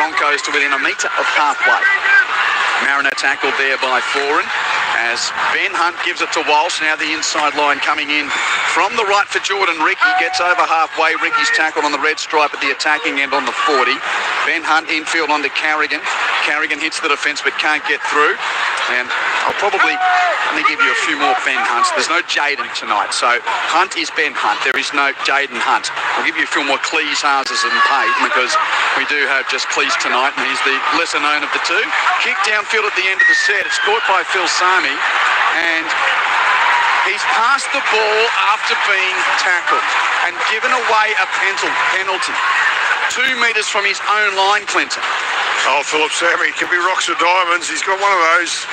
Broncos to within a metre of halfway. Mariner tackled there by Foran as Ben Hunt gives it to Walsh. Now the inside line coming in from the right for Jordan. Ricky gets over halfway. Ricky's tackled on the red stripe at the attacking end on the 40. Ben Hunt infield onto Carrigan. Carrigan hits the defence but can't get through. And I'll probably only give you a few more Ben Hunts. There's no Jaden tonight. So Hunt is Ben Hunt. There is no Jaden Hunt. I'll give you a few more Cleese, Harzes and Payne because we do have just Cleese tonight and he's the lesser known of the two. Kick downfield at the end of the set. It's caught by Phil Sami and he's passed the ball after being tackled and given away a penalty. 2 metres from his own line, Clinton. Oh, Philip Sami, can be rocks or diamonds. He's got one of those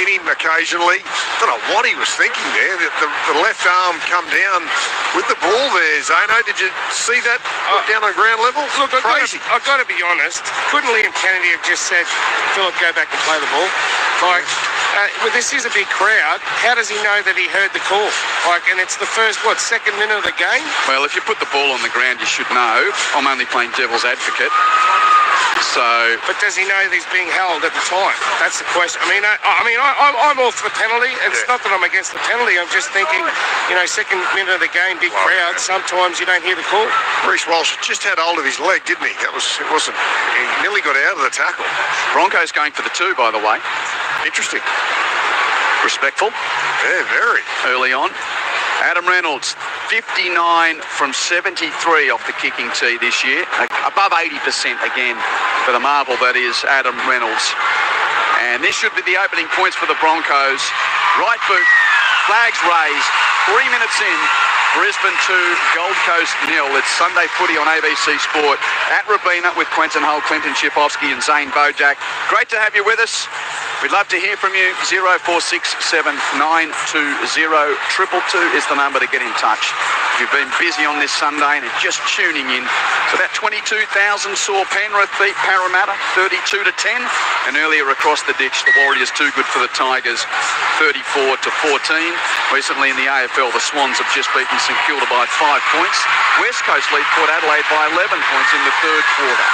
in him occasionally. Don't know what he was thinking there. The left arm come down with the ball there. Zano, did you see that down on ground level? Look, crazy. I've got to be honest. Couldn't Liam Kennedy have just said, Philip, go back and play the ball? Like, well, this is a big crowd. How does he know that he heard the call? Like, and it's the first, second minute of the game? Well, if you put the ball on the ground, you should know. I'm only playing devil's advocate. So, but does he know that he's being held at the time? That's the question. I'm all for the penalty. It's not that I'm against the penalty. I'm just thinking, second minute of the game, big crowd. Sometimes you don't hear the call. Reece Walsh just had hold of his leg, didn't he? He nearly got out of the tackle. Broncos going for the 2, by the way. Interesting. Respectful. Yeah, very. Early on. Adam Reynolds, 59 from 73 off the kicking tee this year. Above 80% again for the marvel that is Adam Reynolds. And this should be the opening points for the Broncos. Right boot, flags raised, 3 minutes in. Brisbane 2, Gold Coast 0. It's Sunday footy on ABC Sport at Robina with Quentin Hull, Clinton Schifowski and Zane Bojack. Great to have you with us. We'd love to hear from you. 0467 920 222 is the number to get in touch. If you've been busy on this Sunday and are just tuning in, so that 22,000 saw Penrith beat Parramatta 32-10, and earlier across the ditch, the Warriors too good for the Tigers 34-14. Recently in the AFL, the Swans have just beaten St Kilda by 5 points. West Coast lead Port Adelaide by 11 points in the third quarter.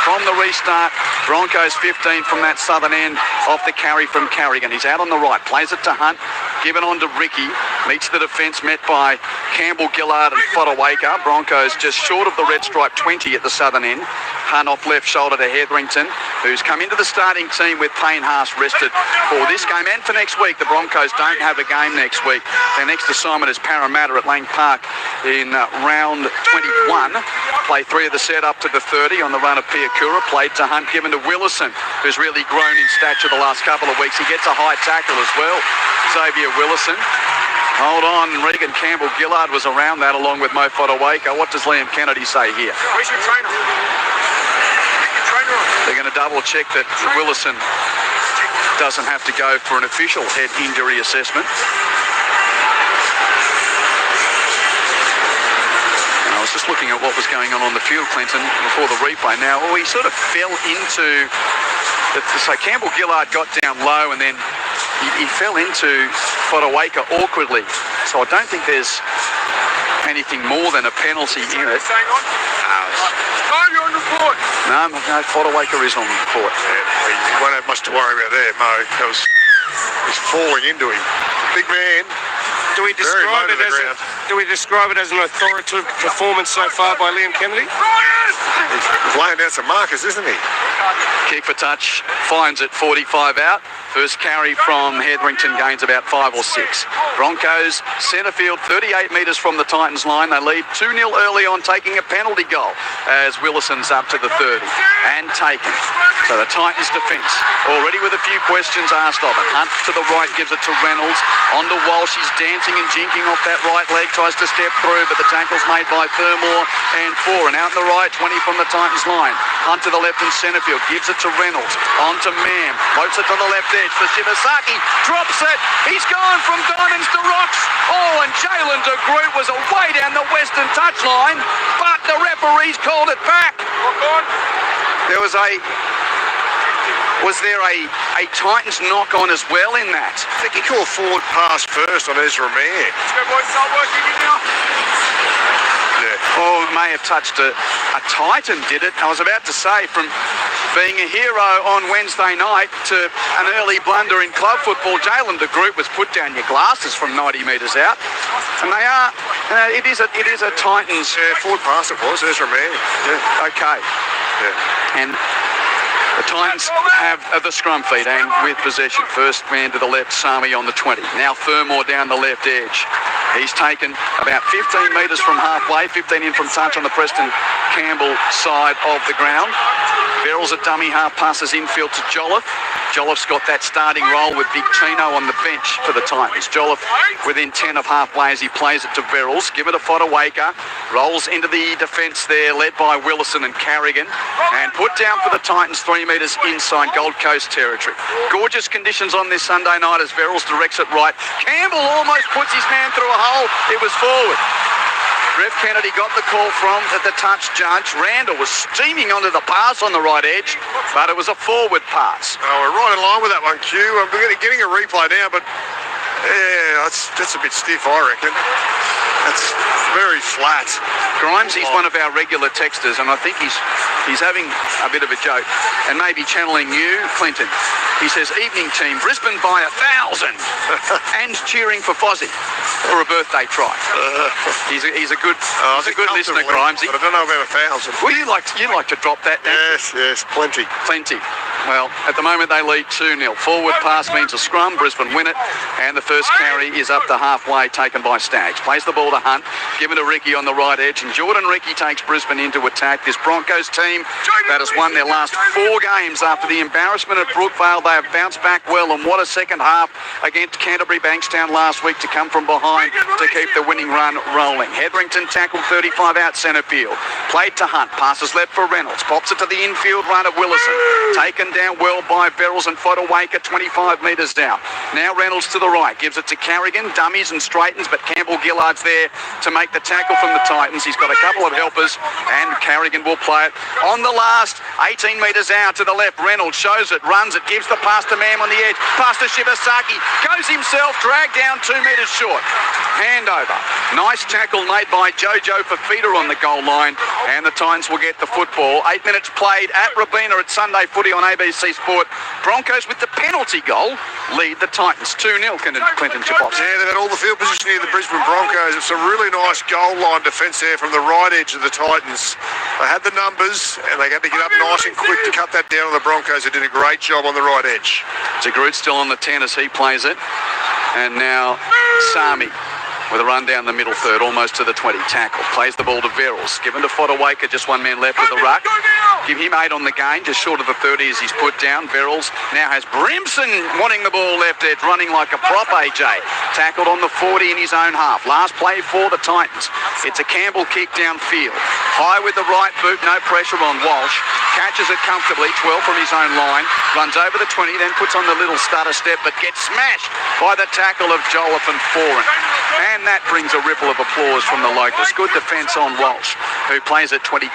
From the restart, Broncos 15 from that southern end, off the carry from Carrigan. He's out on the right, plays it to Hunt, given on to Ricky, meets the defence, met by Campbell, Gillard and Fodawaker. Broncos just short of the red stripe 20 at the southern end. Hunt off left shoulder to Hetherington, who's come into the starting team with Payne Haas rested for this game and for next week. The Broncos don't have a game next week. Their next assignment is Parramatta at Lang Park in round 21. Play 3 of the set up to the 30 on the run of Piakura. Played to Hunt, given to Willison, who's really grown in stature the last couple of weeks. He gets a high tackle as well. Xavier Willison. Hold on, Regan Campbell-Gillard was around that along with Mo Fodawaker. What does Liam Kennedy say here? Where's your trainer? They're going to double check that Willison doesn't have to go for an official head injury assessment. And I was just looking at what was going on the field, Clinton, before the replay. Now, he sort of fell into... So Campbell-Gillard got down low and then he fell into Fodawaker awkwardly. So I don't think there's anything more than a penalty in it. You're on the report. No, Fodawaker is on the report. Yeah, he won't have much to worry about there, Mo. He's falling into him. Big man. Do we describe it as an authoritative performance so far by Liam Kennedy? He's laying down some markers, isn't he? Kick for touch, finds it 45 out. First carry from Hetherington gains about 5 or 6. Broncos, centre field, 38 metres from the Titans line. They lead 2-0 early on, taking a penalty goal as Willison's up to the 30 and taken. So the Titans defence already with a few questions asked of it. Hunt to the right gives it to Reynolds. On to Walsh, he's dancing and jinking off that right leg, tries to step through, but the tackle's made by Fermor and Foran. Out in the right, 20 from the Titans line. Hunt to the left in centre field, gives it to Reynolds. On to Mam, floats it to the left edge for Shibasaki, drops it. He's gone from diamonds to rocks. Oh, and Jalen de Groot was away down the western touchline, but the referees called it back. Was there a Titans knock on as well in that? I think he called forward pass first on Ezra Mayer. Yeah. Or may have touched a Titan, did it? I was about to say, from being a hero on Wednesday night to an early blunder in club football. Jalen de Groot was put down your glasses from 90 metres out. And they are, it is a Titans. Forward pass it was, Ezra Mann. Yeah. Okay. Yeah. And the Titans have the scrum feed and with possession. First man to the left, Xiaomi on the 20. Now Fermor down the left edge. He's taken about 15 metres from halfway, 15 in from touch on the Preston Campbell side of the ground. Verrills at dummy half, passes infield to Jolliffe. Jolliffe's got that starting role with Big Tino on the bench for the Titans. Jolliffe within 10 of halfway as he plays it to Verrills. Give it a Fodawaker. Rolls into the defence there, led by Willison and Carrigan. And put down for the Titans 3 metres inside Gold Coast territory. Gorgeous conditions on this Sunday night as Verrills directs it right. Campbell almost puts his man through a hole. It was forward. Trev Kennedy got the call from the touch judge. Randall was steaming onto the pass on the right edge, but it was a forward pass. Oh, we're right in line with that one, Q. I'm getting a replay now, but yeah, that's a bit stiff, I reckon. That's very flat. Grimes, he's one of our regular texters, and I think he's having a bit of a joke, and maybe channeling you, Clinton. He says, evening team, Brisbane by 1,000, and cheering for Fozzie for a birthday try. He's a good listener, Grimes. But I don't know about 1,000. Well, you like to drop that, don't you? Yes, plenty. Plenty. Well, at the moment they lead 2-0. Forward pass means a scrum. Brisbane win it, and the first carry is up to halfway, taken by Staggs. Plays the ball to Hunt, given to Ricky on the right edge, and Jordan Ricky takes Brisbane into attack. This Broncos team that has won their last 4 games after the embarrassment at Brookvale. They have bounced back well, and what a second half against Canterbury Bankstown last week to come from behind to keep the winning run rolling. Hetherington tackled 35 out centre field. Played to Hunt, passes left for Reynolds, pops it to the infield run of Willison. Taken down well by Verrills and Fodawaker 25 metres down. Now Reynolds to the right, gives it to Carrigan, dummies and straightens, but Campbell Gillard's there to make the tackle from the Titans. He's got a couple of helpers, and Carrigan will play it on the last 18 metres out to the left. Reynolds shows it, runs it, gives the pass to Mam on the edge, pass to Shibasaki, goes himself, dragged down 2 metres short. Handover. Nice tackle made by Jojo Fafita on the goal line, and the Titans will get the football. 8 minutes played at Robina at Sunday Footy on ABC Sport. Broncos with the penalty goal lead the Titans 2-0. Clinton Chipops. Yeah, they've had all the field position here, the Brisbane Broncos. It's a really nice goal line defence there from the right edge of the Titans. They had the numbers, and they had to get up nice and quick to cut that down on the Broncos, who did a great job on the right edge. DeGroot still on the 10 as he plays it. And now Sami with a run down the middle third, almost to the 20. Tackle. Plays the ball to Verrills. Given to Fodawaker, just one man left with the ruck. Give him 8 on the gain, just short of the 30 as he's put down. Verrills now has Brimson wanting the ball left edge, running like a prop, AJ. Tackled on the 40 in his own half. Last play for the Titans. It's a Campbell kick downfield. High with the right boot, no pressure on Walsh. Catches it comfortably, 12 from his own line. Runs over the 20, then puts on the little stutter step, but gets smashed by the tackle of Jolliffe and Foran. And that brings a ripple of applause from the locals. Good defence on Walsh, who plays at 22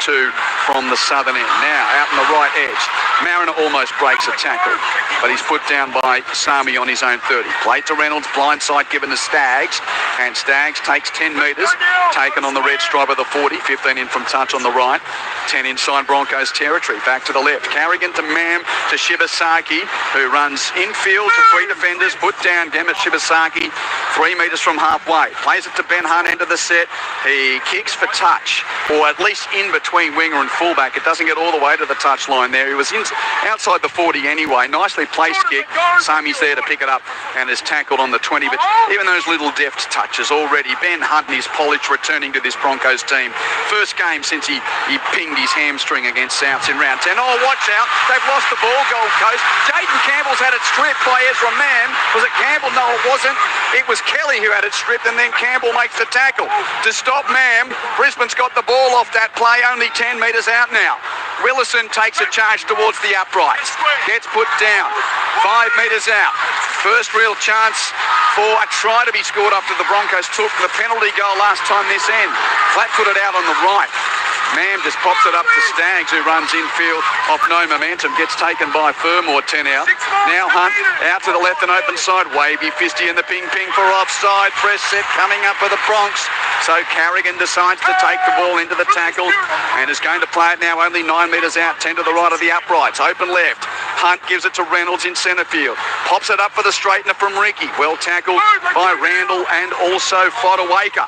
from the southern end. Now, out on the right edge, Mariner almost breaks a tackle, but he's put down by Sami on his own 30. Played to Reynolds, blindside given to Staggs, and Staggs takes 10 metres, taken on the red stripe of the 40, 15 in from touch on the right, 10 inside Broncos territory. Back to the left, Carrigan to Mam to Shibasaki, who runs infield to 3 defenders, put down Demet Shibasaki, 3 metres from halfway. Plays it to Ben Hunt, end of the set. He kicks for touch, or at least in between winger and fullback. It doesn't get all the way to the touch line there. He was outside the 40 anyway. Nicely placed kick. Sami's there to pick it up and is tackled on the 20. But even those little deft touches already. Ben Hunt and his polish returning to this Broncos team. First game since he pinged his hamstring against Souths in round 10. Oh, watch out. They've lost the ball, Gold Coast. Jaden Campbell's had it stripped by Ezra Mann. Was it Campbell? No, it wasn't. It was Kelly who had it stripped, and then Campbell makes the tackle to stop Mam. Brisbane's got the ball off that play, only 10 metres out now. Willison takes a charge towards the uprights. Gets put down. 5 metres out. First real chance for a try to be scored after the Broncos took the penalty goal last time this end. Flat-footed out on the right. Mam just pops it up to Staggs, who runs infield off no momentum. Gets taken by Fermor, 10 out. Now Hunt out to the left and open side. Wavy Fisty in the ping for offside. Press set coming up for the Bronx. So Carrigan decides to take the ball into the tackle and is going to play it now only 9 metres out, 10 to the right of the uprights. Open left. Hunt gives it to Reynolds in centre field. Pops it up for the straightener from Ricky. Well tackled by Randall and also Fodawaker.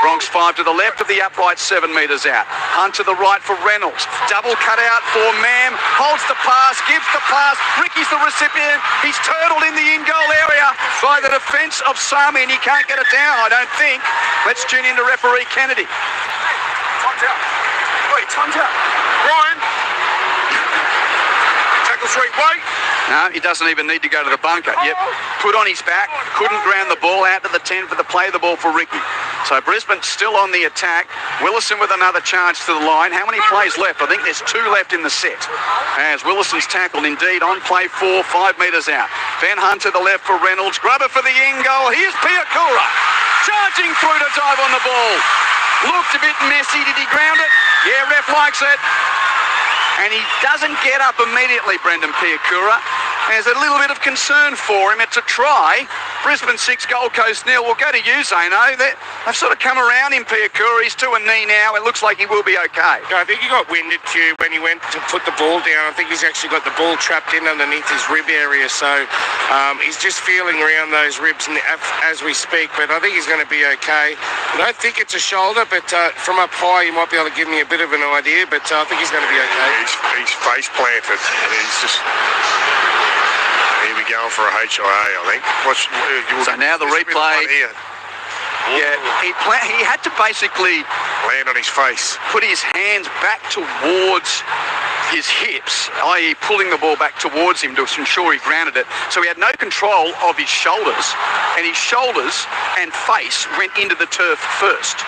Bronx 5 to the left of the uprights, 7 metres out. Hunt to the right for Reynolds. Double cut out for Mam. Holds the pass, gives the pass. Ricky's the recipient. He's turtled in the in-goal area by the defence of Xiaomi, and he can't get it down, I don't think. Let's tune in to referee Kennedy. Time's out. Wait, time's out. Ryan. Tackle 3, wait. No, he doesn't even need to go to the bunker. Yep, put on his back, couldn't ground the ball out to the 10 for the play of the ball for Ricky. So Brisbane still on the attack. Willison with another charge to the line. How many plays left? I think there's 2 left in the set. As Willison's tackled indeed on play 4, 5 metres out. Ben Hunt to the left for Reynolds. Grubber for the in goal. Here's Piakura charging through to dive on the ball. Looked a bit messy. Did he ground it? Yeah, ref likes it. And he doesn't get up immediately, Brendan Piakura. There's a little bit of concern for him. It's a try. Brisbane 6, Gold Coast 0. We'll go to you, Zeno. They've sort of come around in Piakura. He's to a knee now. It looks like he will be okay. I think he got winded, Q, when he went to put the ball down. I think he's actually got the ball trapped in underneath his rib area. So he's just feeling around those ribs as we speak. But I think he's going to be okay. I don't think it's a shoulder, but from up high, you might be able to give me a bit of an idea. But I think he's going to be okay. He's face planted, and he's just. He'll be going for a HIA, I think. So now the replay. Yeah, he had to basically land on his face, put his hands back towards his hips, i.e. pulling the ball back towards him to ensure he grounded it. So he had no control of his shoulders, and his shoulders and face went into the turf first.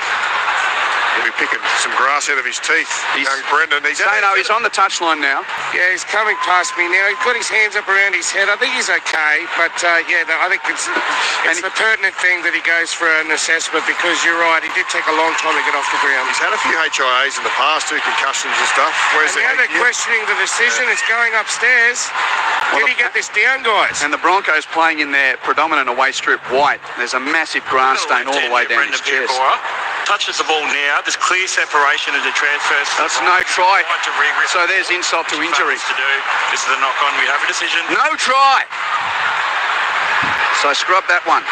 He'll be picking some grass out of his teeth. Young Brendan. He's on the touchline now. Yeah, he's coming past me now. He's got his hands up around his head. I think he's okay, but I think it's the pertinent thing that he goes for an assessment, because you're right, he did take a long time to get off the ground. He's had a few HIAs in the past, 2 concussions and stuff. Where's now they're questioning the decision. It's going upstairs. Did he get this down, guys? And the Broncos playing in their predominant away strip white. There's a massive grass stain all the way down his chest. Touches the ball now. There's clear separation of the transfers. That's no try. So there's insult to injury. This is a knock-on. We have a decision. No try. So scrub that one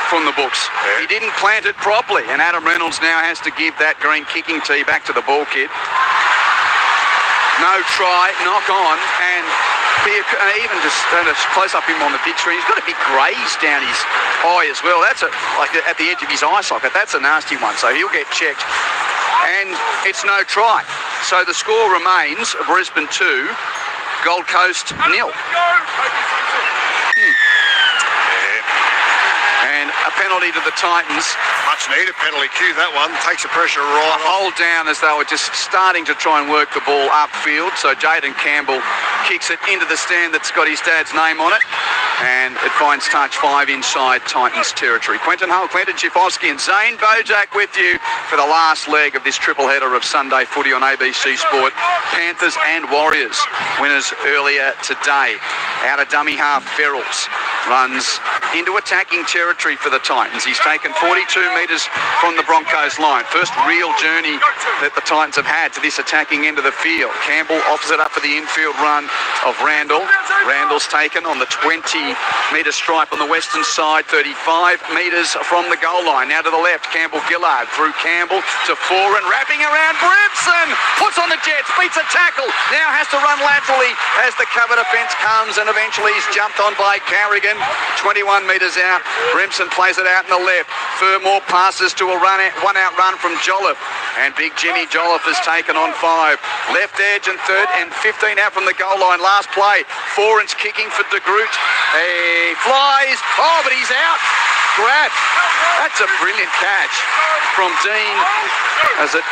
from the books. Yeah. He didn't plant it properly, and Adam Reynolds now has to give that green kicking tee back to the ball kid. No try, knock on, and even just close up him on the big screen, he's got a big graze down his eye as well. That's like at the edge of his eye socket. That's a nasty one, so he'll get checked. And it's no try. So the score remains Brisbane 2, Gold Coast 0. And a penalty to the Titans. Much needed penalty, Q, that one. Takes the pressure right off. Hold down as they were just starting to try and work the ball upfield. So Jaden Campbell kicks it into the stand that's got his dad's name on it. And it finds touch 5 inside Titans territory. Quentin Hull, Quentin Chifovsky and Zane Bojack with you for the last leg of this triple header of Sunday footy on ABC Sport. Panthers and Warriors winners earlier today. Out of dummy half, Ferrells runs into attacking territory for the Titans. He's taken 42 metres from the Broncos line. First real journey that the Titans have had to this attacking end of the field. Campbell offers it up for the infield run of Randall. Randall's taken on the 20-metre stripe on the western side, 35 metres from the goal line. Now to the left, Campbell-Gillard through Campbell to 4 and wrapping around Brimson. Puts on the Jets, beats a tackle. Now has to run laterally as the cover defence comes, and eventually he's jumped on by Carrigan. 21 metres out. Brimson plays it out in the left. Furmore passes to a one-out run from Jolliffe. And big Jimmy Jolliffe has taken on 5. Left edge and 15 out from the goal line. Last play. 4-inch kicking for De Groot. He flies. Oh, but he's out. Grab. That's a brilliant catch from Dean. As it...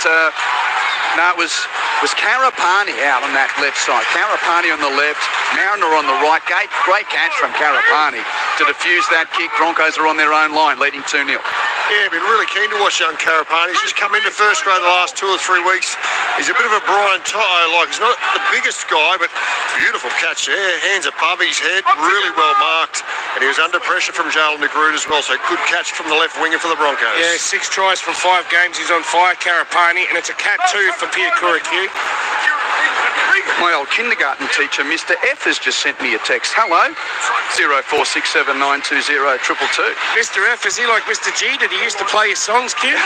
No, it was Karapani out on that left side. Karapani on the left, Mariner on the right. Great catch from Karapani to defuse that kick. Broncos are on their own line, leading 2-0. Yeah, been really keen to watch young Karapani. He's just come into first grade the last 2 or 3 weeks. He's a bit of a Brian Toto, like he's not the biggest guy, but beautiful catch there. Hands above his head, really well marked. And he was under pressure from Jalen de Groot as well, so good catch from the left winger for the Broncos. Yeah, 6 tries from 5 games. He's on fire, Karapani, and it's a cat 2 for Piakura Q. My old kindergarten teacher, Mr. F, has just sent me a text. Hello, 0467920222. Mr. F, is he like Mr. G? Did he used to play his songs, Q?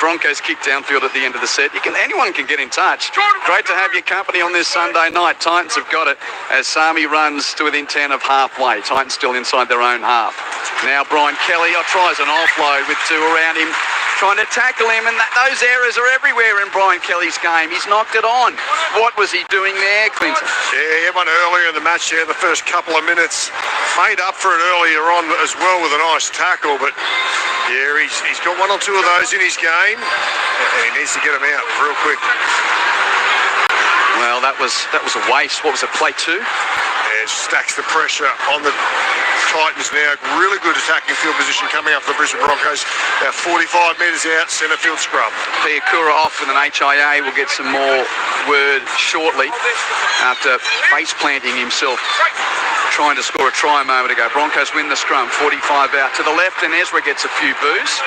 Broncos kick downfield at the end of the set. Anyone can get in touch. Great to have your company on this Sunday night. Titans have got it as Sami runs to within 10 of halfway. Titans still inside their own half. Now Brian Kelly tries an offload with 2 around him, trying to tackle him, and those errors are everywhere in Brian Kelly's game. He's knocked it on. What was he doing there, Clinton? Yeah, he had one earlier in the match there, the first couple of minutes. Made up for it earlier on as well with a nice tackle, but yeah, he's got 1 or 2 of those in his game, and he needs to get them out real quick. Well, that was a waste. What was it, play 2? Yeah, stacks the pressure on the Titans now. Really good attacking field position coming up for the Brisbane Broncos. About 45 metres out, centre field scrum. Piakura off with an HIA. We'll get some more word shortly after face planting himself, trying to score a try a moment ago. Broncos win the scrum, 45 out to the left, and Ezra gets a few boos.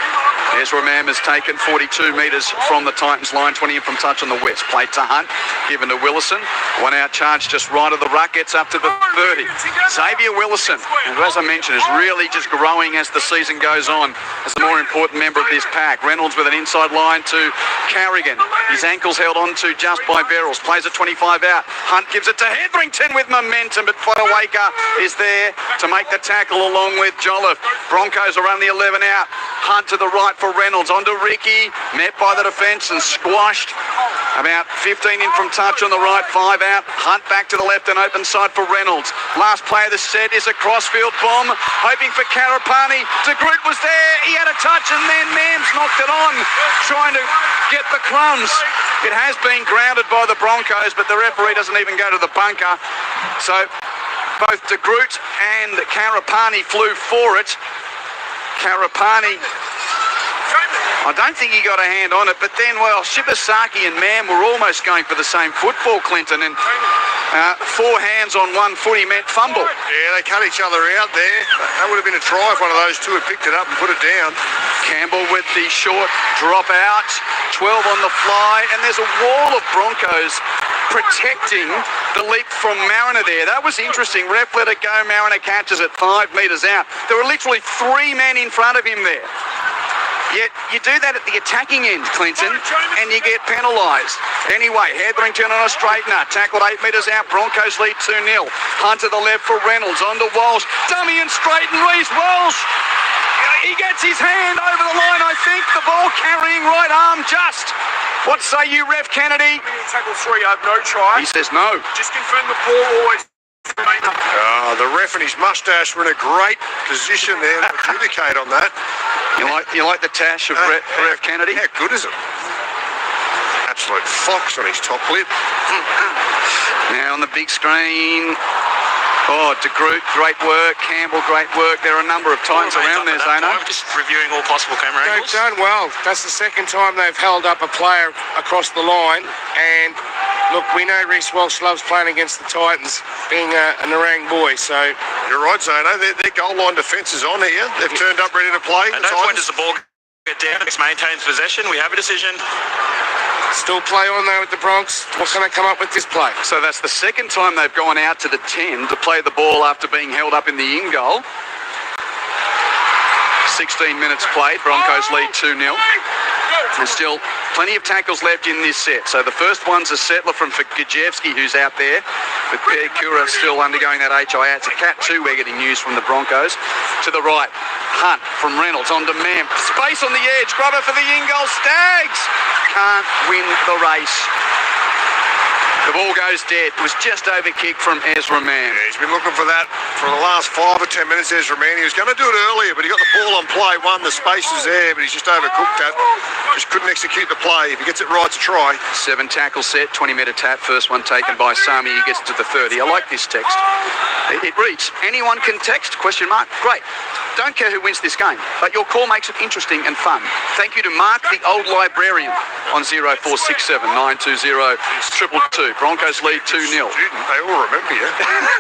Ezra Mam has taken 42 metres from the Titans line, 20 in from touch on the west. Played to Hunt, given to Willison. 1 out charge just right of the ruck, gets up to the 30. Xavier Willison, who, as I mentioned, is really just growing as the season goes on as the more important member of this pack. Reynolds with an inside line to Carrigan. His ankle's held on to just by Verrills. Plays at 25 out. Hunt gives it to Hetherington with momentum, but Fodawaker is there to make the tackle along with Jolliffe. Broncos are only 11 out. Hunt to the right for Reynolds. On to Ricky. Met by the defence and squashed. About 15 in from touch on the right, 5 out. Hunt back to the left and open side for Reynolds. Last play of the set is a crossfield bomb. Hoping for Karapani. De Groot was there. He had a touch and then Mams knocked it on. Trying to get the crumbs. It has been grounded by the Broncos, but the referee doesn't even go to the bunker. So both De Groot and Karapani flew for it. Karapani, I don't think he got a hand on it, but then, well, Shibasaki and Mam were almost going for the same football, Clinton, and 4 hands on 1 foot, he meant fumble. Yeah, they cut each other out there. That would have been a try if one of those 2 had picked it up and put it down. Campbell with the short drop out, 12 on the fly, and there's a wall of Broncos protecting the leap from Mariner there. That was interesting. Ref let it go. Mariner catches it 5 metres out. There were literally 3 men in front of him there. Yet you do that at the attacking end, Clinton, and you get penalised. Anyway, Hetherington on a straightener. Tackled 8 metres out. Broncos lead 2-0. Hunt to the left for Reynolds. On to Walsh. Dummy and straighten. Reece Walsh. He gets his hand over the line, I think. The ball carrying right arm just. What say you, Ref Kennedy? Tackle 3, I have no try. He says no. Just confirm the ball always. The ref and his moustache were in a great position there to adjudicate on that. You like the tash of Ref Kennedy? How good is it? Absolute fox on his top lip. Now on the big screen. Oh, De Groot, great work. Campbell, great work. There are a number of Titans around there, Zano. I'm just reviewing all possible camera They've angles. done well. That's the second time they've held up a player across the line. And look, we know Reece Walsh loves playing against the Titans, being a Narang boy. So You're right, Zano. Their goal line defence is on here. They've turned up ready to play. At no point does the ball get down. It maintains possession. We have a decision. still play on though with the Bronx. What can they come up with this play? So that's the second time they've gone out to the 10 to play the ball after being held up in the in goal. 16 minutes played. Broncos lead 2-0. There's still plenty of tackles left in this set. So the first one's a settler from Gajewski, who's out there, with Piakura still undergoing that HIA. It's a Cat 2 we're getting news from the Broncos. To the right, Hunt from Reynolds on to Mam. Space on the edge. Grubber for the in-goal. Stags can't win the race. The ball goes dead. It was just overkick from Ezra Mam. Yeah, he's been looking for that for the last 5 or 10 minutes, Ezra Mam. He was going to do it earlier, but he got the ball on play. The space was there, but he's just overcooked that. Just couldn't execute the play. If he gets it right, it's a try. 7 tackle set, 20-metre tap. First one taken by Sami. He gets to the 30. I like this text. It reads, anyone can text? Question mark. Great. Don't care who wins this game, but your call makes it interesting and fun. Thank you to Mark the Old Librarian on 0467 920 222. Broncos lead 2-0. They all remember you.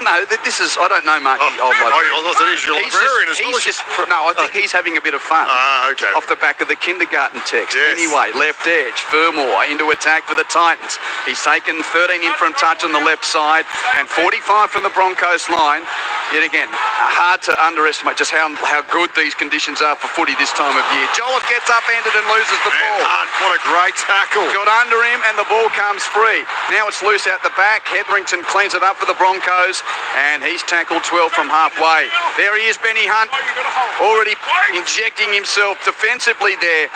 No, this is, I don't know Mark the Old Librarian. I thought it is your librarian as well. No, I think he's having a bit of fun. Okay. Off the back of the kindergarten text. Yes. Anyway, left edge, Fermor into attack for the Titans. He's taken 13 in from touch on the left side and 45 from the Broncos line. Yet again, hard to underestimate just how good these conditions are for footy this time of year. Jolliffe gets upended and loses the ball. What a great tackle. Got under him and the ball comes free. Now it's loose out the back. Hetherington cleans it up for the Broncos and he's tackled 12 from halfway. There he is, Benny Hunt, already injecting himself defensively there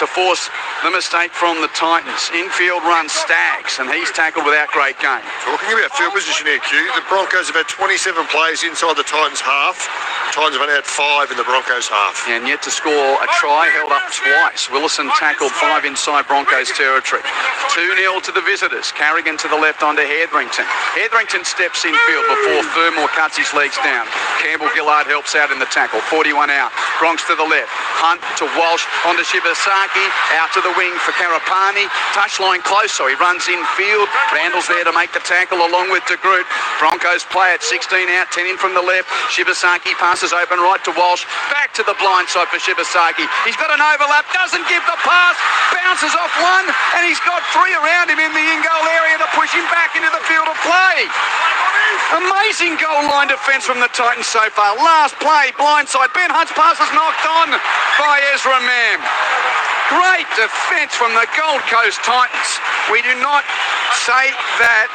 to force the mistake from the Titans. Infield run Staggs and he's tackled without great game. Talking about field position here, Q, the Broncos have had 27 plays inside the Titans half. The Titans have only had 5 in the Broncos half. And yet to score a try, held up twice. Willison tackled 5 inside Broncos territory. 2-0 to the visitors. Carrigan to the left onto Hetherington. Hetherington steps infield before Fermor cuts his legs down. Campbell-Gillard helps out in the tackle. 41 out. Bronx to the left. Hunt to Walsh onto Shibasaki. Out to the wing for Karapani. Touchline close, so he runs infield. Randall's there to make the tackle along with De Groot. Broncos play at 16 out, 10 in from the left. Shibasaki passes open right to Walsh. Back to the blind side for Shibasaki. He's got an overlap, doesn't give the pass. Bounces off one, and he's got 3 around him in the in-goal area to push him back into the field of play. Amazing goal line defence from the Titans so far. Last play, blindside. Ben Hunt's pass is knocked on by Ezra Mam. Great defence from the Gold Coast Titans. We do not say that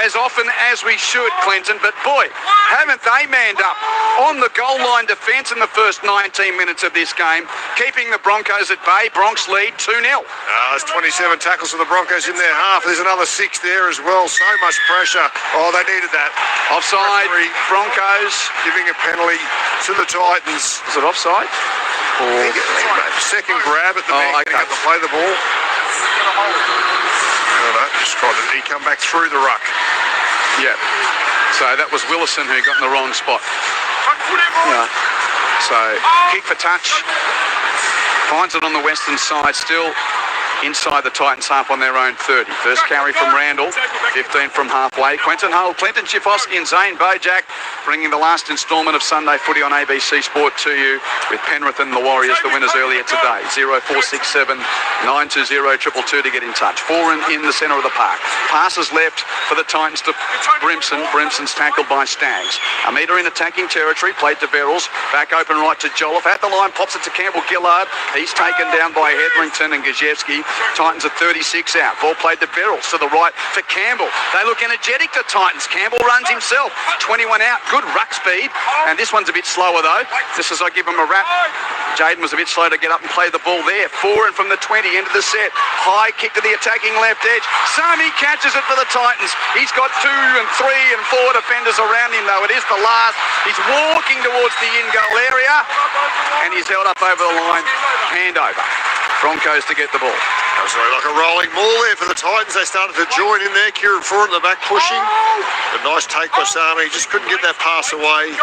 as often as we should, Clinton, but boy, haven't they manned up on the goal line defence in the first 19 minutes of this game, keeping the Broncos at bay. Bronx lead 2-0. There's 27 tackles for the Broncos in their half. There's another 6 there as well. So much pressure. Oh, they needed that. Offside, Broncos. Giving a penalty to the Titans. Is it offside? Or... Second grab at the man getting up to play the ball. No, just tried to come back through the ruck. Yeah. So that was Willison who got in the wrong spot. Yeah. So kick for touch. Finds it on the western side still. Inside the Titans half on their own 30. First carry from Randall, 15 from halfway. Quentin Hull, Clinton Schifosky and Zane Bojack bringing the last instalment of Sunday Footy on ABC Sport to you with Penrith and the Warriors, the winners earlier today. 0467 920 222 to get in touch. 4 in the centre of the park. Passes left for the Titans to Brimson. Brimson's tackled by Staggs. A metre in attacking territory, played to Verrills. Back open right to Jolliffe. At the line, pops it to Campbell-Gillard. He's taken down by Hetherington and Gajewski. Titans are 36 out. Ball played to Verrills to the right for Campbell. They look energetic, the Titans. Campbell runs himself. 21 out. Good ruck speed. And this one's a bit slower though. Just as I give him a rap. Jaden was a bit slow to get up and play the ball there. 4 in from the 20 into the set. High kick to the attacking left edge. Sami catches it for the Titans. He's got 2 and 3 and 4 defenders around him though. It is the last. He's walking towards the in-goal area. And he's held up over the line. Handover. Broncos to get the ball. That was like a rolling maul there for the Titans. They started to join in there. Kieran Ford at the back pushing. A nice take by Sami. Just couldn't get that pass away.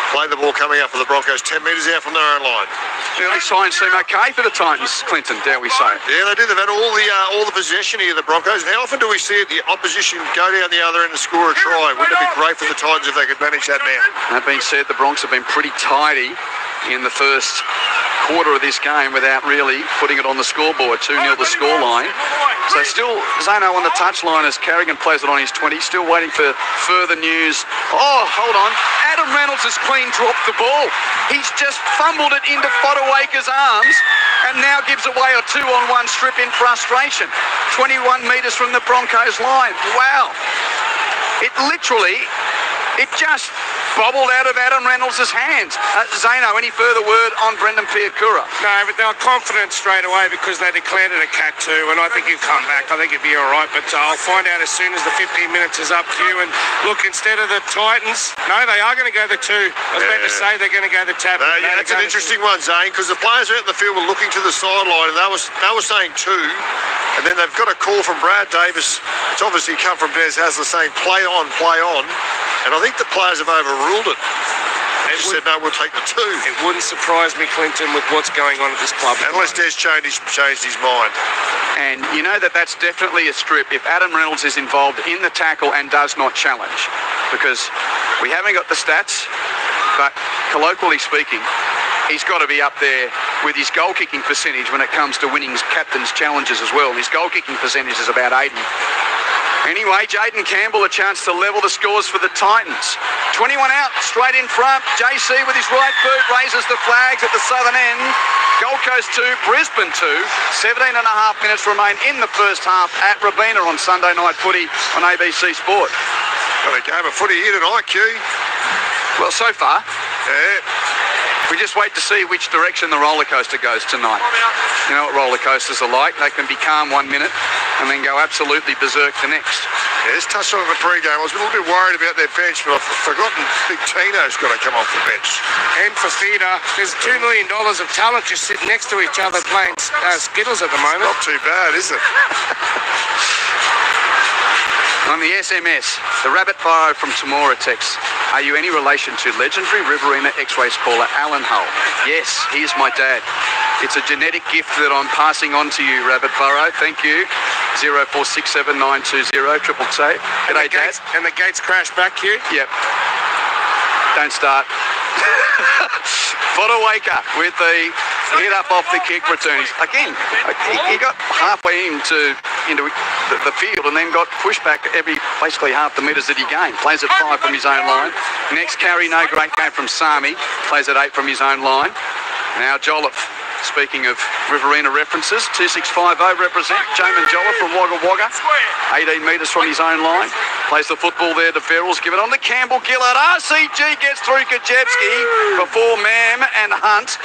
Play the ball coming up for the Broncos 10 metres out from their own line. Early signs seem okay for the Titans, Clinton, dare we say. Yeah, they do. They've had all the possession here, the Broncos. How often do we see the opposition go down the other end and score a try? Wouldn't it be great for the Titans if they could manage that now? That being said, the Bronx have been pretty tidy in the first quarter of this game without really putting it on the scoreboard. 2-0 the scoreline. So still Zano on the touchline as Carrigan plays it on his 20. Still waiting for further news. Oh, hold on. Adam Reynolds has clean dropped the ball. He's just fumbled it into Fodawaker's arms and now gives away a 2-on-1 strip in frustration. 21 metres from the Broncos line. Wow. It just bobbled out of Adam Reynolds' hands. Zano, any further word on Brendan Piakura? No, but they were confident straight away because they declared it a cat too, and I think he'll come back. I think he'll be all right, but I'll find out as soon as the 15 minutes is up, Q. And look, instead of the Titans, no, they are going to go the 2. I was about to say they're going to go the tap. Yeah, that's an interesting one, Zane, because the players out in the field were looking to the sideline, and they were saying 2. And then they've got a call from Brad Davis. It's obviously come from Des Hasler saying play on, play on. And I think the players have overruled it. Said no, we'll take the 2. It wouldn't surprise me, Clinton, with what's going on at this club. Unless Des changed his mind. And you know that's definitely a strip if Adam Reynolds is involved in the tackle and does not challenge. Because we haven't got the stats, but colloquially speaking, he's got to be up there with his goal-kicking percentage when it comes to winning captain's challenges as well. His goal-kicking percentage is about 80. Anyway, Jaden Campbell a chance to level the scores for the Titans. 21 out, straight in front. JC with his right boot raises the flags at the southern end. Gold Coast 2, Brisbane 2. 17 and a half minutes remain in the first half at Robina on Sunday Night Footy on ABC Sport. Got a game of footy here tonight, Q. Well, so far, Yeah. we just wait to see which direction the roller coaster goes tonight. You know what roller coasters are like. They can be calm 1 minute and then go absolutely berserk the next. Yeah, just touched on it in the pre-game. I was a little bit worried about their bench, but I've forgotten Big Tino's got to come off the bench. And for theatre, there's $2 million of talent just sitting next to each other playing Skittles at the moment. Not too bad, is it? On the SMS, the Rabbit Fire from Tamora texts, are you any relation to legendary Riverina X-Race caller Alan Hull? Yes, he is my dad. It's a genetic gift that I'm passing on to you, Rabbit Burrow. Thank you. 0467920022. G'day, Dad. And the gates crash back, Hugh? Yep. Don't start. Fodawaker with the hit up off the kick return. Again, he got halfway into the field and then got pushed back basically half the metres that he gained. Plays at 5 from his own line. Next carry, no great game from Sami. Plays at 8 from his own line. Now Jolliffe. Speaking of Riverina references, 2650 represent Jamin Jolliffe from Wagga Wagga. 18 metres from his own line. Plays the football there to Verrills. Give it on to Campbell Gillard. RCG gets through Kajewski before Mam and Hunt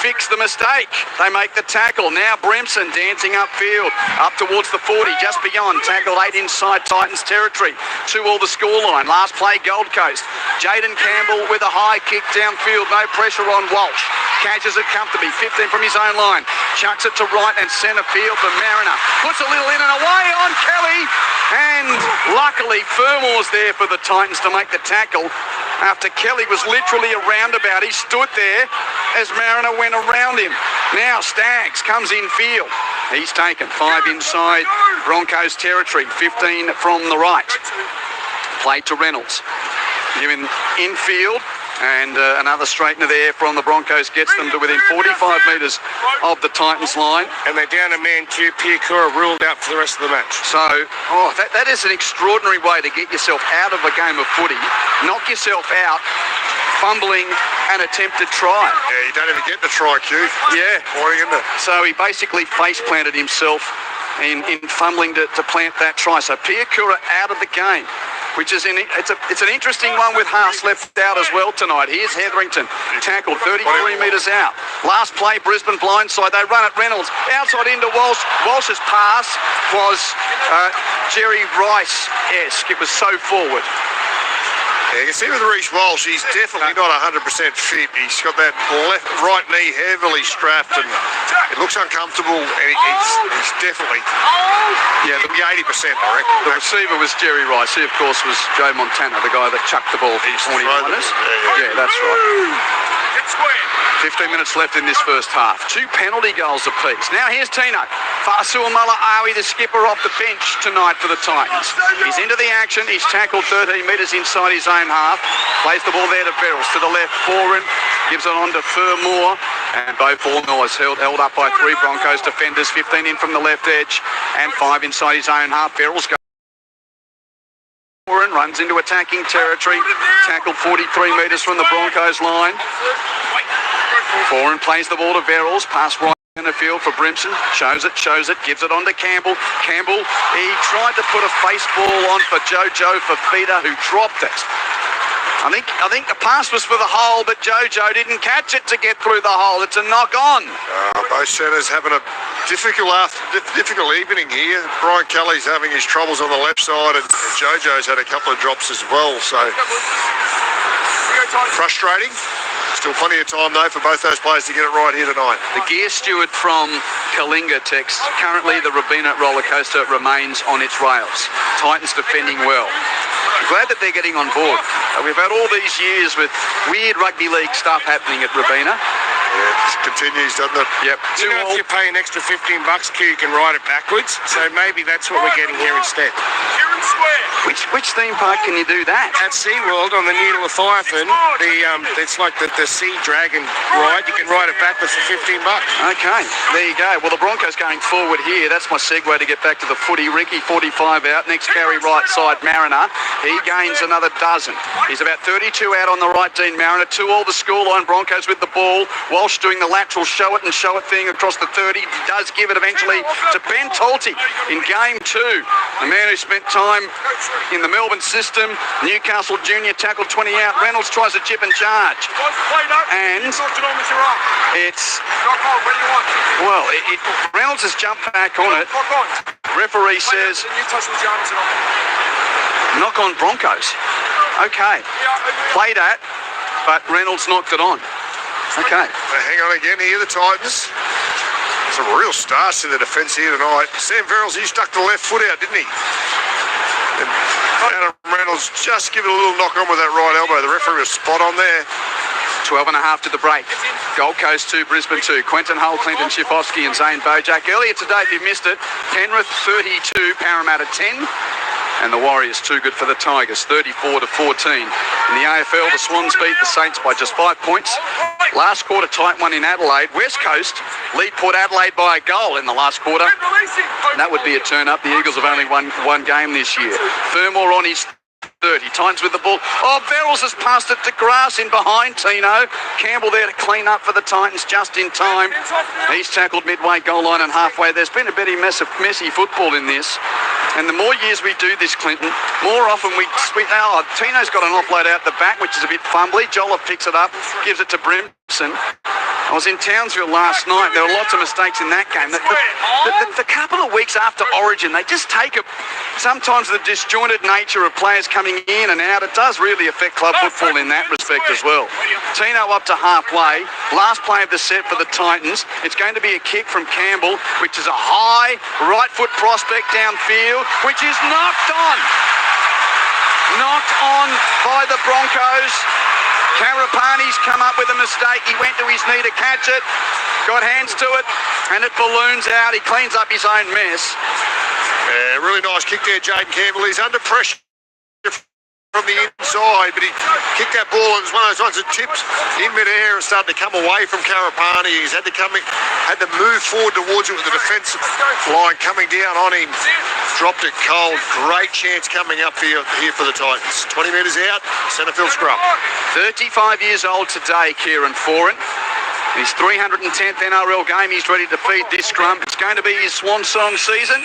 fix the mistake. They make the tackle. Now Brimson dancing upfield. Up towards the 40, just beyond. Tackle 8 inside Titans territory. 2-all the scoreline. Last play Gold Coast. Jaden Campbell with a high kick downfield. No pressure on Walsh. Catches it comfortably. 15 from his own line. Chucks it to right and centre field for Mariner. Puts a little in and away on Kelly. And luckily Fermore's there for the Titans to make the tackle. After Kelly was literally a roundabout. He stood there as Mariner went around him. Now Staggs comes in field. He's taken 5 inside Broncos territory. 15 from the right. Played to Reynolds. Given infield. And another straightener there from the Broncos gets them to within 45 metres of the Titans line. And they're down a man, Q. Piakura ruled out for the rest of the match. So, that is an extraordinary way to get yourself out of a game of footy. Knock yourself out, fumbling an attempted try. Yeah, you don't even get the try, Q. Yeah. Morning, isn't it? So he basically face-planted himself in fumbling to plant that try. So Piakura out of the game. Which is it's an interesting one with Haas left out as well tonight. Here's Hetherington, tackled 33 metres out. Last play, Brisbane blindside. They run at Reynolds, outside into Walsh. Walsh's pass was Jerry Rice-esque. It was so forward. Yeah, you can see with Reece Walsh, he's definitely not 100% fit. He's got that right knee heavily strapped and it looks uncomfortable and he's definitely 80%, I reckon. The receiver was Jerry Rice. He, of course, was Joe Montana, the guy that chucked the ball for the 41ers. Yeah, that's right. 15 minutes left in this first half. 2 penalty goals apiece. Now here's Tino. Fa'asuamala Awi, the skipper, off the bench tonight for the Titans. He's into the action. He's tackled 13 metres inside his own half. Plays the ball there to Verrills. To the left, Foran. Gives it on to Fermore. And Beau Fournore is held up by 3 Broncos defenders. 15 in from the left edge. And 5 inside his own half. Verrills goes. Foran runs into attacking territory. Tackled 43 metres from the Broncos line. Foran plays the ball to Verrills. Pass right in the field for Brimson. Shows it. Gives it on to Campbell. Campbell, he tried to put a face ball on for Jojo Fafita, who dropped it. I think the pass was for the hole, but Jojo didn't catch it to get through the hole. It's a knock on. Both centres having a difficult evening here. Brian Kelly's having his troubles on the left side, and Jojo's had a couple of drops as well. So frustrating. Still plenty of time, though, for both those players to get it right here tonight. The gear steward from Kalinga texts, currently the Robina roller coaster remains on its rails. Titans defending well. We've glad that they're getting on board. We've had all these years with weird rugby league stuff happening at Robina. Yeah, it just continues, doesn't it? Yep. You know, if you pay an extra $15, Q, you can ride it backwards. So maybe that's what we're getting here instead. Which theme park can you do that? At SeaWorld on the new Leviathan, it's like the Sea Dragon ride. You can ride it backwards for $15. Okay, there you go. Well, the Broncos going forward here. That's my segue to get back to the footy. Ricky, 45 out. Next carry right side, Mariner. He gains another dozen. He's about 32 out on the right, Dean Mariner. 2-all the scoreline. Broncos with the ball. Walsh doing the lateral show it thing across the 30. He does give it eventually to Ben Talty in game 2. The man who spent time in the Melbourne system. Newcastle junior tackled 20 out. Reynolds tries a chip and charge. And it's... Well, Reynolds has jumped back on it. Referee says... Knock on Broncos. Okay. Played at, but Reynolds knocked it on. Okay. Hang on again here, the Titans. Some real stars to the defence here tonight. Sam Verrills, he stuck the left foot out, didn't he? And Adam Reynolds just give it a little knock on with that right elbow. The referee was spot on there. 12.5 to the break. Gold Coast 2, Brisbane 2. Quentin Hull, Clinton Schifofsky and Zane Bojack. Earlier today, if you missed it, Penrith 32, Parramatta 10. And the Warriors too good for the Tigers, 34 to 14. In the AFL, the Swans beat the Saints by just 5 points. Last quarter, tight one in Adelaide. West Coast lead Port Adelaide by a goal in the last quarter. That would be a turn up. The Eagles have only won one game this year. Fermor on his 30. Titans with the ball. Oh, Verrills has passed it to Grass in behind Tino. Campbell there to clean up for the Titans just in time. He's tackled midway goal line and halfway. There's been a bit of messy football in this. And the more years we do this, Clinton, more often Tino's got an offload out the back, which is a bit fumbly. Jolliffe picks it up, gives it to Brimson. I was in Townsville last night. There were lots of mistakes in that game. The couple of weeks after Origin, they just take sometimes the disjointed nature of players coming in and out. It does really affect club football in that respect as well. Tino up to halfway. Last play of the set for the Titans. It's going to be a kick from Campbell, which is a high right foot prospect downfield, which is knocked on. Knocked on by the Broncos. Karapani's come up with a mistake. He went to his knee to catch it, got hands to it, and it balloons out. He cleans up his own mess. Yeah, really nice kick there, Jaden Campbell. He's under pressure from the inside, but he kicked that ball, and it was one of those ones that tipped in midair and started to come away from Karapani. He's had to move forward towards it with the defensive line coming down on him. Dropped it cold. Great chance coming up here for the Titans. 20 metres out, centre field scrum. 35 years old today, Kieran Foran. His 310th NRL game. He's ready to feed this scrum. It's going to be his swan song season.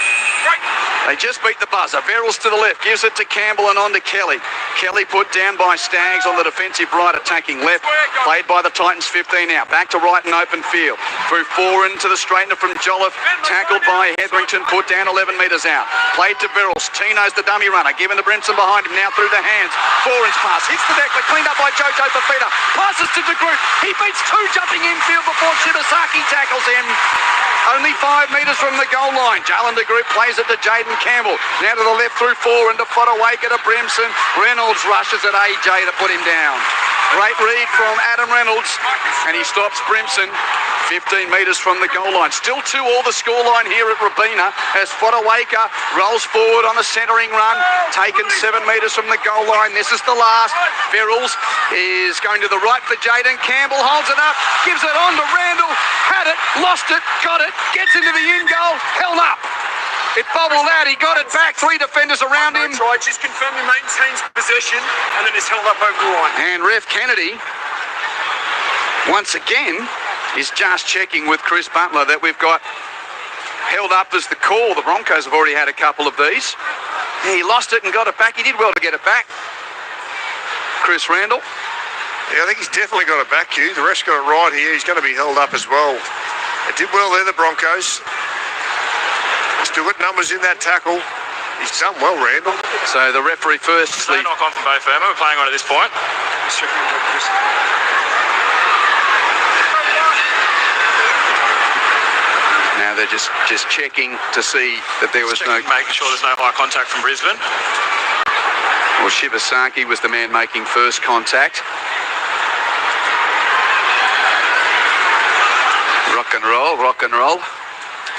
They just beat the buzzer. Verrills to the left, gives it to Campbell and on to Kelly. Kelly put down by Staggs on the defensive right, attacking left. Played by the Titans 15 out. Back to right in open field. Through Foran to the straightener from Jolliffe. Tackled by Hetherington, put down 11 metres out. Played to Verrills. Tino's the dummy runner. Given to Brimson behind him. Now through the hands. Foran's pass. Hits the deck, but cleaned up by Jojo Fafita. Passes to De Groot. He beats two jumping infield before Shibasaki tackles him. Only 5 metres from the goal line. Jalen De Groot plays it to Jaden Campbell. Now to the left through Foran to Fodawaker to Brimson. Reynolds rushes at AJ to put him down. Great read from Adam Reynolds, and he stops Brimson 15 metres from the goal line. Still 2-all the scoreline here at Robina as Fodawaker rolls forward on a centering run, taken 7 metres from the goal line. This is the last. Verrills is going to the right for Jaden Campbell, holds it up, gives it on to Randall, had it, lost it, got it, gets into the in goal, held up. It bobbled out, he got it back, 3 defenders around him. Try, just confirm he maintains possession and then it's held up over the line. And Ref Kennedy, once again, is just checking with Chris Butler that we've got held up as the call. The Broncos have already had a couple of these. Yeah, he lost it and got it back. He did well to get it back. Chris Randall. Yeah, I think he's definitely got it back, Hugh. The rest got it right here. He's going to be held up as well. They did well there, the Broncos. Still got numbers in that tackle. He's done well, Randall. So the referee firstly... No knock on from both of them. We're playing on at this point. Now they're just checking to see that there was Making sure there's no eye contact from Brisbane. Well, Shibasaki was the man making first contact. Rock and roll, rock and roll.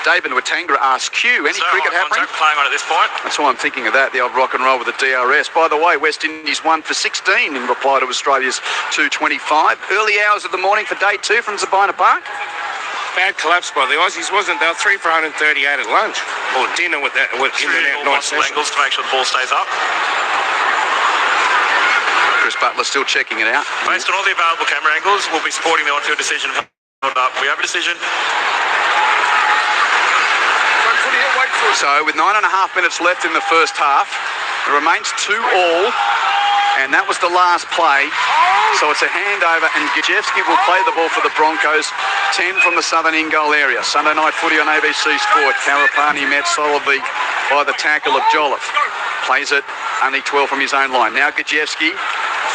David Watangra asks Q, any cricket happening? Playing on at this point. That's why I'm thinking of that, the old rock and roll with the DRS. By the way, West Indies 1 for 16 in reply to Australia's 225. Early hours of the morning for day 2 from Sabina Park. Bad collapse by the Aussies, wasn't it? They were 3 for 138 at lunch. Or dinner with that, in and out night session. Angles to make sure the ball stays up. Chris Butler still checking it out. Based on all the available camera angles, we'll be supporting the on-field decision. We have a decision. So with 9.5 minutes left in the first half, it remains 2-all, and that was the last play. So it's a handover, and Gajewski will play the ball for the Broncos, 10 from the southern in-goal area. Sunday night footy on ABC Sport. Karapani met solidly by the tackle of Jolliffe. Plays it, only 12 from his own line. Now Gajewski,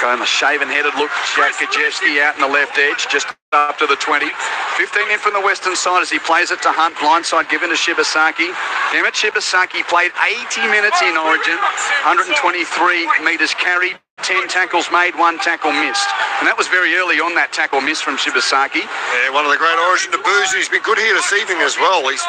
going the shaven-headed look. Jack Gajewski out in the left edge, just up to the 20. 15 in from the western side as he plays it to Hunt. Blindside given to Shibasaki. Damn it, Shibasaki played 80 minutes in Origin. 123 metres carried. 10 tackles made, 1 tackle missed. And that was very early on, that tackle miss from Shibasaki. Yeah, one of the great Origin debuts, and he's been good here this evening as well. He's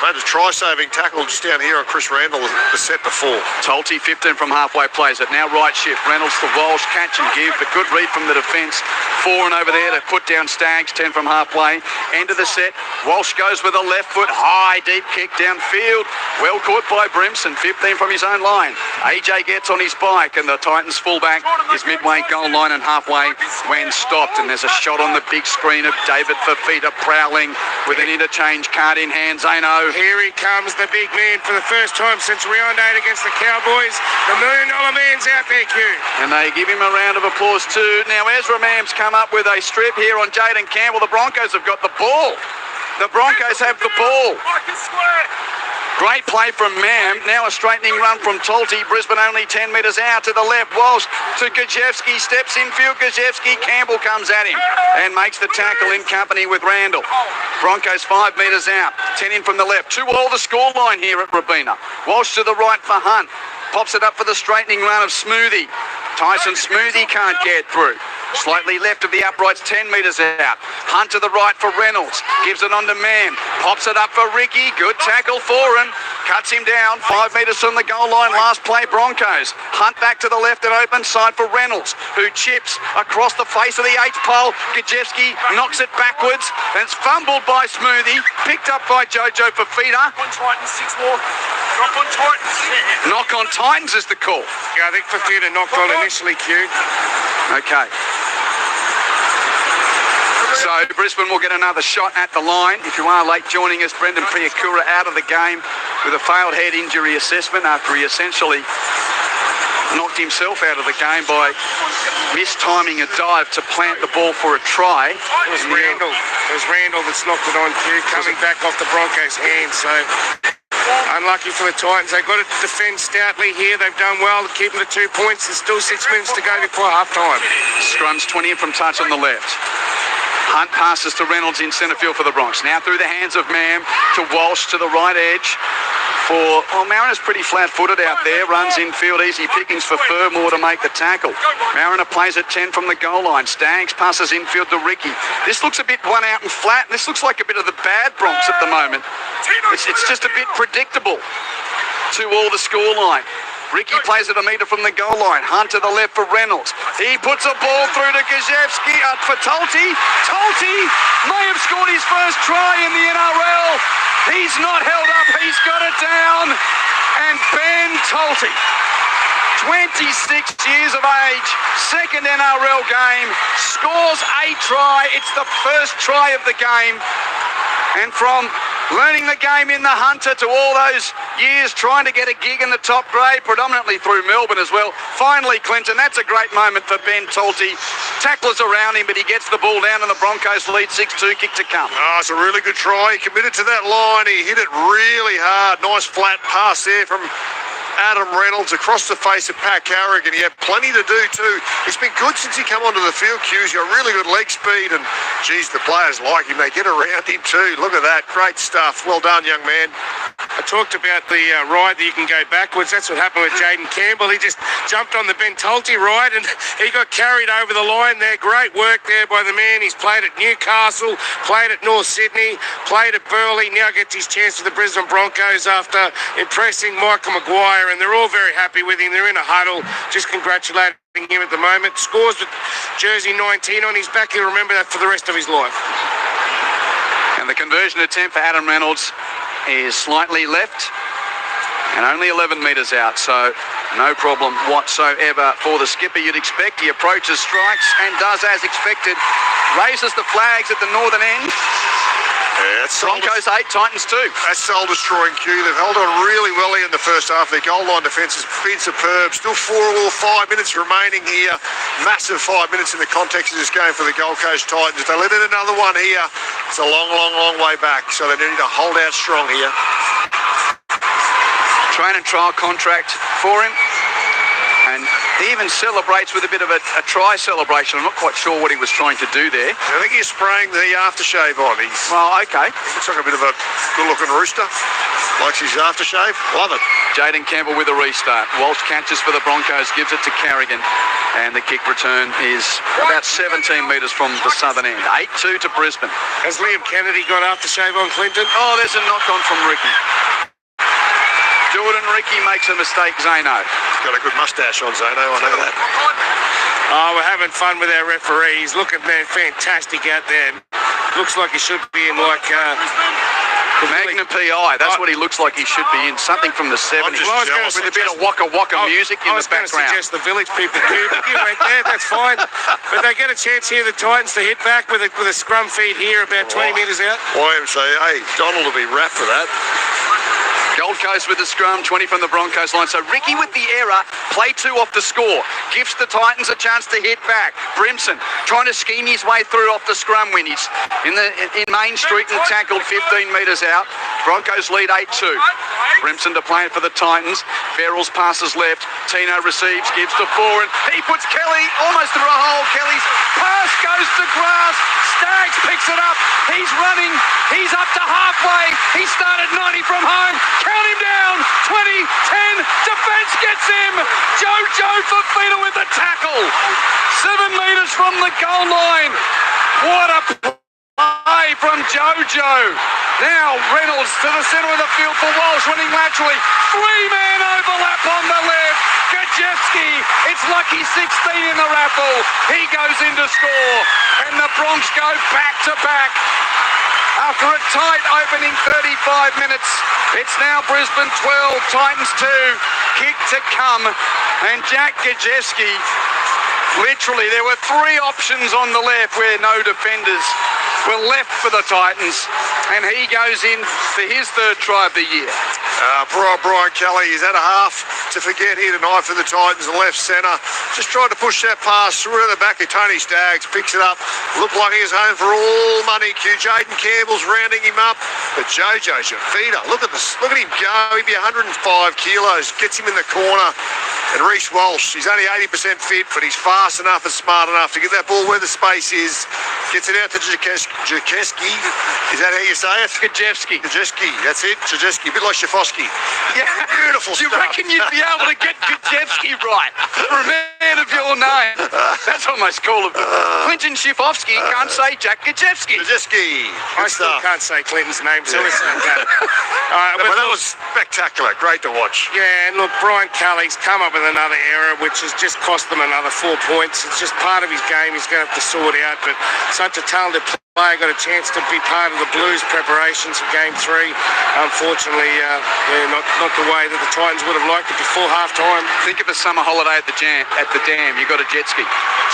made a try-saving tackle just down here on Chris Randall, the set before. Tolte, 15 from halfway, plays it. Now right shift. Reynolds to Walsh, catch and give, but good read from the defence. 4 and over there to put down Staggs, 10 from halfway. End of the set. Walsh goes with a left foot, high, deep kick downfield. Well caught by Brimson, 15 from his own line. AJ gets on his bike, and the Titans fullback is midway goal line and halfway when stopped. And there's a shot on the big screen of David Fafita prowling with an interchange card in hand. Zano. Here he comes, the big man, for the first time since round 8 against the Cowboys. The $1 million man's out there, Q. And they give him a round of applause too. Now Ezra Mam's come up with a strip here on Jaden Campbell. The Broncos have got the ball. The Broncos have the ball. Great play from Mam. Now a straightening run from Tolte. Brisbane only 10 metres out to the left. Walsh to Gajewski. Steps infield. Gajewski. Campbell comes at him and makes the tackle in company with Randall. Broncos 5 metres out. 10 in from the left. 2-all the scoreline here at Robina. Walsh to the right for Hunt. Pops it up for the straightening run of Smoothie. Tyson Smoothie can't get through. Slightly left of the uprights, 10 metres out. Hunt to the right for Reynolds. Gives it on to Mam. Pops it up for Ricky. Good tackle for him. Cuts him down. 5 metres from the goal line. Last play, Broncos. Hunt back to the left and open side for Reynolds, who chips across the face of the 8th pole. Gajewski knocks it backwards. And it's fumbled by Smoothie. Picked up by Jojo Fafita. Knock on Titans, 6 more. Knock on Titans. Knock on Titans is the call. Yeah, I think Fafita knocked on initially, Q. Okay. So Brisbane will get another shot at the line. If you are late joining us, Brendan Priakura out of the game with a failed head injury assessment after he essentially knocked himself out of the game by mistiming a dive to plant the ball for a try. It was Randall. It was Randall that's knocked it on, Q, coming back off the Broncos' hands. So unlucky for the Titans. They've got to defend stoutly here. They've done well to keep them to 2 points. There's still 6 minutes to go before half-time. Scrums 20 in from touch on the left. Hunt passes to Reynolds in centre field for the Bronx. Now through the hands of Mam to Walsh to the right edge for... Well, Mariner pretty flat-footed out there. Runs infield, easy pickings for Furmore to make the tackle. Mariner plays at 10 from the goal line. Staggs passes infield to Ricky. This looks a bit one out and flat. This looks like a bit of the bad Bronx at the moment. It's just a bit predictable. 2-all the scoreline. Ricky plays it a metre from the goal line. Hunt to the left for Reynolds. He puts a ball through to Gajewski for Tolte. Tolte may have scored his first try in the NRL. He's not held up. He's got it down. And Ben Tolte, 26 years of age, second NRL game, scores a try. It's the first try of the game. And from learning the game in the Hunter to all those years trying to get a gig in the top grade, predominantly through Melbourne as well. Finally, Clinton, that's a great moment for Ben Tolte. Tacklers around him, but he gets the ball down and the Broncos lead 6-2, kick to come. Oh, it's a really good try. He committed to that line. He hit it really hard. Nice flat pass there from Adam Reynolds across the face of Pat Carrigan. He had plenty to do too. He's been good since he came onto the field, Q. He's got really good leg speed, and geez, the players like him. They get around him too. Look at that. Great stuff. Well done, young man. I talked about the ride that you can go backwards. That's what happened with Jaden Campbell. He just jumped on the Ben Tolte ride and he got carried over the line there. Great work there by the man. He's played at Newcastle, played at North Sydney, played at Burleigh. Now gets his chance with the Brisbane Broncos after impressing Michael Maguire, and they're all very happy with him. They're in a huddle, just congratulating him at the moment. Scores with jersey 19 on his back. He'll remember that for the rest of his life. And the conversion attempt for Adam Reynolds is slightly left and only 11 metres out, so no problem whatsoever for the skipper. You'd expect he approaches strikes and does as expected. Raises the flags at the northern end. Yeah, Broncos 8, Titans 2. That's soul-destroying, Q. They've held on really well here in the first half. Their goal line defence has been superb. Still 4 or 5 minutes remaining here. Massive 5 minutes in the context of this game for the Gold Coast Titans. If they let in another one here, it's a long, long, long way back. So they need to hold out strong here. Train and trial contract for him. And he even celebrates with a bit of a try celebration. I'm not quite sure what he was trying to do there. I think he's spraying the aftershave on. Well, okay. Looks like a bit of a good-looking rooster. Likes his aftershave. Love it. Jaden Campbell with a restart. Walsh catches for the Broncos, gives it to Carrigan. And the kick return is about 17 metres from the southern end. 8-2 to Brisbane. Has Liam Kennedy got aftershave on, Clinton? Oh, there's a knock-on from Ricky. Jordan Ricky makes a mistake, Zeno. He's got a good moustache on, Zeno. I know that. Oh, we're having fun with our referees. Look at that, fantastic out there. Looks like he should be in like... Magnum PI, that's what he looks like he should be in. Something from the 70s. With a bit of waka waka music in the background. I was going to suggest the Village People too, but you went there, that's fine. But they get a chance here, the Titans, to hit back with a scrum feed here about 20 metres out. YMCA, Donald will be wrapped for that. Gold Coast with the scrum, 20 from the Broncos line. So Ricky with the error, play 2 off the score. Gives the Titans a chance to hit back. Brimson trying to scheme his way through off the scrum when he's in Main Street and tackled 15 metres out. Broncos lead 8-2. Brimson to play it for the Titans. Farrell's passes left. Tino receives, gives to Foran. He puts Kelly almost through a hole. Kelly's pass goes to grass. Staggs picks it up. He's running. He's up to halfway. He started 90 from home. Count him down. 20, 10. Defence gets him. Jojo Fafita with the tackle. 7 metres from the goal line. What a play from Jojo. Now Reynolds to the centre of the field for Walsh, running laterally. 3-man overlap on the left. Gajewski, it's lucky 16 in the raffle. He goes in to score. And the Bronx go back to back. After a tight opening 35 minutes, it's now Brisbane 12, Titans 2, kick to come. And Jack Gajewski, literally, there were 3 options on the left where no defenders were left for the Titans. And he goes in for his 3rd try of the year. Brian Kelly, he's had a half to forget here tonight for the Titans, left centre. Just tried to push that pass through to the back of Tony Staggs, picks it up. Looked like he was home for all money. Jaden Campbell's rounding him up. But Jojo Fafita, look at this, look at him go. He'd be 105 kilos, gets him in the corner. And Reece Walsh, he's only 80% fit, but he's fast enough and smart enough to get that ball where the space is. Gets it out to Gajewski. Is that how you say it? Gajewski. Gajewski, that's it. Gajewski, a bit like Shafosky. Yeah. Beautiful You stuff. reckon you'd be able to get Gajewski right for a man of your name? That's almost call him. Clinton Shifovsky can't say Jack Gajewski. Gajewski. I still can't say Clinton's name, so it's okay. But that was spectacular. Great to watch. Yeah, and look, Brian Kelly's come up with another error, which has just cost them another 4 points. It's just part of his game he's going to have to sort out, but such a talented player got a chance to be part of the Blues preparations for Game 3. Unfortunately, not the way that the Titans would have liked it before half-time. Think of a summer holiday at the dam. You got a jet ski.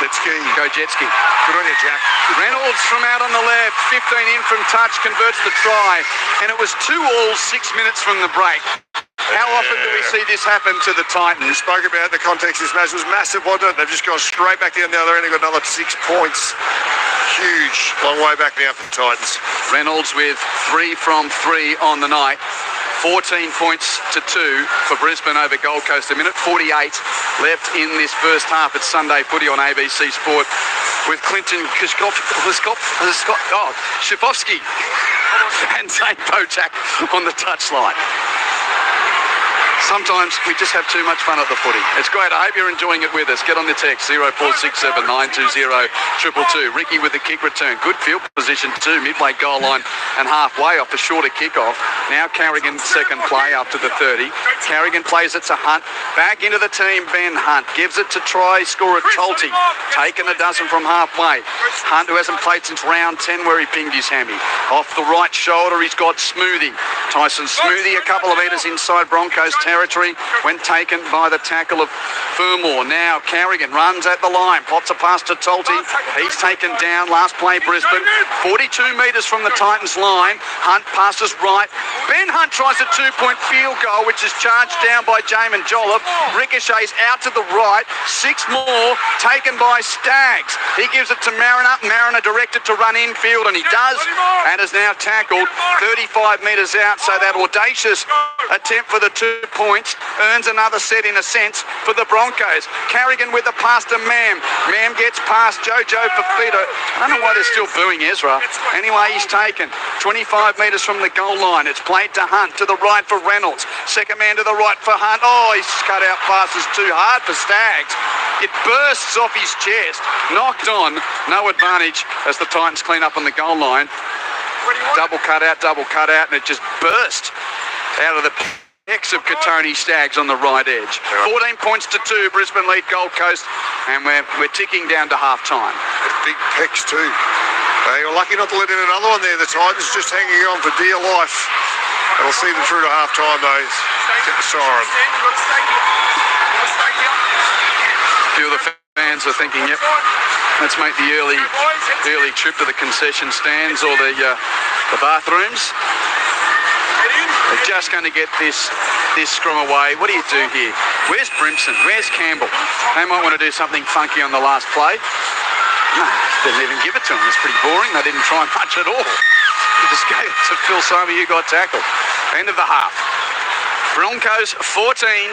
Jet ski. Go jet ski. Good on you, Jack. Reynolds from out on the left, 15 in from touch, converts the try, and it was 2-2, 6 minutes from the break. How often do we see this happen to the Titans? We spoke about the context of this match. It was massive, wasn't it? They've just gone straight back down the other end and got another 6 points. Huge. Long way back now for the Titans. Reynolds with 3 from 3 on the night. 14 points to 2 for Brisbane over Gold Coast. A minute 48 left in this first half. It's Sunday footy on ABC Sport with Clinton Shifovsky and Zane Bojack on the touchline. Sometimes we just have too much fun at the footy. It's great. I hope you're enjoying it with us. Get on the text 0467 920 222. Ricky with the kick return. Good field position too. Midway goal line and halfway off the shorter kickoff. Now Carrigan second play after the 30. Carrigan plays it to Hunt. Back into the team. Ben Hunt gives it to try scorer Tolty. Taken a dozen from halfway. Hunt, who hasn't played since round 10 where he pinged his hammy. Off the right shoulder he's got Smoothie. Tyson Smoothie a couple of metres inside Broncos territory when taken by the tackle of Fermor. Now Carrigan runs at the line, pops a pass to Tolty. He's taken down. Last play Brisbane. 42 metres from the Titans line. Hunt passes right. Ben Hunt tries a 2-point field goal, which is charged down by Jamin Jolliffe. Ricochets out to the right. 6 more taken by Staggs. He gives it to Mariner. Mariner directed to run infield, and he does, and is now tackled 35 metres out. So that audacious attempt for the 2 points earns another set in a sense for the Broncos. Carrigan with the pass to Mam. Mam gets past Jojo Fafita. I don't know why they're still booing Ezra. Anyway, he's taken 25 metres from the goal line. It's played to Hunt, to the right for Reynolds. Second man to the right for Hunt. Oh, he's cut out passes too hard for Staggs. It bursts off his chest. Knocked on. No advantage as the Titans clean up on the goal line. Double cut out, and it just burst out of the X of Katoni Staggs on the right edge. 14 points to 2, Brisbane lead Gold Coast, and we're ticking down to half-time. Big pecs too. They were lucky not to let in another one there. The Titans just hanging on for dear life. They'll see them through to half-time though. Get the siren. A few of the fans are thinking, yep, let's make the early trip to the concession stands or the bathrooms. They're just going to get this scrum away. What do you do here? Where's Brimson? Where's Campbell? They might want to do something funky on the last play. No, didn't even give it to them. It's pretty boring. They didn't try much at all. They just gave it to Phil Simon, who got tackled. End of the half. Broncos 14,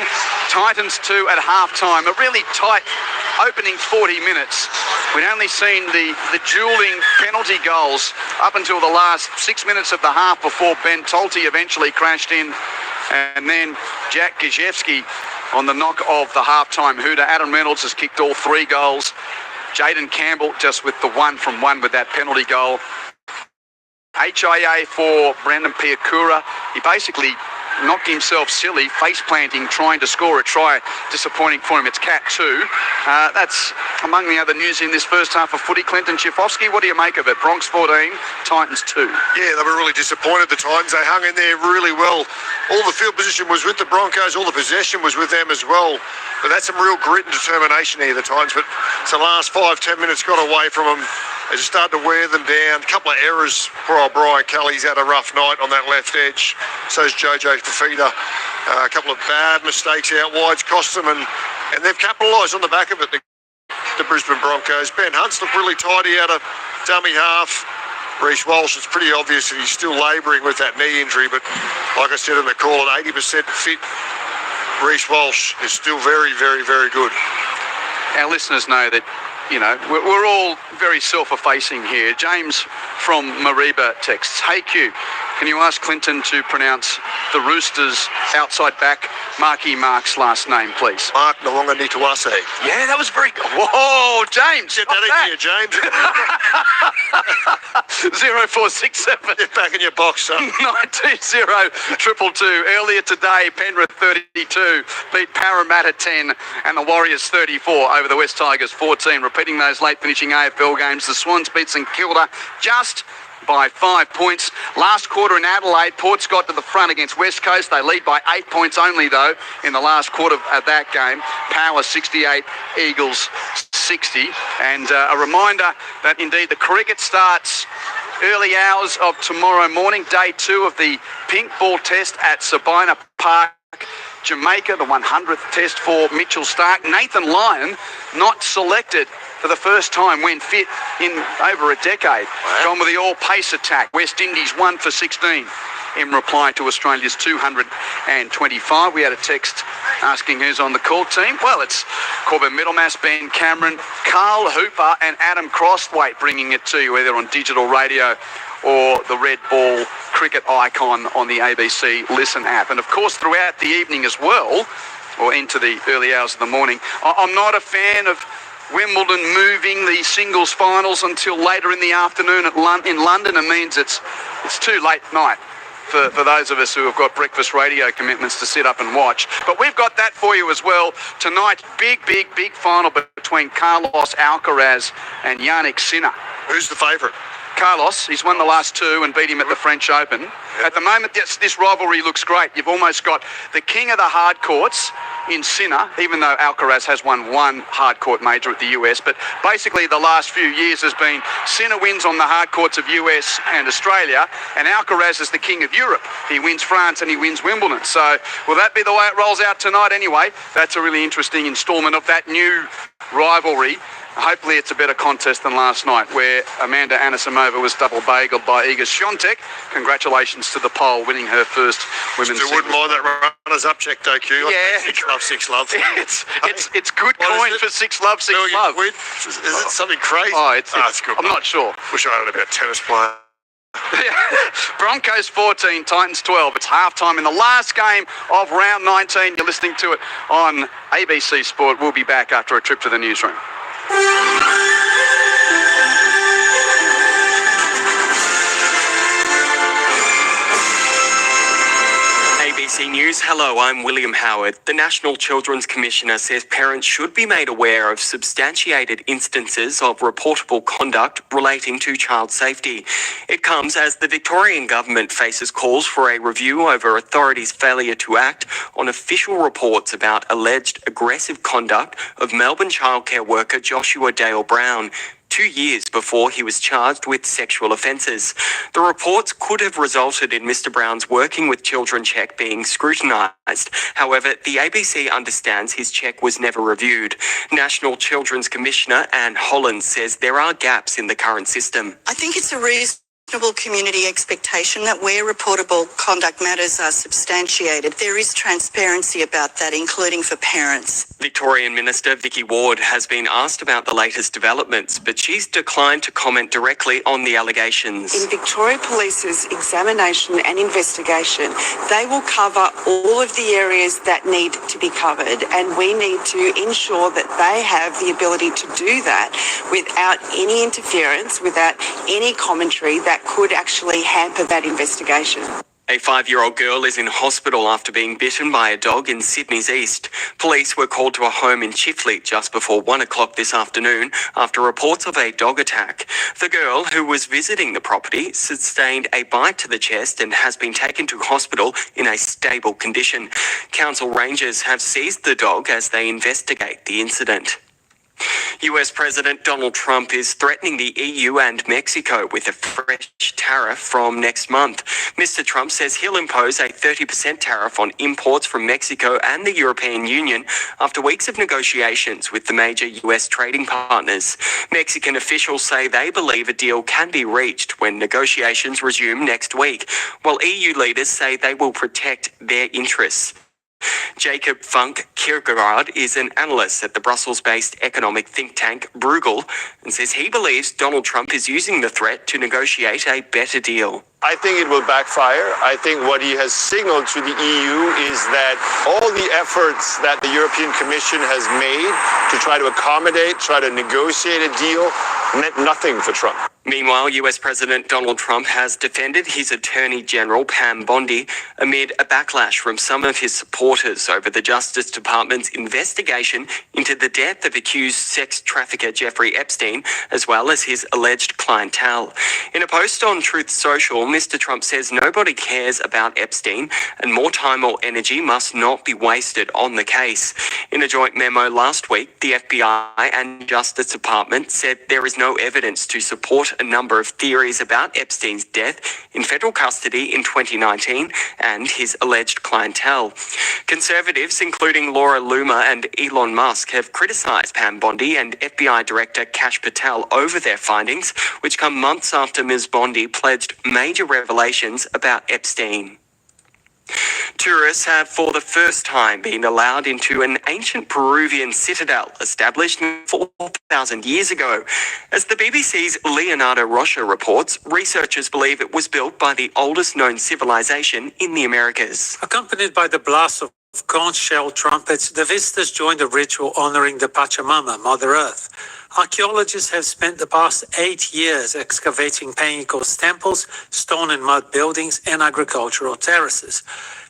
Titans 2 at half-time. A really tight opening 40 minutes. We'd only seen the dueling penalty goals up until the last 6 minutes of the half before Ben Tolty eventually crashed in. And then Jack Gajewski on the knock of the half-time hooter. Adam Reynolds has kicked all 3 goals. Jaden Campbell just with the 1-from-1 with that penalty goal. HIA for Brandon Piakura. He basically knocked himself silly, face-planting, trying to score a try. Disappointing for him. It's Cat 2. That's among the other news in this first half of footy. Clinton Shifovsky, what do you make of it? Bronx 14, Titans 2. Yeah, they were really disappointed, the Titans. They hung in there really well. All the field position was with the Broncos. All the possession was with them as well. But that's some real grit and determination here, the Titans. But it's the last 5-10 minutes got away from them. They just started to wear them down. A couple of errors. Poor old Brian Kelly's had a rough night on that left edge. So's Jojo Fafita. A couple of bad mistakes out wide's cost them, and they've capitalised on the back of it, the Brisbane Broncos. Ben Hunt's looked really tidy out of dummy half. Reece Walsh, it's pretty obvious that he's still labouring with that knee injury, but like I said in the call, at 80% fit, Reece Walsh is still very, very, very good. Our listeners know that, you know, we're all very self-effacing here. James from Mariba texts, "Hey Q, can you ask Clinton to pronounce the Roosters outside back Marky Mark's last name, please?" Mark Nawangani-Tuase. Yeah, that was very good. Whoa, James. Get that into you, James. 0467. Get back in your box, son. 920-222. Earlier today, Penrith 32 beat Parramatta 10 and the Warriors 34 over the West Tigers 14. Repeating those late finishing AFL games, the Swans beat St Kilda just by 5 points. Last quarter in Adelaide, Port's got to the front against West Coast. They lead by 8 points only, though, in the last quarter of that game. Power 68, Eagles 60. And a reminder that, indeed, the cricket starts early hours of tomorrow morning, day 2 of the pink ball test at Sabina Park, Jamaica, the 100th test for Mitchell Starc. Nathan Lyon not selected for the first time when fit in over a decade. Gone with the all-pace attack. West Indies 1 for 16 in reply to Australia's 225. We had a text asking who's on the call team. Well, it's Corbin Middlemass, Ben Cameron, Carl Hooper and Adam Crosthwaite bringing it to you either on digital radio or the red ball cricket icon on the ABC Listen app. And of course, throughout the evening as well, or into the early hours of the morning, I'm not a fan of Wimbledon moving the singles finals until later in the afternoon in London. It means it's too late night for those of us who have got breakfast radio commitments to sit up and watch. But we've got that for you as well. Tonight, big final between Carlos Alcaraz and Yannick Sinner. Who's the favourite? Carlos, he's won the last two and beat him at the French Open. Yep. At the moment, this rivalry looks great. You've almost got the king of the hard courts in Sinner, even though Alcaraz has won one hard court major at the US. But basically, the last few years has been Sinner wins on the hard courts of US and Australia, and Alcaraz is the king of Europe. He wins France and he wins Wimbledon. So will that be the way it rolls out tonight anyway? That's a really interesting instalment of that new rivalry. Hopefully it's a better contest than last night, where Amanda Anisimova was double bageled by Iga Swiatek. Congratulations to the pole, winning her first women's singles. Wouldn't mind that runners-up check, though, Q. Yeah. 6 love, 6 love. It's good coin for 6 love, 6 love. Is it something crazy? It's good. I'm not sure. Wish I had about tennis player. Broncos 14, Titans 12. It's halftime in the last game of round 19. You're listening to it on ABC Sport. We'll be back after a trip to the newsroom. ABC News, hello, I'm William Howard. The National Children's Commissioner says parents should be made aware of substantiated instances of reportable conduct relating to child safety. It comes as the Victorian government faces calls for a review over authorities' failure to act on official reports about alleged aggressive conduct of Melbourne childcare worker Joshua Dale Brown, 2 years before he was charged with sexual offences. The reports could have resulted in Mr. Brown's Working with Children check being scrutinised. However, the ABC understands his check was never reviewed. National Children's Commissioner Anne Holland says there are gaps in the current system. I think it's a reasonable community expectation that where reportable conduct matters are substantiated, there is transparency about that, including for parents. Victorian Minister Vicky Ward has been asked about the latest developments, but she's declined to comment directly on the allegations. In Victoria Police's examination and investigation, they will cover all of the areas that need to be covered, and we need to ensure that they have the ability to do that without any interference, without any commentary that could actually hamper that investigation. A 5-year-old girl is in hospital after being bitten by a dog in Sydney's east. Police were called to a home in Chifley just before 1 o'clock this afternoon after reports of a dog attack. The girl, who was visiting the property, sustained a bite to the chest and has been taken to hospital in a stable condition. Council rangers have seized the dog as they investigate the incident. US President Donald Trump is threatening the EU and Mexico with a fresh tariff from next month. Mr. Trump says he'll impose a 30% tariff on imports from Mexico and the European Union after weeks of negotiations with the major US trading partners. Mexican officials say they believe a deal can be reached when negotiations resume next week, while EU leaders say they will protect their interests. Jacob Funk Kierkegaard is an analyst at the Brussels-based economic think tank Bruegel and says he believes Donald Trump is using the threat to negotiate a better deal. I think it will backfire. I think what he has signaled to the EU is that all the efforts that the European Commission has made to try to accommodate, try to negotiate a deal, meant nothing for Trump. Meanwhile, US President Donald Trump has defended his Attorney General Pam Bondi amid a backlash from some of his supporters over the Justice Department's investigation into the death of accused sex trafficker Jeffrey Epstein, as well as his alleged clientele. In a post on Truth Social, Mr. Trump says nobody cares about Epstein and more time or energy must not be wasted on the case. In a joint memo last week, the FBI and Justice Department said there is no evidence to support a number of theories about Epstein's death in federal custody in 2019 and his alleged clientele. Conservatives, including Laura Loomer and Elon Musk, have criticised Pam Bondi and FBI Director Kash Patel over their findings, which come months after Ms. Bondi pledged major revelations about Epstein. Tourists have for the first time been allowed into an ancient Peruvian citadel established 4,000 years ago. As the BBC's Leonardo Rocha reports, researchers believe it was built by the oldest known civilization in the Americas. Accompanied by the blast of conch shell trumpets, the visitors joined a ritual honoring the Pachamama, Mother Earth. Archaeologists have spent the past 8 years excavating Peñicos temples, stone and mud buildings, and agricultural terraces.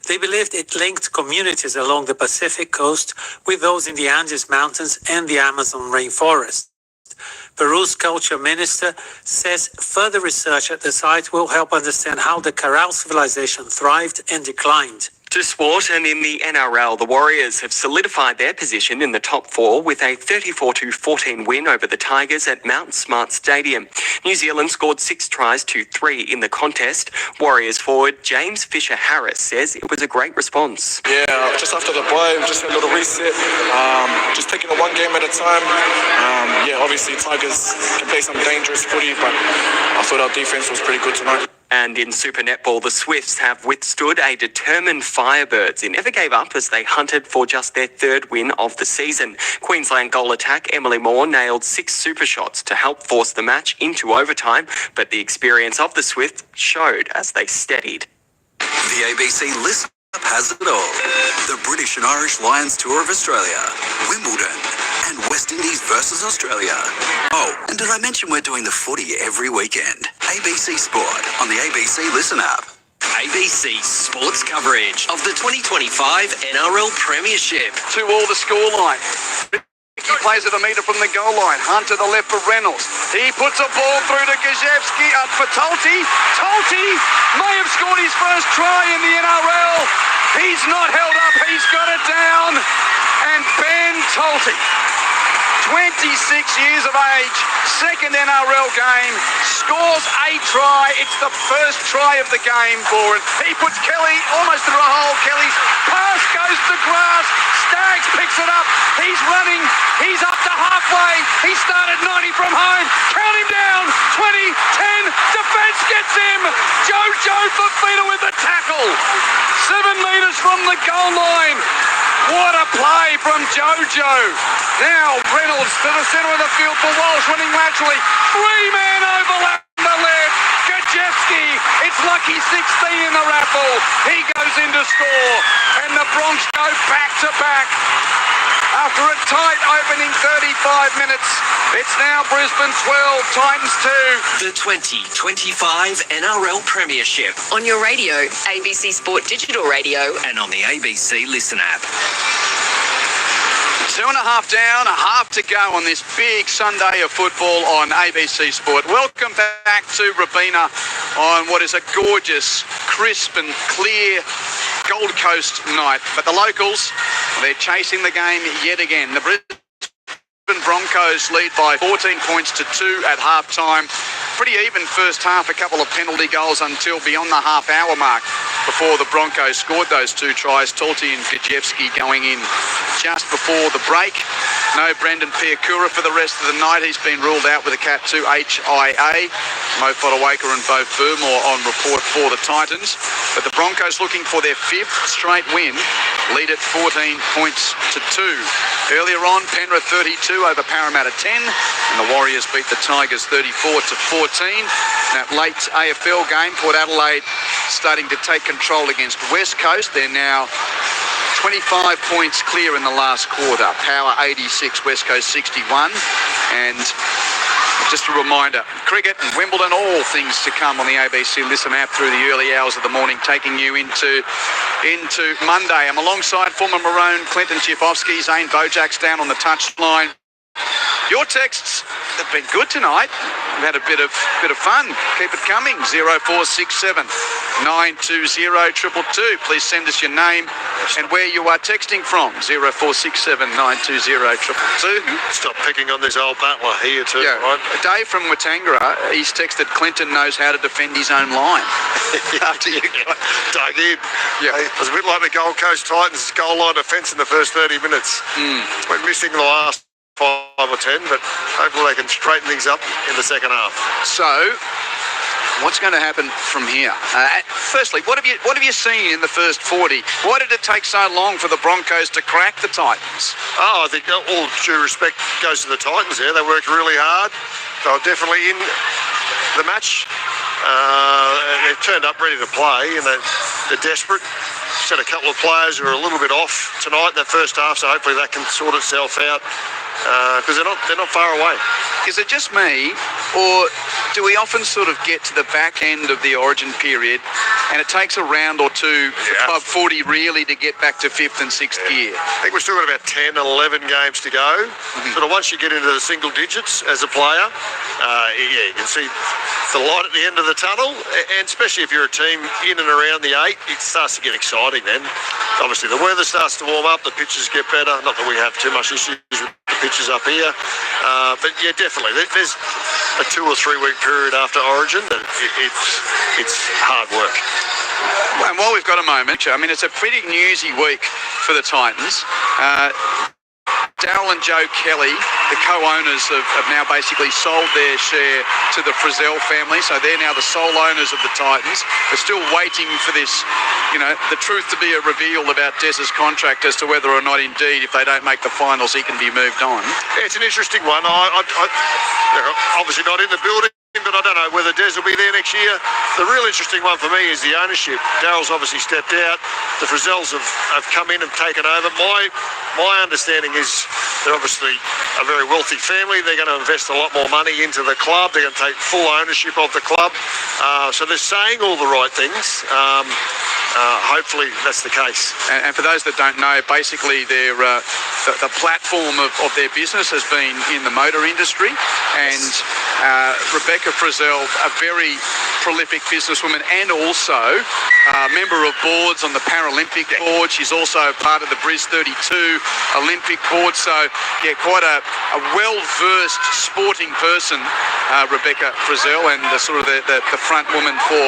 They believed it linked communities along the Pacific coast with those in the Andes Mountains and the Amazon rainforest. Peru's culture minister says further research at the site will help understand how the Caral civilization thrived and declined. To sport, and in the NRL, the Warriors have solidified their position in the top four with a 34-14 win over the Tigers at Mount Smart Stadium. New Zealand scored 6 tries to 3 in the contest. Warriors forward James Fisher-Harris says it was a great response. Yeah, just after the bye, just a little reset, just taking it one game at a time. Obviously Tigers can play some dangerous footy, but I thought our defence was pretty good tonight. And in Super Netball, the Swifts have withstood a determined Firebirds who never gave up as they hunted for just their 3rd win of the season. Queensland goal attack Emily Moore nailed 6 super shots to help force the match into overtime, but the experience of the Swifts showed as they steadied. The ABC Listen Up has it all. The British and Irish Lions Tour of Australia, Wimbledon, and West Indies versus Australia. Oh, and did I mention we're doing the footy every weekend? ABC Sport on the ABC Listen app. ABC Sports coverage of the 2025 NRL Premiership. To all the scoreline. He plays it a metre from the goal line. Hunt to the left for Reynolds. He puts a ball through to Gajewski for Tolte. Tolte may have scored his first try in the NRL. He's not held up. He's got it down. And Ben Tolte, 26 years of age, 2nd NRL game, scores a try. It's the first try of the game for it. He puts Kelly almost through a hole. Kelly's pass goes to grass. Staggs picks it up. He's running. He's up to halfway. He started 90 from home. Count him down. 20, 10. Defence gets him. Jojo Fafita with the tackle. 7 metres from the goal line. What a play from Jojo. Now Reynolds to the centre of the field for Walsh, running laterally. 3-man overlap on the left. Gajewski, it's lucky 16 in the raffle. He goes in to score. And the Bronx go back to back. After a tight opening 35 minutes, it's now Brisbane 12, Titans 2. The 2025 NRL Premiership. On your radio, ABC Sport Digital Radio, and on the ABC Listen app. 2.5 down, a half to go on this big Sunday of football on ABC Sport. Welcome back to Robina on what is a gorgeous, crisp and clear Gold Coast night. But the locals, they're chasing the game yet again. The Brisbane Broncos lead by 14 points to 2 at half-time. Pretty even first half, a couple of penalty goals until beyond the half-hour mark before the Broncos scored those 2 tries. Tolte and Gajewski going in just before the break. No Brendan Piakura for the rest of the night. He's been ruled out with a Cat 2 HIA. Mo Fodawaker and Bo Fermor on report for the Titans. But the Broncos looking for their 5th straight win, lead at 14 points to 2. Earlier on, Penrith 32 over Parramatta 10, and the Warriors beat the Tigers 34 to 14. That late AFL game, Port Adelaide starting to take control against West Coast. They're now 25 points clear in the last quarter. Power 86, West Coast 61. And just a reminder, cricket and Wimbledon, all things to come on the ABC Listen app through the early hours of the morning, taking you into Monday. I'm alongside former Maroon Clinton Chifovsky. Zane Bojak's down on the touchline. Your texts have been good tonight. We've had a bit of fun. Keep it coming. 0467 920 222. Please send us your name and where you are texting from. 0467 920 222. Stop picking on this old battler here too, Yeah. right? Dave from Watangara, he's texted Clinton knows how to defend his own line. After you Dug in. Yeah. It was a bit like the Gold Coast Titans goal line defence in the first 30 minutes. Went missing the last 5 or 10, but hopefully they can straighten things up in the second half. So, what's going to happen from here? Firstly, what have you seen in the first 40? Why did it take so long for the Broncos to crack the Titans? Oh, I think all due respect goes to the Titans there. They worked really hard. They were definitely in the match. They've turned up ready to play, and they're desperate. Just had a couple of players who are a little bit off tonight in that first half, so hopefully that can sort itself out because they're not far away. Is it just me, or do we often sort of get to the back end of the Origin period and it takes a round or two for Club 40 really to get back to 5th and 6th gear? I think we've still got about 10, 11 games to go. Sort of once you get into the single digits as a player, you can see the light at the end of the tunnel, and especially if you're a team in and around the 8, it starts to get exciting then. Obviously the weather starts to warm up, the pitches get better, not that we have too much issues with the pitches up here, but yeah, definitely there's a 2 or 3 week period after Origin that it's hard work. And while we've got a moment, I mean, it's a pretty newsy week for the Titans. Darryl and Joe Kelly, the co-owners, have now basically sold their share to the Frizzell family, so they're now the sole owners of the Titans. They're still waiting for this, the truth to be revealed about Des's contract as to whether or not indeed, if they don't make the finals, he can be moved on. Yeah, it's an interesting one. They're obviously not in the building, but I don't know whether Des will be there next year. The real interesting one for me is the ownership. Darryl's obviously stepped out. The Frizzells have come in and taken over. My understanding is they're obviously a very wealthy family. They're going to invest a lot more money into the club. They're going to take full ownership of the club. So they're saying all the right things. Hopefully that's the case. And for those that don't know, basically the platform of their business has been in the motor industry, and Rebecca Frizzell, a very prolific businesswoman and also a member of boards on the Paralympic board. She's also part of the Bris 32 Olympic board, so yeah, quite a well-versed sporting person, Rebecca Frizzell, and the front woman for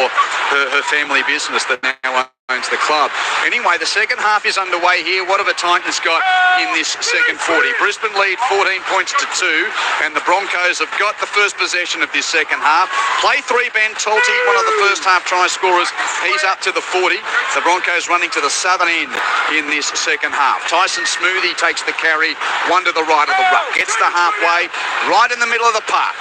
her family business that now owns the club. Anyway, the second half is underway here. What have the Titans got in this second 40? Brisbane lead 14 points to 2, and the Broncos have got the first possession of this second half. Play 3, Ben Tolty, one of the first half try scorers. He's up to the 40. The Broncos running to the southern end in this second half. Tyson Smoothie takes the carry, one to the right of the ruck. Gets the halfway, right in the middle of the park.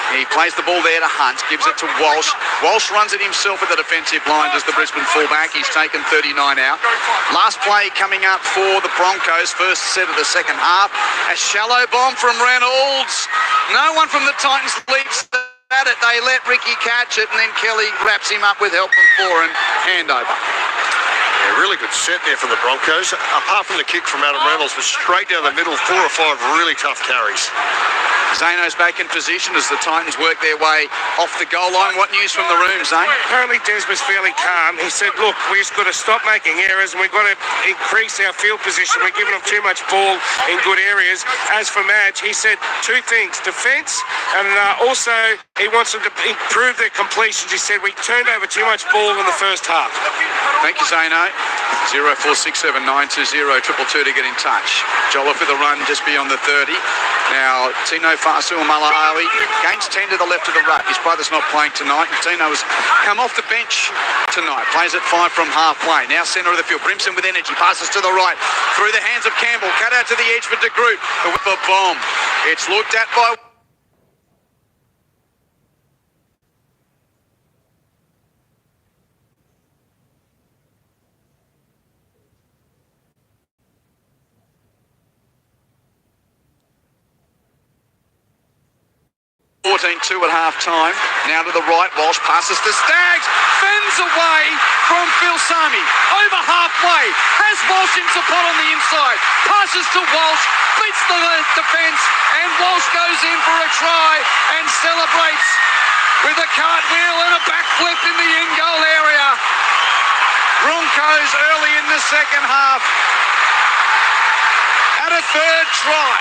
He plays the ball there to Hunt, gives it to Walsh. Walsh runs it himself at the defensive line as the Brisbane fullback. He's taken 39 out. Last play coming up for the Broncos, first set of the second half. A shallow bomb from Reynolds. No one from the Titans leaps at it. They let Ricky catch it, and then Kelly wraps him up with help from 4 and handover. Yeah, really good set there from the Broncos. Apart from the kick from Adam Reynolds, but straight down the middle, 4 or 5 really tough carries. Zano's back in position as the Titans work their way off the goal line. What news from the room, Zane? Apparently Des was fairly calm. He said, look, we've just got to stop making errors and we've got to increase our field position. We're giving them too much ball in good areas. As for Madge, he said 2 things, defence, and also he wants them to improve their completions. He said we turned over too much ball in the first half. Thank you, Zano. 0467 920 222 to get in touch. Jolliffe with a run just beyond the 30. Now, Tino Fa'asuamalawi gains 10 to the left of the ruck. His brother's not playing tonight. Tino has come off the bench tonight. Plays at 5 from halfway. Now centre of the field. Brimson with energy. Passes to the right. Through the hands of Campbell. Cut out to the edge for De Groot. The whip of bomb. It's looked at by... 14-2 at half-time. Now to the right. Walsh passes to Staggs. Fends away from Phil Sami. Over halfway. Has Walsh in support on the inside. Passes to Walsh. beats the defence, and Walsh goes in for a try and celebrates with a cartwheel and a backflip in the end goal area. Broncos early in the second half at a third try.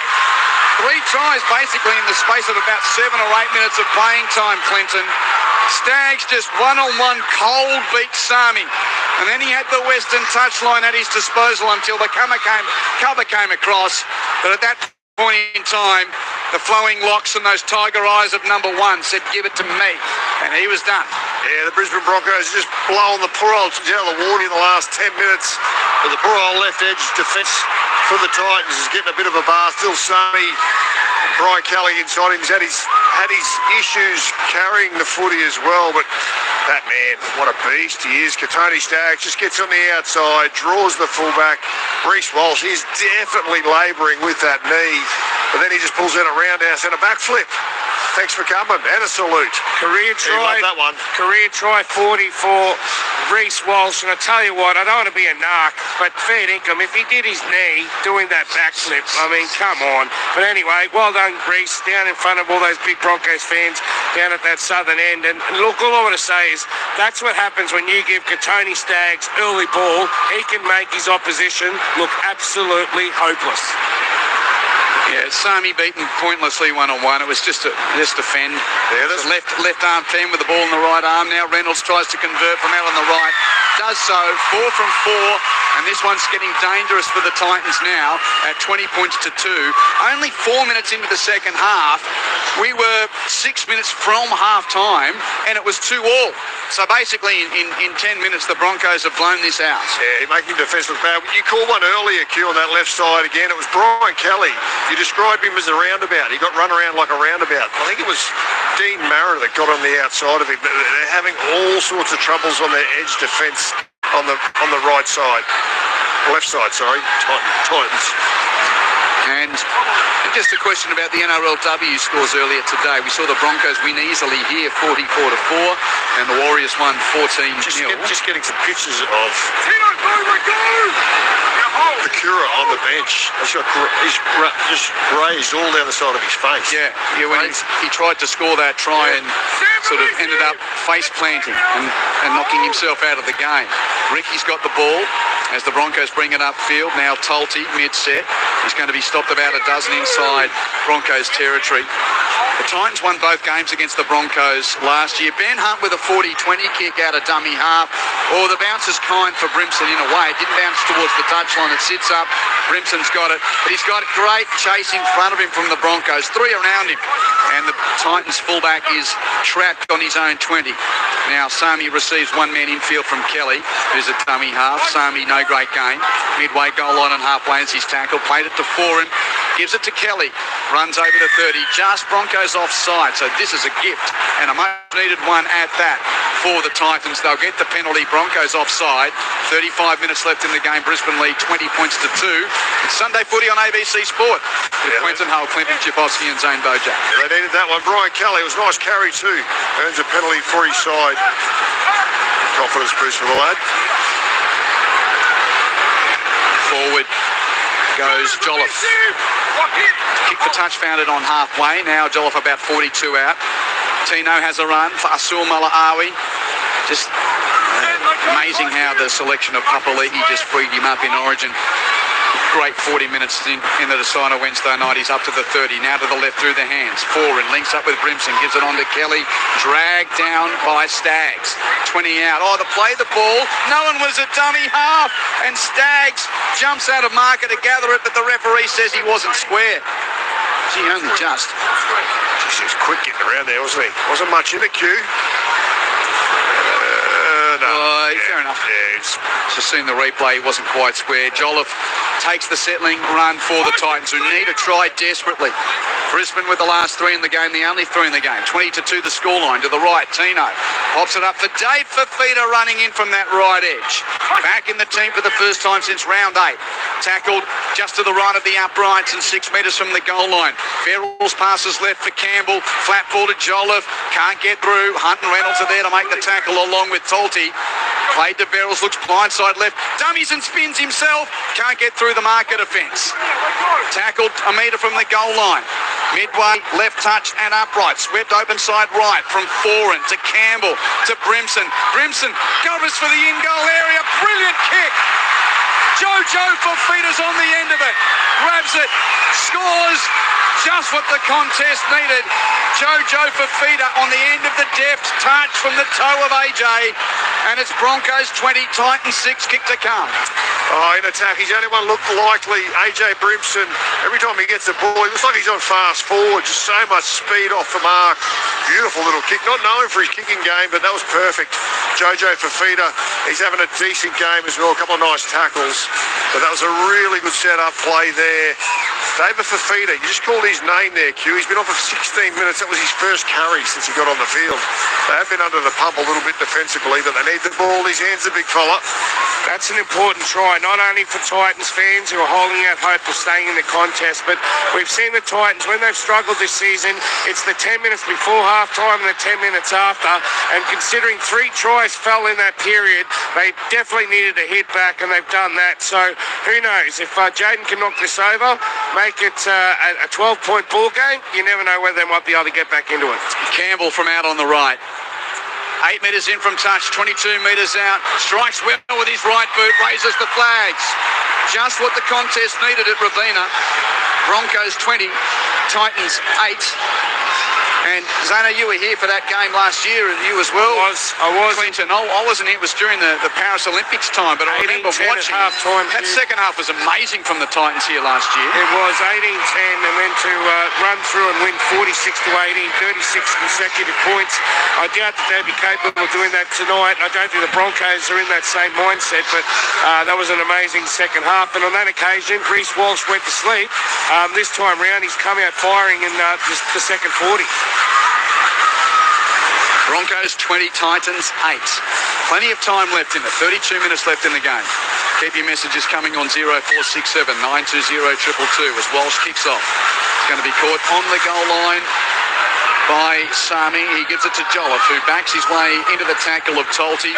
3 tries basically in the space of about 7 or 8 minutes of playing time, Clinton. Staggs just one-on-one cold beat Sami. And then he had the Western touchline at his disposal until the cover came across. But at that point in time, the flowing locks and those tiger eyes of number 1 said, give it to me. And he was done. Yeah, the Brisbane Broncos just blowing the poor old out of the water in the last 10 minutes. But the poor old left edge defence for the Titans is getting a bit of a bar. Still Sami, Brian Kelly inside him. He's had his issues carrying the footy as well. But that man, what a beast he is. Katoni Staggs just gets on the outside, draws the fullback. Reece Walsh, he's definitely labouring with that knee. But then he just pulls out a roundhouse and a backflip. Thanks for coming, and a salute. Career try, that one. Career try 40 for Reece Walsh. And I tell you what, I don't want to be a narc, but fair income. If he did his knee doing that backflip, I mean, come on. But anyway, well done, Reece, down in front of all those big Broncos fans down at that southern end. And look, all I want to say is that's what happens when you give Katoni Staggs early ball. He can make his opposition look absolutely hopeless. Yeah, Sami beaten pointlessly one-on-one. It was just a fend. Yeah, that's left arm fend with the ball in the right arm. Now Reynolds tries to convert from out on the right. Does so. 4 from 4. And this one's getting dangerous for the Titans now at 20 points to 2. Only 4 minutes into the second half. We were 6 minutes from half-time, and it was 2-2. So basically, in 10 minutes, the Broncos have blown this out. Yeah, making defence look bad. You called one earlier, Q, on that left side again. It was Brian Kelly. You described him as a roundabout. He got run around like a roundabout. I think it was Dean Marra that got on the outside of him. They're having all sorts of troubles on their edge defence on the right side. Left side, sorry. Titans. And just a question about the NRLW scores earlier today. We saw the Broncos win easily here, 44-4, and the Warriors won 14-0. Just getting some pictures of Bakura on the bench. He's just grazed all down the side of his face. Yeah, when he tried to score that try and sort of ended up face planting and knocking himself out of the game. Ricky's got the ball as the Broncos bring it upfield. Now Tolti, mid-set. He's going to be stopped about a dozen inside Broncos territory. The Titans won both games against the Broncos last year. Ben Hunt with a 40-20 kick out of dummy half. The bounce is kind for Brimson in a way. It didn't bounce towards the touchline. It sits up. Brimson's got it. But he's got great chase in front of him from the Broncos. 3 around him. And the Titans fullback is trapped on his own 20. Now Sami receives one-man infield from Kelly, who's a dummy half. Sami, no great game. Midway goal line and halfway as he's tackled. Played it to Foran. Gives it to Kelly. Runs over to 30. Just Broncos offside. So this is a gift. And a much-needed one at that for the Titans. They'll get the penalty. Broncos offside. 35 minutes left in the game. Brisbane lead 20 points to 2. It's Sunday footy on ABC Sport. With Quentin Hull, Clinton Chipowski and Zane Bojack. They needed that one. Brian Kelly, it was a nice carry too. Earns a penalty for his side. Confidence boost for the lad. Forward goes Jolliffe. Kick for touch, found it on halfway. Now Jolliffe about 42 out. Tino has a run for Asul Malaawi. Just amazing how the selection of Papali'i just freed him up in Origin. Great 40 minutes in the decider Wednesday night. He's up to the 30. Now to the left through the hands. Foran links up with Brimson. Gives it on to Kelly. Dragged down by Staggs. 20 out. The play the ball. No one was a dummy half. And Staggs jumps out of marker to gather it, but the referee says he wasn't square. Gee, only just. He was quick getting around there, wasn't he? Wasn't much in the queue. Fair enough. Just seen the replay, he wasn't quite square. Jolliffe takes the settling run for the Titans, who need a try desperately. Brisbane with the last 3 in the game, the only 3 in the game. 20-2 the scoreline. To the right, Tino pops it up for Dave Fafita running in from that right edge. Back in the team for the first time since round 8. Tackled just to the right of the uprights and 6 metres from the goal line. Farrell's passes left for Campbell. Flat ball to Jolliffe. Can't get through. Hunt and Reynolds are there to make the tackle along with Tolti. Played to Beryl's, looks blindside left. Dummies and spins himself. Can't get through the marker defence. Tackled a metre from the goal line. Midway, left touch and upright. Swept open side right from Foran to Campbell to Brimson. Brimson covers for the in-goal area. Brilliant kick. Jojo Fafita's on the end of it. Grabs it. Scores. Just what the contest needed. Jojo Fafita on the end of the deft touch from the toe of AJ. And it's Broncos 20, Titans 6, kick to come. Oh, in attack, he's the only one looked likely. AJ Brimson, every time he gets the ball, he looks like he's on fast forward. Just so much speed off the mark. Beautiful little kick. Not known for his kicking game, but that was perfect. Jojo Fafita, he's having a decent game as well. A couple of nice tackles. But that was a really good set-up play there. David Fafita, you just called his name there, Q. He's been on for 16 minutes. That was his first carry since he got on the field. They have been under the pump a little bit defensively, but they need the ball. His hand's a big fella. That's an important try, not only for Titans fans who are holding out hope of staying in the contest, but we've seen the Titans, when they've struggled this season, it's the 10 minutes before half-time and the 10 minutes after, and considering 3 tries fell in that period, they definitely needed a hit back, and they've done that. So who knows? If Jaden can knock this over, make it a 12-point ball game, you never know whether they might be able to get back into it. Campbell from out on the right. 8 metres in from touch, 22 metres out. Strikes well with his right boot, raises the flags. Just what the contest needed at Robina. Broncos 20, Titans 8. And Zano, you were here for that game last year, you as well. I was. Clinton, I wasn't here. It was during the Paris Olympics time, but I remember watching half-time. That second half was amazing from the Titans here last year. It was 18-10, and then to run through and win 46-18, 36 consecutive points. I doubt that they'd be capable of doing that tonight. I don't think the Broncos are in that same mindset, but that was an amazing second half. And on that occasion, Reece Walsh went to sleep. This time round, he's come out firing in the second 40. Broncos 20, Titans 8. Plenty of time left in it. 32 minutes left in the game. Keep your messages coming on 0467 920 222 as Walsh kicks off. It's going to be caught on the goal line by Sami. He gives it to Jolliffe, who backs his way into the tackle of Tolti.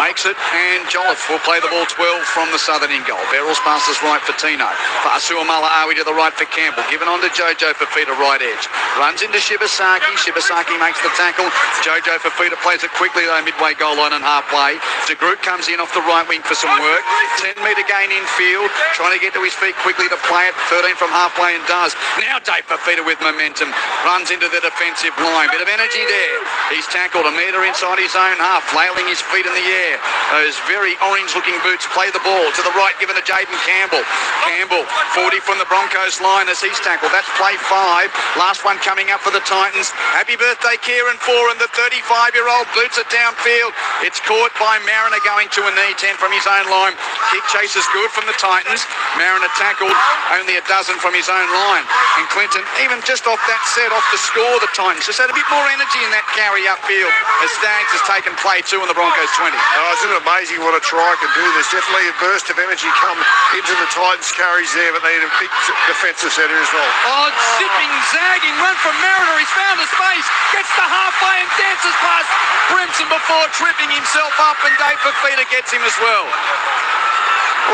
Makes it, and Jolliffe will play the ball 12 from the southern end goal. Beryl's passes right for Tino. Fa'asuamala-Awi to the right for Campbell. Given on to Jojo Fafita, right edge. Runs into Shibasaki. Shibasaki makes the tackle. Jojo Fafita plays it quickly, though, midway goal line and halfway. De Groot comes in off the right wing for some work. 10-metre gain infield. Trying to get to his feet quickly to play it. 13 from halfway and does. Now Dave Fafita with momentum. Runs into the defensive line. Bit of energy there. He's tackled a metre inside his own half, flailing his feet in the air. Those very orange-looking boots play the ball to the right, given to Jaden Campbell. Campbell, 40 from the Broncos line as he's tackled. That's play 5. Last one coming up for the Titans. Happy birthday, Kieran Foran, the 35-year-old boots it downfield. It's caught by Mariner going to a knee, 10 from his own line. Kick chase is good from the Titans. Mariner tackled, only a dozen from his own line. And Clinton, even just off that set, off the score, the Titans just had a bit more energy in that carry upfield as Staggs has taken play 2 on the Broncos 20. Oh, isn't it amazing what a try can do? There's definitely a burst of energy come into the Titans carries there, but they need a big defensive centre as well. Oh, zipping, zagging run from Mariner. He's found a space, gets to halfway and dances past Brimson before tripping himself up, and Dave Fafita gets him as well.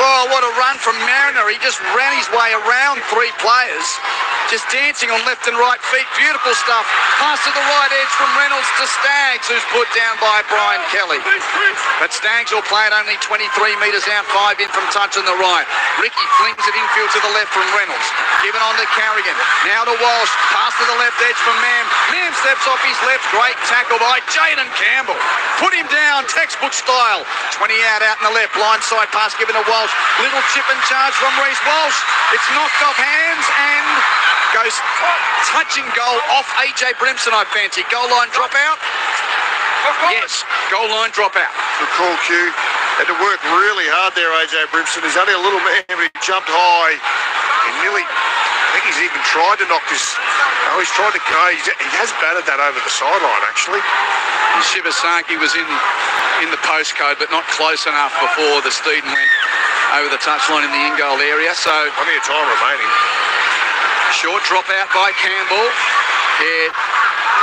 Whoa, what a run from Mariner. He just ran his way around 3 players. Just dancing on left and right feet. Beautiful stuff. Pass to the right edge from Reynolds to Staggs, who's put down by Brian Kelly. But Staggs will play it only 23 metres out, 5 in from touch on the right. Ricky flings it infield to the left from Reynolds. Given on to Carrigan. Now to Walsh. Pass to the left edge from Mam. Mam steps off his left. Great tackle by Jaden Campbell. Put him down, textbook style. 20 out in the left. Blindside pass given to Walsh. Little chip and charge from Reece Walsh. It's knocked off hands and goes touching goal off AJ Brimson, I fancy. Goal line dropout? Yes, goal line dropout. Good call, Q. Had to work really hard there, AJ Brimson. He's only a little man, but he jumped high. He nearly, I think he's even tried to knock this. Oh, he's tried to go. He has batted that over the sideline, actually. And Shibasaki was in the postcode, but not close enough before the Steeden went over the touchline in the in-goal area. So plenty of time remaining. Short drop out by Campbell. It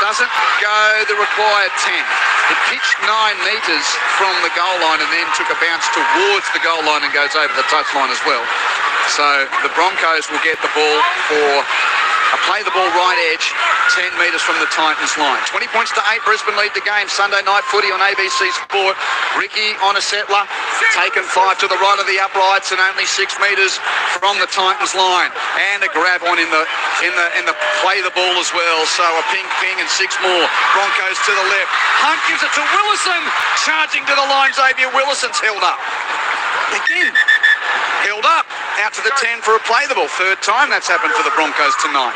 doesn't go the required 10. It pitched 9 metres from the goal line and then took a bounce towards the goal line and goes over the touchline as well. So the Broncos will get the ball for a play the ball right edge, 10 metres from the Titans line. 20 points to 8, Brisbane lead the game. Sunday night footy on ABC Sport. Ricky on a settler, taken 5 to the right of the uprights and only 6 metres from the Titans line. And a grab on in the play the ball as well. So a ping and 6 more. Broncos to the left. Hunt gives it to Willison. Charging to the line, Xavier Willison's held up. Again. Held up, out to the 10 for a play the ball. Third time that's happened for the Broncos tonight.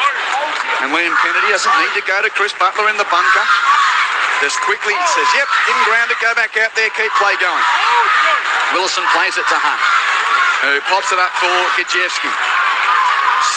And William Kennedy doesn't need to go to Chris Butler in the bunker. Just quickly says, yep, didn't ground it, go back out there, keep play going. Willison plays it to Hunt, who pops it up for Gajewski.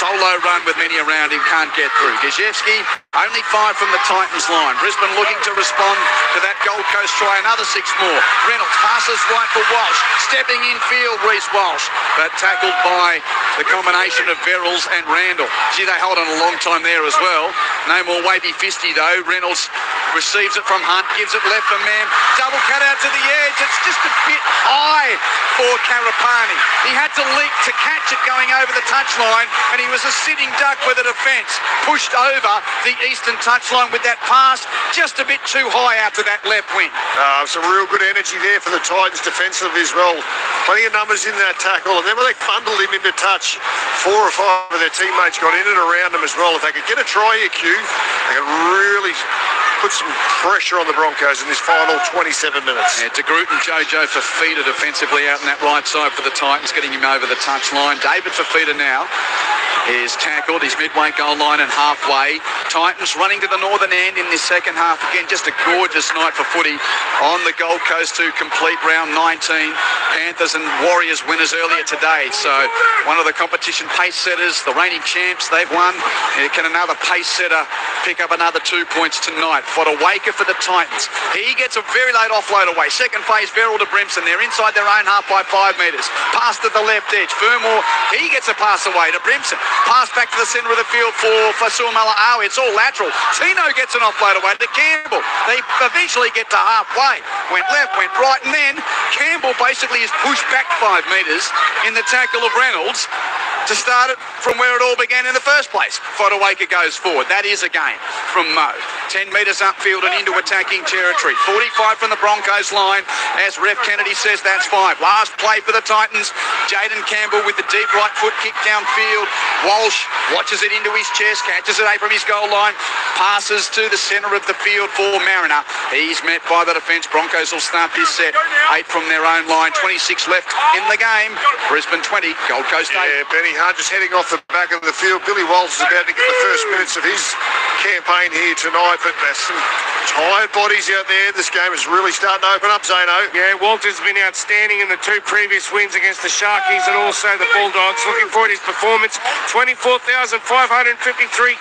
Solo run with many around him, can't get through. Gajewski, only 5 from the Titans line. Brisbane looking to respond to that Gold Coast try, another 6 more. Reynolds passes right for Walsh. Stepping in field, Reece Walsh. But tackled by the combination of Verrills and Randall. Gee, they held on a long time there as well. No more wavy fisty though. Reynolds receives it from Hunt, gives it left for Mam. Double cut out to the edge. It's just a bit high for Karapani. He had to leap to catch it going over the touchline, and he was a sitting duck with a defence. Pushed over the eastern touchline with that pass, just a bit too high out to that left wing. Some real good energy there for the Titans defensively as well. Plenty of numbers in that tackle, and then when they bundled him into touch, 4 or 5 of their teammates got in and around him as well. If they could get a try here, Q, they could really put some pressure on the Broncos in this final 27 minutes. Yeah, DeGroot and Jojo Fafita defensively out in that right side for the Titans, getting him over the touchline. David Fafita now is tackled. He's midway goal line and halfway. Titans running to the northern end in this second half. Again, just a gorgeous night for footy on the Gold Coast to complete round 19. Panthers and Warriors winners earlier today. So one of the competition pace setters, the reigning champs, they've won. Can another pace setter pick up another 2 points tonight? Fodawaker for the Titans. He gets a very late offload away. Second phase, Verrill to Brimson. They're inside their own half by 5 metres. Pass to the left edge. Fermor, he gets a pass away to Brimson. Pass back to the centre of the field for Fasuamala-Awi. It's all lateral. Tino gets an offload away to Campbell. They eventually get to halfway. Went left, went right, and then Campbell basically is pushed back 5 metres in the tackle of Reynolds to start it from where it all began in the first place. Fodawaker goes forward. That is a game from Mo. 10 metres upfield and into attacking territory. 45 from the Broncos line. As Ref Kennedy says, that's 5. Last play for the Titans. Jaden Campbell with the deep right foot kick downfield. Walsh watches it into his chest, catches it from his goal line, passes to the centre of the field for Mariner. He's met by the defence. Broncos will start this set. 8 from their own line. 26 left in the game. Brisbane 20, Gold Coast 8. Yeah, Benny Hunt just heading off the back of the field. Billy Walsh is about to get the first minutes of his campaign here tonight, but there's some tired bodies out there. This game is really starting to open up, Zano. Yeah, Walter's been outstanding in the 2 previous wins against the Sharkies and also the Bulldogs. Looking forward to his performance. 24,553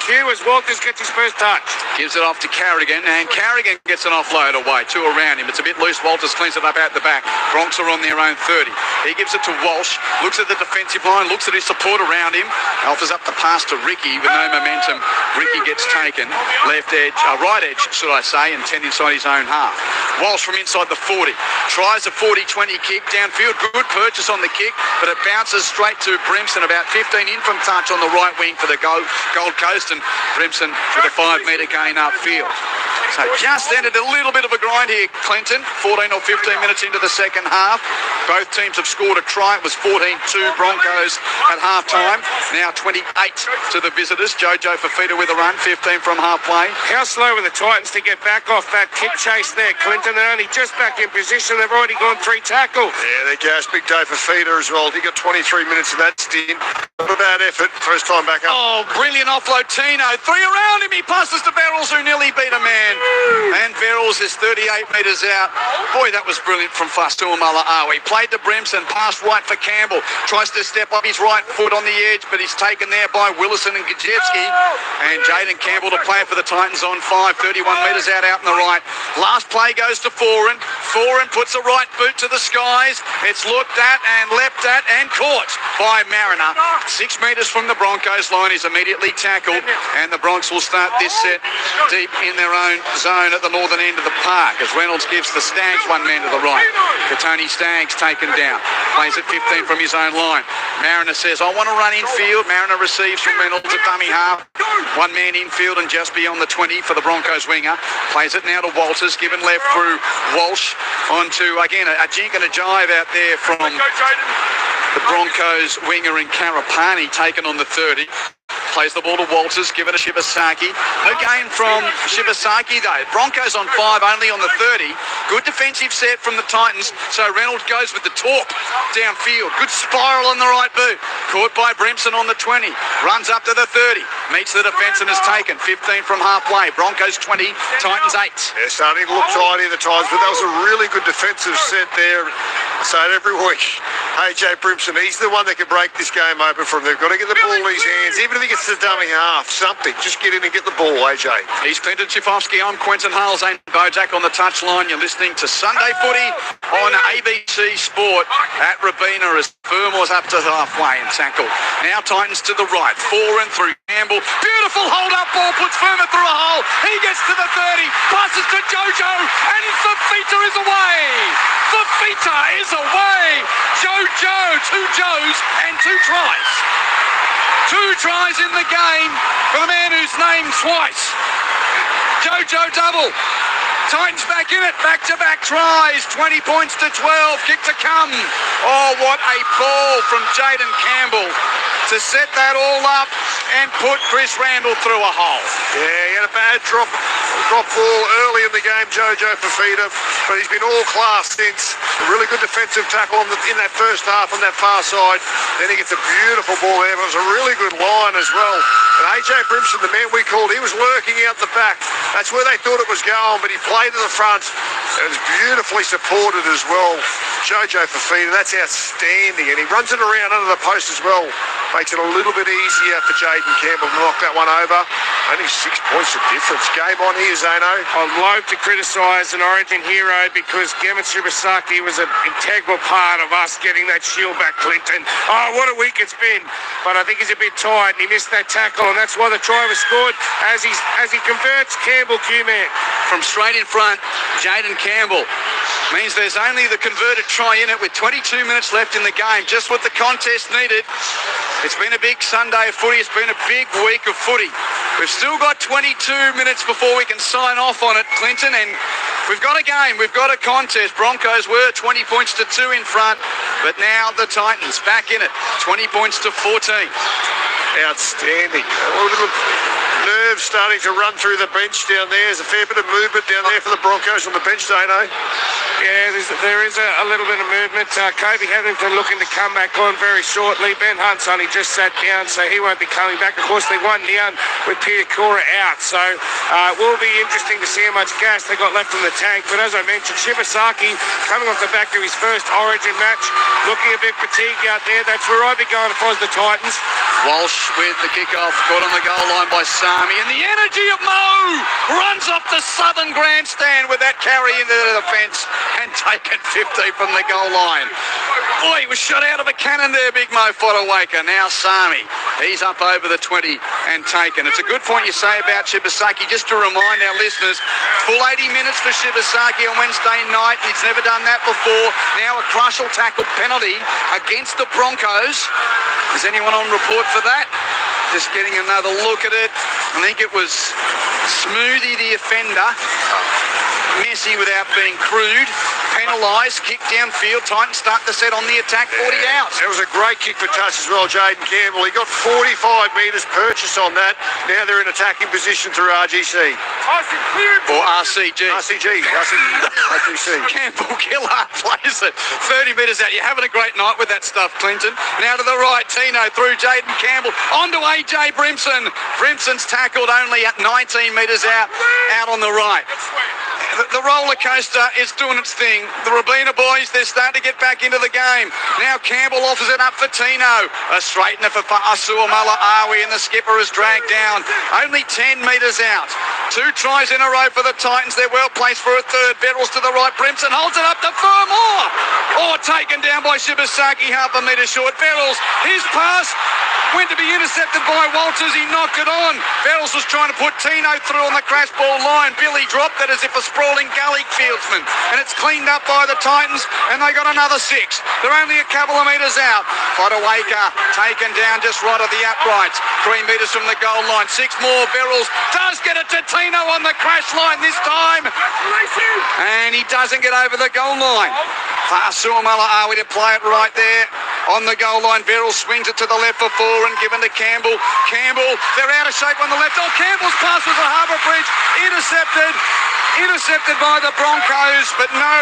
Q as Walters gets his first touch. Gives it off to Carrigan, and Carrigan gets an offload away. 2 around him. It's a bit loose. Walters cleans it up out the back. Bronx are on their own 30. He gives it to Walsh. Looks at the defensive line. Looks at his support around him. Offers up the pass to Ricky with no momentum. Ricky gets taken. Left edge, right edge, should I say, and 10 inside his own half. Walsh from inside the 40. Tries a 40-20 kick downfield. Good purchase on the kick, but it bounces straight to Brimson. About 15 in from touch on the right wing for the Gold Coast, and Brimson with a 5-metre gain upfield. So just ended a little bit of a grind here, Clinton. 14 or 15 minutes into the second half. Both teams have scored a try. It was 14-2 Broncos at half-time. Now 28 to the visitors. Jojo Fafita with a run, 15 from halfway. How slow were the Titans to get back off that kick chase there, Clinton? They're only just back in position. They've already gone 3 tackles. Yeah, there goes Big Day Fafita as well. He got 23 minutes of that stint. Not a bad effort. First time back up. Oh, brilliant offload, Tino. 3 around him. He passes to Verrills, who nearly beat a man. And Verrills is 38 metres out. Boy, that was brilliant from Fasuamala-Awi. Played to Brimson, passed right for Campbell. Tries to step up his right foot on the edge, but he's taken there by Willison and Gajewski. And Jaden Campbell to play for the Titans on 5, 31 metres out in the right. Last play goes to Foran. Foran puts a right boot to the skies. It's looked at and leapt at and caught by Mariner. 6 metres from the Broncos line. He's immediately tackled, and the Bronx will start this set deep in their own zone at the northern end of the park as Reynolds gives the Stags one man to the right. Katoni Staggs taken down. Plays at 15 from his own line. Mariner says, I want to run infield. Mariner receives from Reynolds at dummy half. One man infield and just beyond the 20 for the Broncos winger. Plays it now to Walters, given left through Walsh onto, again, a jig and a jive out there from the Broncos winger in Karapani, taken on the 30. Plays the ball to Walters, give it to Shibasaki. No gain from Shibasaki though. Broncos on 5, only on the 30. Good defensive set from the Titans, so Reynolds goes with the torp downfield. Good spiral on the right boot. Caught by Brimson on the 20. Runs up to the 30. Meets the defence and is taken. 15 from halfway. Broncos 20, Titans 8. They're starting to look tidy at the times, but that was a really good defensive set there. I say it every week. AJ Brimson, he's the one that can break this game open for him. They've got to get the ball in his hands, even if he gets to the dummy half, something. Just get in and get the ball, AJ. He's Clinton Chifovsky. I'm Quentin Hales and Bojack on the touchline. You're listening to Sunday Footy on ABC Sport at Rabina as Fermore's up to halfway and tackled. Now Titans to the right. 4 and through Campbell. Beautiful hold-up ball. Puts Fermor through a hole. He gets to the 30. Passes to Jojo. And Fafita is away. Fafita is away. Jojo. 2 Joes and 2 tries. 2 tries in the game for the man who's named twice. Jojo double. Titans back in it. Back-to-back tries. 20 points to 12. Kick to come. Oh, what a ball from Jaden Campbell to set that all up and put Chris Randall through a hole. Yeah, he had a bad drop ball early in the game, Jojo Fafita, but he's been all class since. A really good defensive tackle in that first half on that far side. Then he gets a beautiful ball there, but it was a really good line as well. And AJ Brimson, the man we called, he was lurking out the back. That's where they thought it was going, but he played to the front. It was beautifully supported as well. Jojo Fafita, that's outstanding. And he runs it around under the post as well. Makes it a little bit easier for Jaden Campbell to knock that one over. Only 6 points of difference. Game on here, Zano. I'm loath to criticise an Origin hero because Gavin Shibasaki was an integral part of us getting that shield back, Clinton. Oh, what a week it's been. But I think he's a bit tired and he missed that tackle, and that's why the try was scored as he converts Campbell Q-man. From straight in front, Jaden Campbell means there's only the converted try in it with 22 minutes left in the game. Just what the contest needed. It's been a big Sunday of footy. It's been a big week of footy. We've still got 22 minutes before we can sign off on it, Clinton, and we've got a game. We've got a contest. Broncos were 20 points to 2 in front, but now the Titans back in it, 20 points to 14. Outstanding. A little nerves starting to run through the bench down there. There's a fair bit of movement down there for the Broncos on the bench, Dano. Yeah, there is a little bit of movement. Kobe Hetherington looking to come back on very shortly. Ben Hunt's only just sat down, so he won't be coming back. Of course, they won down with Piakura out, so it will be interesting to see how much gas they got left in the tank. But as I mentioned, Shibasaki coming off the back of his first Origin match, looking a bit fatigued out there. That's where I'd be going if I was the Titans. Walsh with the kickoff, caught on the goal line by Sami, and the energy of Mo runs off the southern grandstand with that carry into the defence and taken 50 from the goal line. Boy, he was shot out of a cannon there, Big Mo Fodawaker. Now Sami, he's up over the 20 and taken. It's a good point you say about Shibasaki. Just to remind our listeners, full 80 minutes for Shibasaki on Wednesday night. He's never done that before. Now a crucial tackle penalty against the Broncos. Is anyone on report for that? Just getting another look at it. I think it was Smoothie, the offender. Messy without being crude. Penalised, kick downfield. Titans start to set on the attack, 40 out. It was a great kick for touch as well, Jaden Campbell. He got 45 metres purchase on that. Now they're in attacking position through RGC. Or RCG. RGC. Campbell Killer plays it 30 metres out. You're having a great night with that stuff, Clinton. Now to the right, Tino through Jaden Campbell. On to AJ Brimson. Brimson's tackled only at 19 metres out on the right. The roller coaster is doing its thing. The Rabina boys, they're starting to get back into the game. Now Campbell offers it up for Tino. A straightener for Asuamala Awi, and the skipper is dragged down. Only 10 metres out. 2 tries in a row for the Titans. They're well placed for a third. Beryl's to the right. Brimson holds it up to Furmore. Oh, taken down by Shibasaki, half a metre short. Beryl's, his pass went to be intercepted by Walters. He knocked it on. Beryl's was trying to put Tino through on the crash ball line. Billy dropped it as if a sprawling gully fieldsman. And it's cleaned up by the Titans, and they got another 6. They're only a couple of metres out. Fodawaker taken down just right of the uprights. 3 metres from the goal line. 6 more. Beryl's does get it to Tino on the crash line this time. And he doesn't get over the goal line. Fasuamala Awi to play it right there on the goal line. Beryl swings it to the left for 4 and given to Campbell. Campbell, they're out of shape on the left. Oh, Campbell's pass was a Harbour Bridge. Intercepted by the Broncos, but no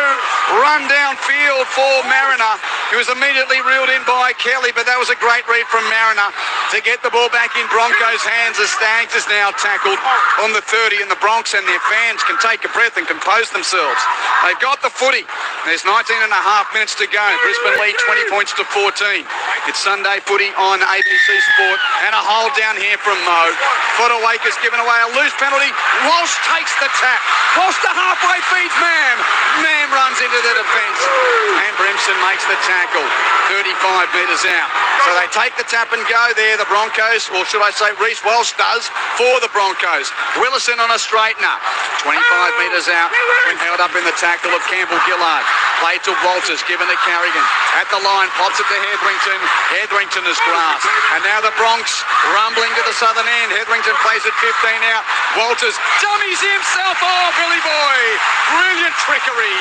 run downfield for Mariner. He was immediately reeled in by Kelly, but that was a great read from Mariner to get the ball back in Broncos' hands. The Stags is now tackled on the 30, and the Bronx and their fans can take a breath and compose themselves. They've got the footy. There's 19 and a half minutes to go. Brisbane lead 20 points to 14. It's Sunday footy on ABC Sport, and a hold down here from Mo. Fodawaker's given away a loose penalty. Walsh takes the tap. Walsh to halfway feeds Mam. Mam runs into the defence, and Brimson makes the tackle. 35 metres out. So they take the tap and go there, the Broncos, or should I say Reece Walsh does, for the Broncos. Willison on a straightener. 25 metres out when held up in the tackle of Campbell-Gillard. Play to Walters, given to Carrigan. At the line, pops it to Hetherington. Hetherington is grasped. And now the Bronx rumbling to the southern end. Hetherington plays at 15 out. Walters dummies himself. Oh, Billy Boy. Brilliant trickery.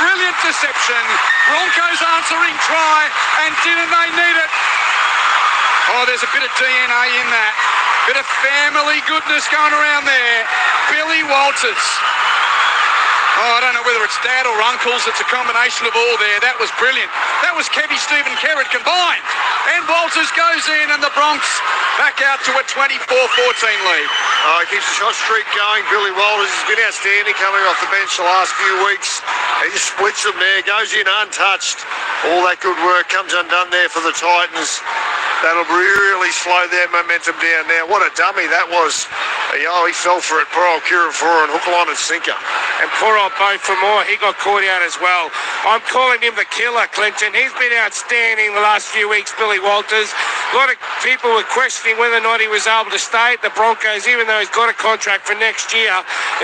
Brilliant deception. Broncos answering try. And didn't they need it? Oh, there's a bit of DNA in that. Bit of family goodness going around there. Billy Walters. Oh, I don't know whether it's dad or uncles. It's a combination of all there. That was brilliant. That was Kevy Stephen Kerrod combined. And Walters goes in, and the Bronx back out to a 24-14 lead. Oh, he keeps the shot streak going. Billy Walters has been outstanding coming off the bench the last few weeks. He just splits them there, goes in untouched. All that good work comes undone there for the Titans. That'll really slow their momentum down now. What a dummy that was. Oh, he fell for it. Poor old Kieran hook, line and sinker. And poor old Bo Famore, he got caught out as well. I'm calling him the killer, Clinton. He's been outstanding the last few weeks, Billy Walters. A lot of people were questioning whether or not he was able to stay at the Broncos, even though he's got a contract for next year.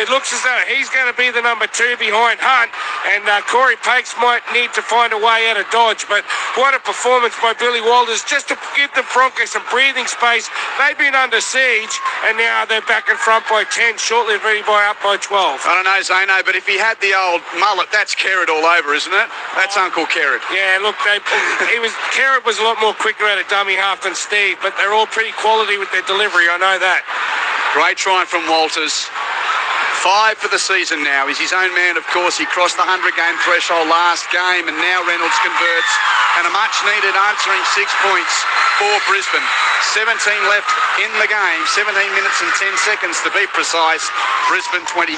It looks as though he's going to be the number 2 behind Hunt, and Corey Pakes might need to find a way out of Dodge. But what a performance by Billy Walters, just to give the Broncos some breathing space. They've been under siege, and now they're back in front by 10, shortly ready by up by 12. I don't know, Zano, but if he had the old mullet, that's Kerrod all over, isn't it? That's Uncle Kerrod. Yeah, look, Kerrod was a lot more quicker at a dummy half than Steve, but they're all pretty quality with their delivery, I know that. Great try from Walters. 5 for the season now. He's his own man, of course. He crossed the 100-game threshold last game, and now Reynolds converts. And a much-needed answering 6 points for Brisbane. 17 left in the game. 17 minutes and 10 seconds to be precise. Brisbane 26,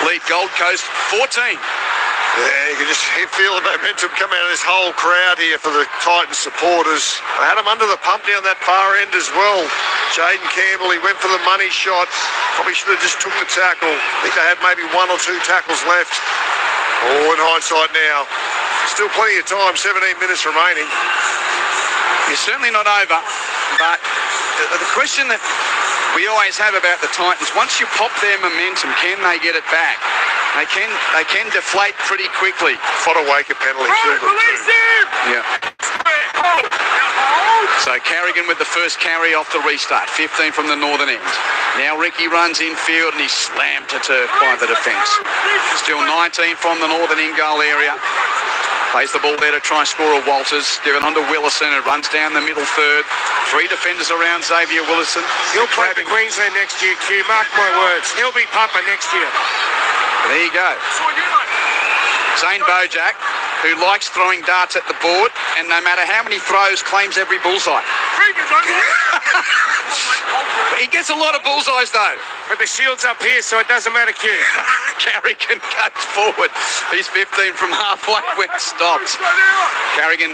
lead Gold Coast 14. Yeah, you can just feel the momentum come out of this whole crowd here for the Titans supporters. They had him under the pump down that far end as well. Jaden Campbell, he went for the money shot. Probably should have just took the tackle. I think they had maybe 1 or 2 tackles left. Oh, in hindsight now. Still plenty of time, 17 minutes remaining. You're certainly not over, but the question that we always have about the Titans, once you pop their momentum, can they get it back? They can deflate pretty quickly. Fodawaker penalty killed them too. Yeah. So Carrigan with the first carry off the restart. 15 from the northern end. Now Ricky runs infield and he's slammed to turf by the defence. Still 19 from the northern end goal area. Plays the ball there to try score a Walters. Given on to Willison. It runs down the middle third. 3 defenders around Xavier Willison. He'll play for Queensland next year, Q. Mark my words. He'll be Papa next year. There you go. Zane Bojack, who likes throwing darts at the board, and no matter how many throws, claims every bullseye. He gets a lot of bullseyes though. But the shield's up here, so it doesn't matter, Q. Carrigan goes forward. He's 15 from halfway when it stops. Carrigan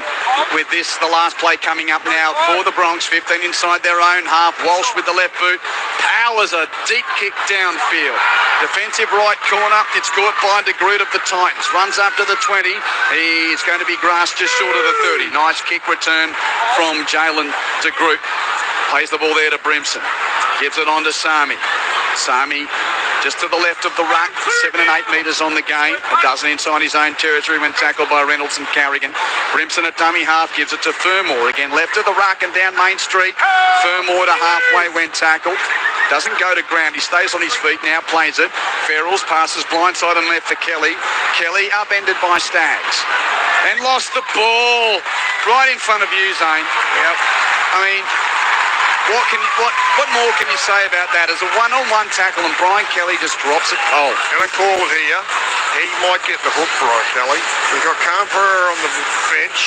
with this, the last play coming up now for the Bronx. 15 inside their own half. Walsh with the left boot. Powers a deep kick downfield. Defensive right corner. It's caught by DeGroot of the Titans. Runs up to the 20. He's going to be grasped just short of the 30. Nice kick return from Jalen DeGroot. Plays the ball there to Brimson. Gives it on to Sami. Sami just to the left of the ruck, 7 and 8 metres on the game. A dozen inside his own territory when tackled by Reynolds and Carrigan. Brimson at dummy half gives it to Fermor. Again, left of the ruck and down Main Street. Fermor to halfway when tackled. Doesn't go to ground. He stays on his feet now, plays it. Ferrells passes blindside and left for Kelly. Kelly upended by Staggs. And lost the ball right in front of you, Zane. Yep. I mean, what more can you say about that? As a one-on-one tackle and Brian Kelly just drops it cold. And a call here. He might get the hook, Brian Kelly. We've got Camper on the bench.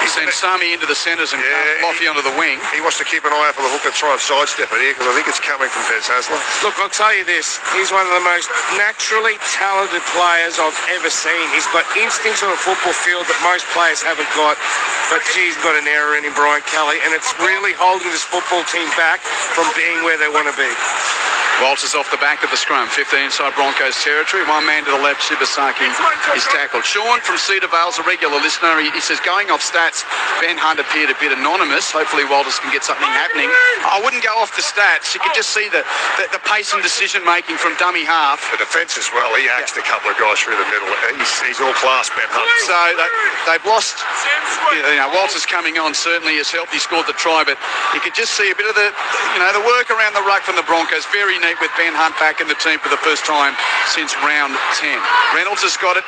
He sends Sami into the centres and Loffy onto the wing. He wants to keep an eye out for the hook and try and sidestep it here because I think it's coming from Des Hasler. Look, I'll tell you this. He's one of the most naturally talented players I've ever seen. He's got instincts on a football field that most players haven't got. But he's got an error in him, Brian Kelly, and it's really holding this football team back from being where they want to be. Walters off the back of the scrum, 15 inside Broncos territory. One man to the left, Shibasaki is tackled. Sean from Cedar Vale's a regular listener. He says, going off stats, Ben Hunt appeared a bit anonymous. Hopefully Walters can get something happening. I wouldn't go off the stats. You could just see the pace and decision-making from dummy half. The defence as well. He axed a couple of guys through the middle. He's all class, Ben Hunt. So they've lost. Walters coming on certainly has helped. He scored the try, but you could just see a bit of the work around the ruck from the Broncos. Very neat with Ben Hunt back in the team for the first time since round 10. Reynolds has got it,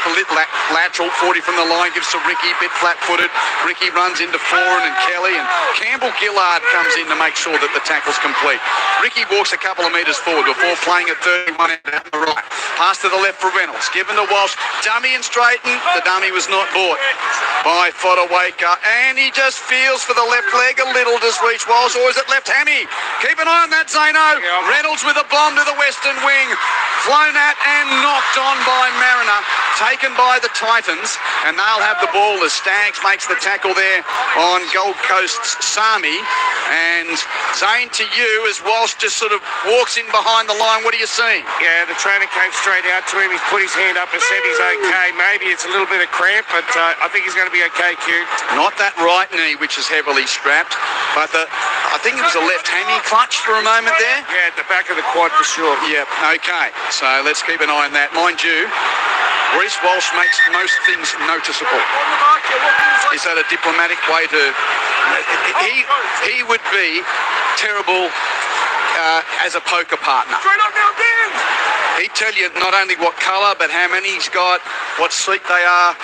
lateral, 40 from the line, gives to Ricky, bit flat-footed. Ricky runs into Foran and Kelly, and Campbell Gillard comes in to make sure that the tackle's complete. Ricky walks a couple of metres forward before playing at 31 out on the right. Pass to the left for Reynolds, given to Walsh, dummy and straighten. The dummy was not bought by Fodawaker, and he just feels for the left leg a little, does reach Walsh, or is it left hammy? Keep an eye on that, Zeno. Reynolds with a bomb to the western wing, flown at and knocked on by Mariner, taken by the Titans, and they'll have the ball as Staggs makes the tackle there on Gold Coast's Sami. And Zane, to you, as Walsh just sort of walks in behind the line, what are you seeing? Yeah, the trainer came straight out to him. He's put his hand up and said he's okay. Maybe it's a little bit of cramp, but I think he's going to be okay, Q. Not that right knee, which is heavily strapped, but I think it was a left hammy clutch for a moment there. Yeah, at the back of the quad for sure. Yep, okay. So let's keep an eye on that. Mind you, Reece Walsh makes most things noticeable. Is that a diplomatic way to... He would be terrible as a poker partner. He'd tell you not only what colour, but how many he's got, what seat they are.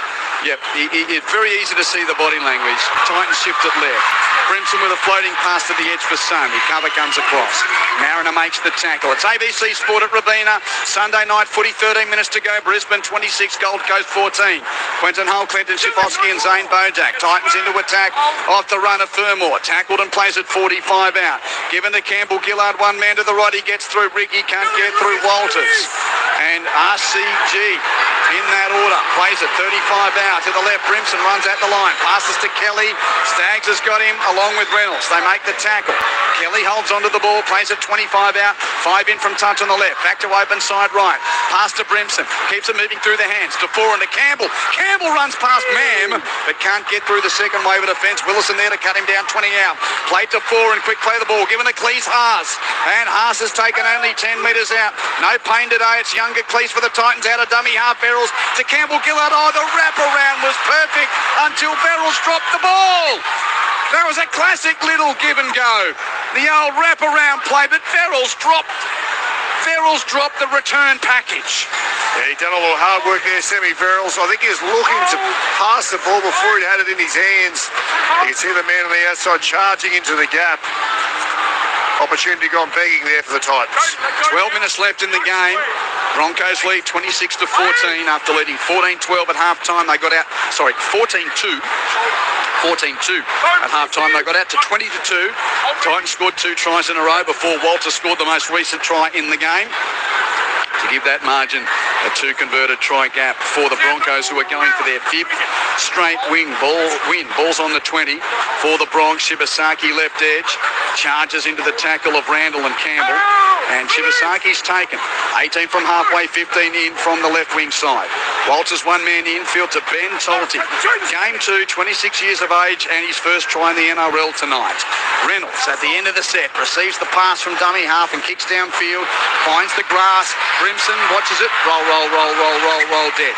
Yep, it's very easy to see the body language. Titans shift it left. Brimson with a floating pass to the edge for Sami. Cover comes across. Mariner makes the tackle. It's ABC Sport at Robina. Sunday night footy, 13 minutes to go. Brisbane 26, Gold Coast 14. Quentin Hull, Clinton Schifosky and Zane Bojack. Titans into attack off the run of Fermor. Tackled and plays at 45 out. Given to Campbell Gillard, one man to the right. He gets through. Ricky can't get through Walters. And RCG in that order. Plays at 35 out. To the left, Brimson runs at the line. Passes to Kelly. Staggs has got him along with Reynolds. They make the tackle. Kelly holds onto the ball. Plays at 25 out. 5 in from touch on the left. Back to open side right. Pass to Brimson. Keeps it moving through the hands. To Foran to Campbell. Campbell runs past Mam, but can't get through the second wave of defence. Willison there to cut him down 20 out. Played to Foran. Quick play the ball. Given to Cleese Haas. And Haas has taken only 10 metres out. No pain today. It's younger Cleese for the Titans out of dummy half. Barrels to Campbell Gillard. Oh, the wraparound was perfect until Barrels dropped the ball. That was a classic little give and go. The old wraparound play, but Farrell's dropped the return package. Yeah, he done a lot of hard work there, Sammy Verrills. I think he was looking to pass the ball before he'd had it in his hands. You can see the man on the outside charging into the gap Opportunity gone begging there for the Titans. 12 minutes left in the game. Broncos lead 26-14 after leading 14-12 at halftime. They got out, 14-2. 14-2 at halftime. They got out to 20-2. Titans scored 2 tries in a row before Walter scored the most recent try in the game to give that margin a 2 converted try gap for the Broncos, who are going for their 5th straight win. Ball's on the 20 for the Bronx. Shibasaki left edge, charges into the tackle of Randall and Campbell, and Shibasaki's taken. 18 from halfway, 15 in from the left wing side. Walters one man infield to Ben Tolty. Game 2, 26 years of age, and his first try in the NRL tonight. Reynolds at the end of the set receives the pass from dummy half and kicks downfield, finds the grass. Brimson watches it, roll, dead.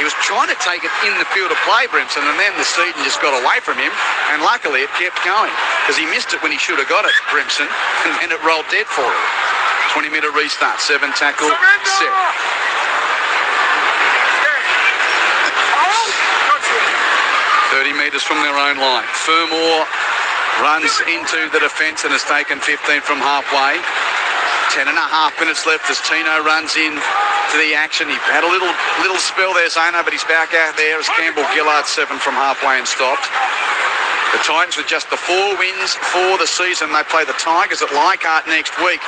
He was trying to take it in the field of play, Brimson, and then the Seaton just got away from him, and luckily it kept going, because he missed it when he should have got it, Brimson, and then it rolled dead for him. 20-minute restart, 7 tackle, set. 30 metres from their own line. Fermor runs into the defence and has taken 15 from halfway. 10.5 minutes left as Tino runs in to the action. He had a little spell there, Zano, but he's back out there as Campbell Gillard 7 from halfway and stopped. The Titans with just the 4 wins for the season. They play the Tigers at Leichhardt next week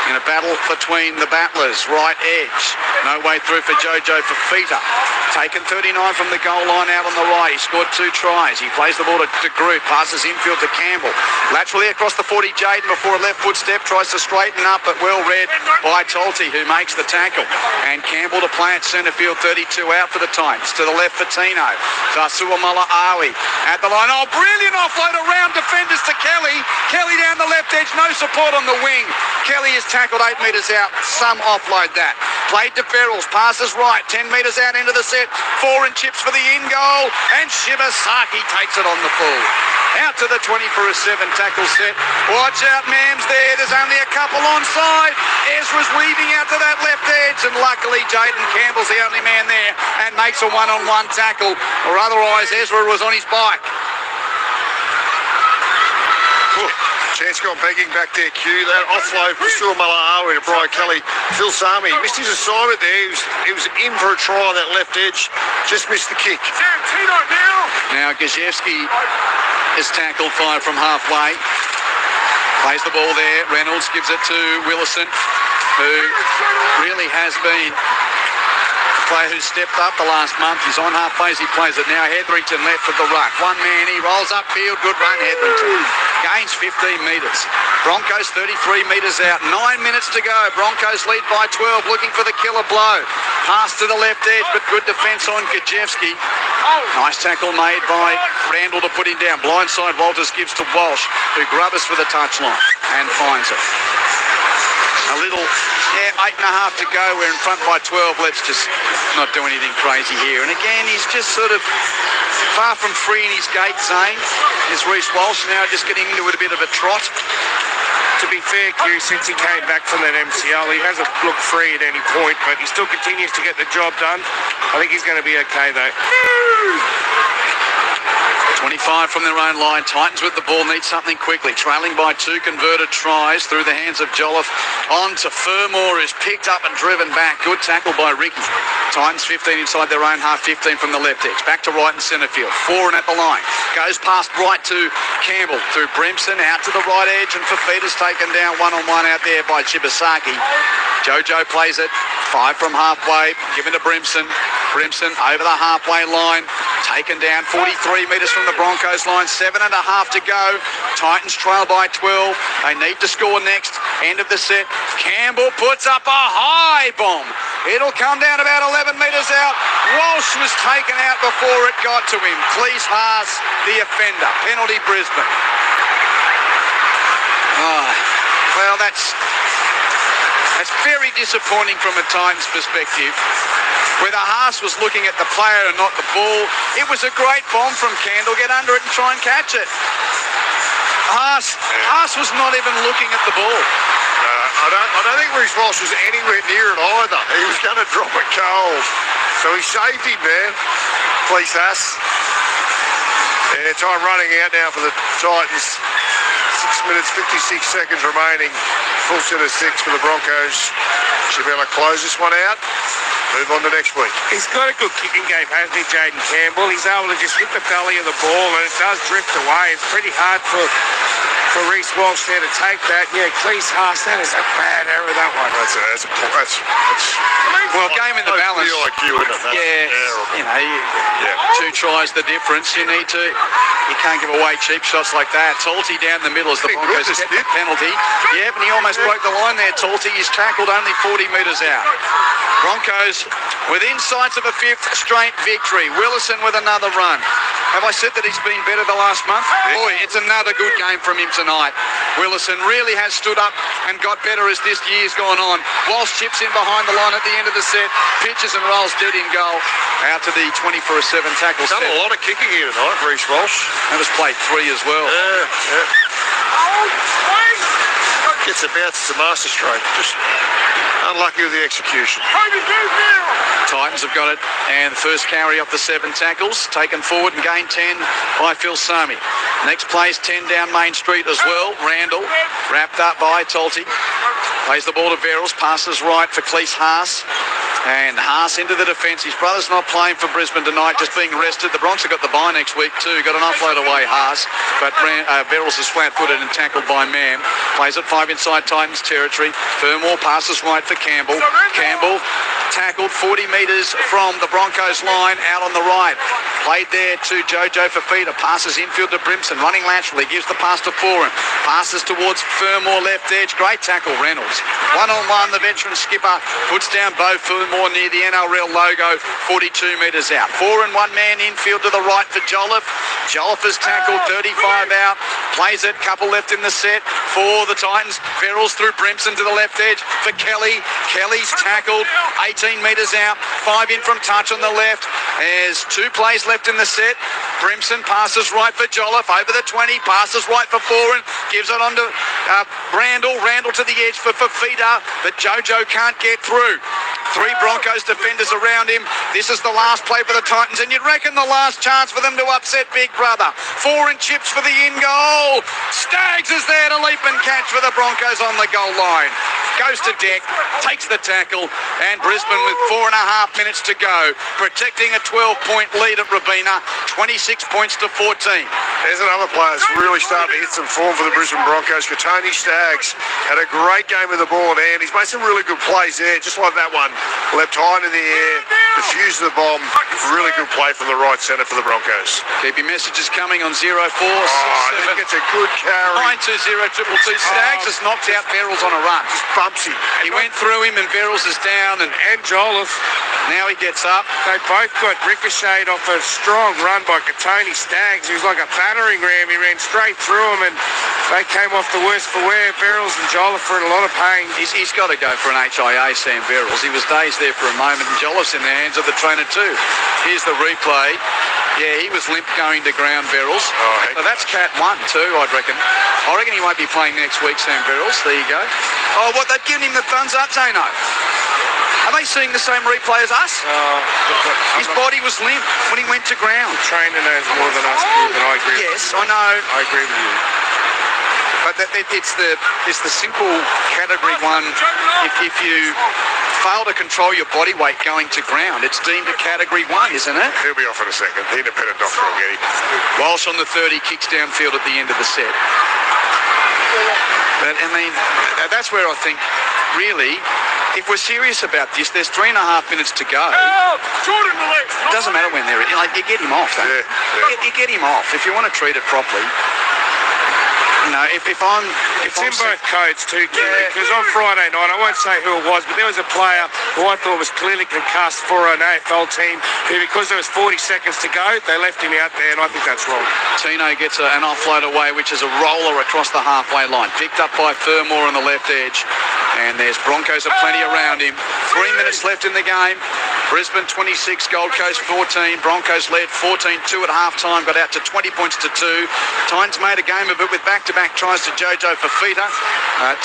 in a battle between the battlers. Right edge. No way through for Jojo Fafita. Taken 39 from the goal line out on the right. He scored 2 tries. He plays the ball to Group. Passes infield to Campbell. Laterally across the 40, Jaden before a left foot step. Tries to straighten up, but well read by Tolty, who makes the tackle. And Campbell to play at centre field. 32 out for the Titans. To the left for Tino. Tasuamala Awi at the line. Oh, brilliant offload around defenders to Kelly. Kelly down the left edge. No support on the wing. Kelly is tackled 8 metres out. Some offload that. Played to Ferrells. Passes right. 10 metres out into the set. 4 and chips for the in goal. And Shibasaki takes it on the full. Out to the 20 for a 7 tackle set. Watch out, Mams there. There's only a couple onside. Ezra's weaving out to that left edge, and luckily Jaden Campbell's the only man there and makes a one-on-one tackle, or otherwise Ezra was on his bike. Chance gone begging back there, Q. That offload for Suamalawi to Brian Kelly. Phil Sami missed his assignment there. He was in for a try on that left edge. Just missed the kick. Now Gajewski is tackled 5 from halfway. Plays the ball there. Reynolds gives it to Willison, who really has been a player who's stepped up the last month. He's on halfway as he plays it now. Hetherington left of the ruck. One man, he rolls upfield. Good run, Hetherington. Gains 15 metres. Broncos 33 metres out. 9 minutes to go. Broncos lead by 12, looking for the killer blow. Pass to the left edge, but good defence on Gajewski. Nice tackle made by Randall to put him down. Blindside Walters gives to Walsh, who grubbers for the touchline and finds it. A little, 8.5 to go. We're in front by 12. Let's just not do anything crazy here. And again, he's just sort of far from free in his gait, Zane. Is Reece Walsh now just getting into a bit of a trot? To be fair, Q, since he came back from that MCL, he hasn't looked free at any point, but he still continues to get the job done. I think he's going to be okay, though. 25 from their own line. Titans with the ball need something quickly. Trailing by 2 converted tries through the hands of Jolliffe. On to Fermor, who's picked up and driven back. Good tackle by Ricky. Titans 15 inside their own half, 15 from the left edge. Back to right and centre field. 4 and at the line. Goes past right to Campbell through Brimson. Out to the right edge, and Fafita's taken down one-on-one out there by Shibasaki. Jojo plays it. 5 from halfway. Given to Brimson. Brimson over the halfway line. Taken down 43 metres from the Broncos line. 7.5 to go. Titans trail by 12. They need to score next. End of the set. Campbell puts up a high bomb. It'll come down about 11 metres out. Walsh was taken out before it got to him. Cleese Haas, the offender. Penalty Brisbane. Well, that's very disappointing from a Titans perspective. Whether Haas was looking at the player and not the ball, it was a great bomb from Candle. Get under it and try and catch it. Haas was not even looking at the ball. I don't think Reece Walsh was anywhere near it either. He was going to drop it cold. So he saved him there. Please, Haas. Yeah, time running out now for the Titans. minutes, 56 seconds remaining. Full set of 6 for the Broncos. Should be able to close this one out. Move on to next week. He's got a good kicking game, hasn't he, Jaden Campbell? He's able to just hit the belly of the ball, and it does drift away. It's pretty hard for Reece Walsh there to take that. Yeah, Cleese Haas, that is a bad error, that one. That's Well, game in the balance. IQ, isn't it? That's terrible. You know, 2 tries the difference. You can't give away cheap shots like that. Talty down the middle as the Broncos get the penalty. Yeah, but he almost broke the line there, Talty. He's tackled only 40 metres out. Broncos within sights of a 5th straight victory. Willison with another run. Have I said that he's been better the last month? Boy, it's another good game from him tonight. Willison really has stood up and got better as this year's gone on. Walsh chips in behind the line at the end of the set, pitches and rolls dead in goal. Out to the 20 for a 7 tackle set. Done a lot of kicking here tonight, Reece Walsh. That was play 3 as well. Gets it bounced to masterstroke. Just unlucky with the execution. Titans have got it, and the first carry off the 7 tackles, taken forward and gained 10 by Phil Sami. Next plays 10 down Main Street as well. Randall wrapped up by Talty. Plays the ball to Verrills, passes right for Cleese Haas. And Haas into the defence. His brother's not playing for Brisbane tonight, just being rested. The Bronx have got the bye next week too. Got an offload away, Haas. But Verrills is flat-footed and tackled by Mam. Plays at 5 inside Titans territory. Fermor passes right for Campbell. Campbell tackled 40 metres from the Broncos line out on the right. Played there to Jojo Fafita. Passes infield to Brimson. Running laterally. Gives the pass to Foran. Passes towards Fermor left edge. Great tackle, Reynolds. 1-on-1, the veteran skipper puts down Beau Fermor near the NRL logo. 42 metres out. 4 and 1 man infield to the right for Jolliffe. Jolliffe has tackled 35 out. Plays it. Couple left in the set for the Titans. Verrills through Brimson to the left edge for Kelly. Kelly's tackled 18 metres out. 5 in from touch on the left. There's 2 plays left in the set. Brimson passes right for Jolliffe over the 20. Passes right for Foran. Gives it on to Randall. Randall to the edge for Fafita. But Jojo can't get through. 3 Broncos defenders around him. This is the last play for the Titans, and you'd reckon the last chance for them to upset Big Brother. Foran chips for the in goal. Staggs is there to leap and catch for the Broncos on the goal line. Goes to deck, takes the tackle, and Brisbane with 4.5 minutes to go, protecting a 12-point lead at Robina, 26 points to 14. There's another player that's really starting to hit some form for the Brisbane Broncos. Tony Staggs had a great game with the ball in hand. He's made some really good plays there, just like that one. Left high in the air, defused the bomb. Really good play from the right centre for the Broncos. Keep your messages coming on 0467. I think it's a good carry. 920222. Staggs has knocked out Verrills on a run. Just bumps him. He went through him and Verrills is down, and Jolliffe. Now he gets up. They both got ricocheted off a strong run by Tony Staggs. He was like a battering ram. He ran straight through him, and they came off the worst for wear. Verrills and Jolliffe are in a lot of pain. He's got to go for an HIA, Sam Verrills. He was dazed there for a moment, and Jolliffe's in the hands of the trainer too. Here's the replay. Yeah, he was limp going to ground, Verrills. So that's Cat 1 too, I'd reckon. I reckon he won't be playing next week, Sam Verrills. There you go. Oh, what, they've given him the thumbs up, Zeno. Are they seeing the same replay as us? His body was limp when he went to ground. The trainer knows more than us, but I agree. Yes, I know. I agree with you. But it's the simple category 1. If you fail to control your body weight going to ground, it's deemed a category 1, isn't it? He'll be off in a second. The independent doctor will get him. Walsh on the 30 kicks downfield at the end of the set. But I mean, that's where I think, really, if we're serious about this, there's 3.5 minutes to go. It doesn't matter when they're in. Like, you get him off, don't you? You get him off if you want to treat it properly. You know, if I'm... It's in both codes too, because on Friday night, I won't say who it was, but there was a player who I thought was clearly concussed for an AFL team who, because there was 40 seconds to go, they left him out there, and I think that's wrong. Tino gets an offload away, which is a roller across the halfway line. Picked up by Fermor on the left edge. And there's Broncos aplenty around him. 3 minutes left in the game. Brisbane 26, Gold Coast 14. Broncos led 14-2 at halftime, got out to 20 points to 2. Titans made a game of it with back-to-back tries to Jojo Fafita. But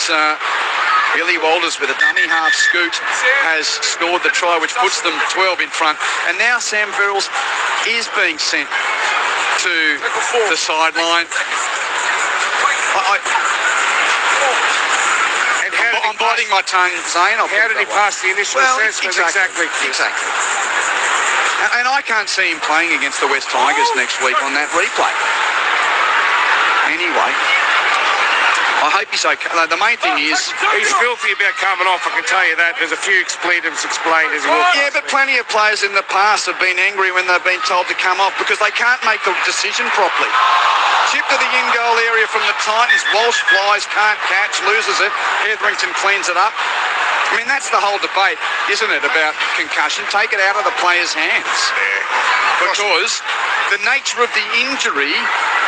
Billy Walters with a dummy half scoot has scored the try, which puts them 12 in front. And now Sam Verrills is being sent to the sideline. biting my tongue, Zane. How did he pass the initial assessment? Exactly. And I can't see him playing against the West Tigers next week on that replay. Anyway, I hope he's okay. The main thing is... He's filthy about coming off, I can tell you that. There's a few expletives explained as well. Yeah, but plenty of players in the past have been angry when they've been told to come off because they can't make the decision properly. Chip to the in-goal area from the Titans. Walsh flies, can't catch, loses it. Hetherington cleans it up. I mean, that's the whole debate, isn't it, about concussion? Take it out of the player's hands. Because the nature of the injury,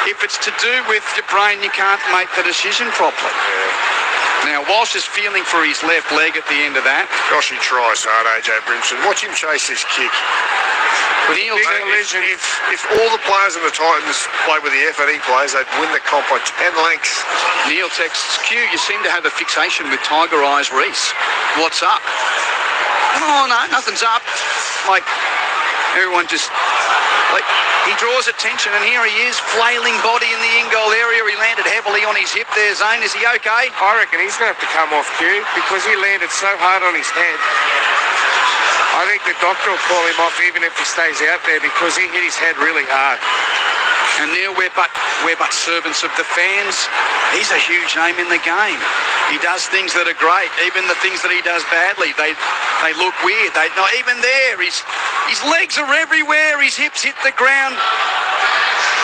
if it's to do with your brain, you can't make the decision properly. Now, Walsh is feeling for his left leg at the end of that. Gosh, he tries hard, AJ Brimson. Watch him chase this kick. If all the players in the Titans play with the effort he plays, they'd win the comp by 10 lengths. Neil texts, Q, you seem to have a fixation with Tiger Eyes Reese. What's up? Oh, no, nothing's up. Like, everyone just... Like, he draws attention, and here he is, flailing body in the in-goal area. He landed heavily on his hip there, Zane. Is he okay? I reckon he's going to have to come off, Q, because he landed so hard on his head. I think the doctor will call him off even if he stays out there because he hit his head really hard. And Neil, we're but servants of the fans. He's a huge name in the game. He does things that are great. Even the things that he does badly, they look weird. Not even there. His legs are everywhere. His hips hit the ground.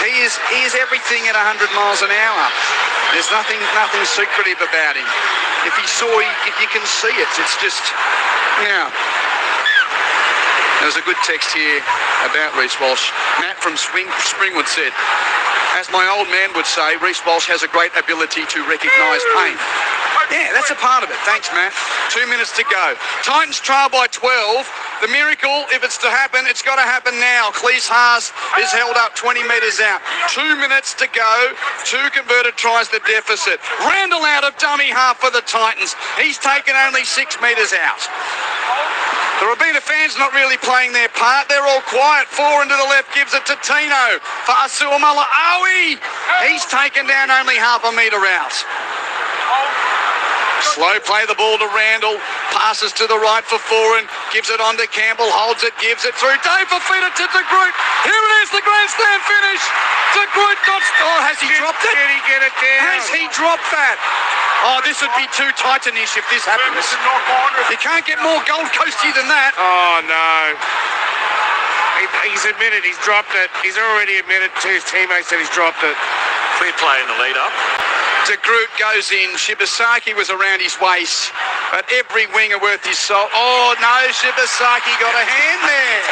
He is everything at 100 miles an hour. There's nothing secretive about him. If he saw, you can see it. It's just, There's a good text here about Reece Walsh. Matt from Springwood said, as my old man would say, Reece Walsh has a great ability to recognise pain. Yeah, that's a part of it. Thanks, Matt. 2 minutes to go. Titans trail by 12. The miracle, if it's to happen, it's got to happen now. Cleese Haas is held up 20 metres out. 2 minutes to go. 2 converted tries the deficit. Randall out of dummy half for the Titans. He's taken only 6 metres out. The Robina fans not really playing their part. They're all quiet. 4 into the left, gives it to Tino for Asuamala Aoi. He's taken down only half a metre out. Slow play the ball to Randall. Passes to the right for Foran. Gives it on to Campbell. Holds it. Gives it through. Dave for feeder to De Groot. Here it is, the grand slam finish. De Groot got... Oh, has he dropped it? Did he get it down? Has he dropped that? Oh, this would be too Titanish if this happens. You can't get more Gold Coasty than that. Oh, no. He's admitted he's dropped it. He's already admitted to his teammates that he's dropped it. Clear play in the lead-up. De Groot goes in. Shibasaki was around his waist, but every winger worth his salt. Oh, no, Shibasaki got a hand there.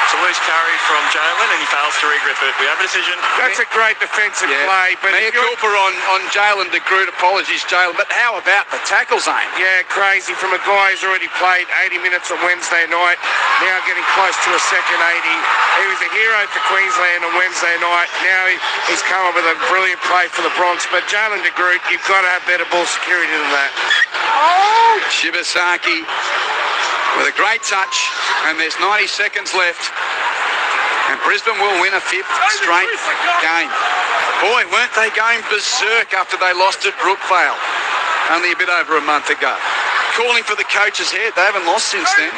It's a loose carry from Jalen, and he fails to regrip it. We have a decision. That's a great defensive play. But Mea culpa on Jalen De Groot. Apologies, Jalen. But how about the tackle zone? Yeah, crazy. From a guy who's already played 80 minutes on Wednesday night, now getting close to a second 80. He was a hero for Queensland on Wednesday night. Now he's come up with a brilliant play for the Bronx. But Jalen De Groot, you've got to have better ball security than that. Oh! Shibasaki with a great touch, and there's 90 seconds left. And Brisbane will win a 5th straight game. Boy, weren't they going berserk after they lost at Brookvale only a bit over a month ago. Calling for the coach's head. They haven't lost since then.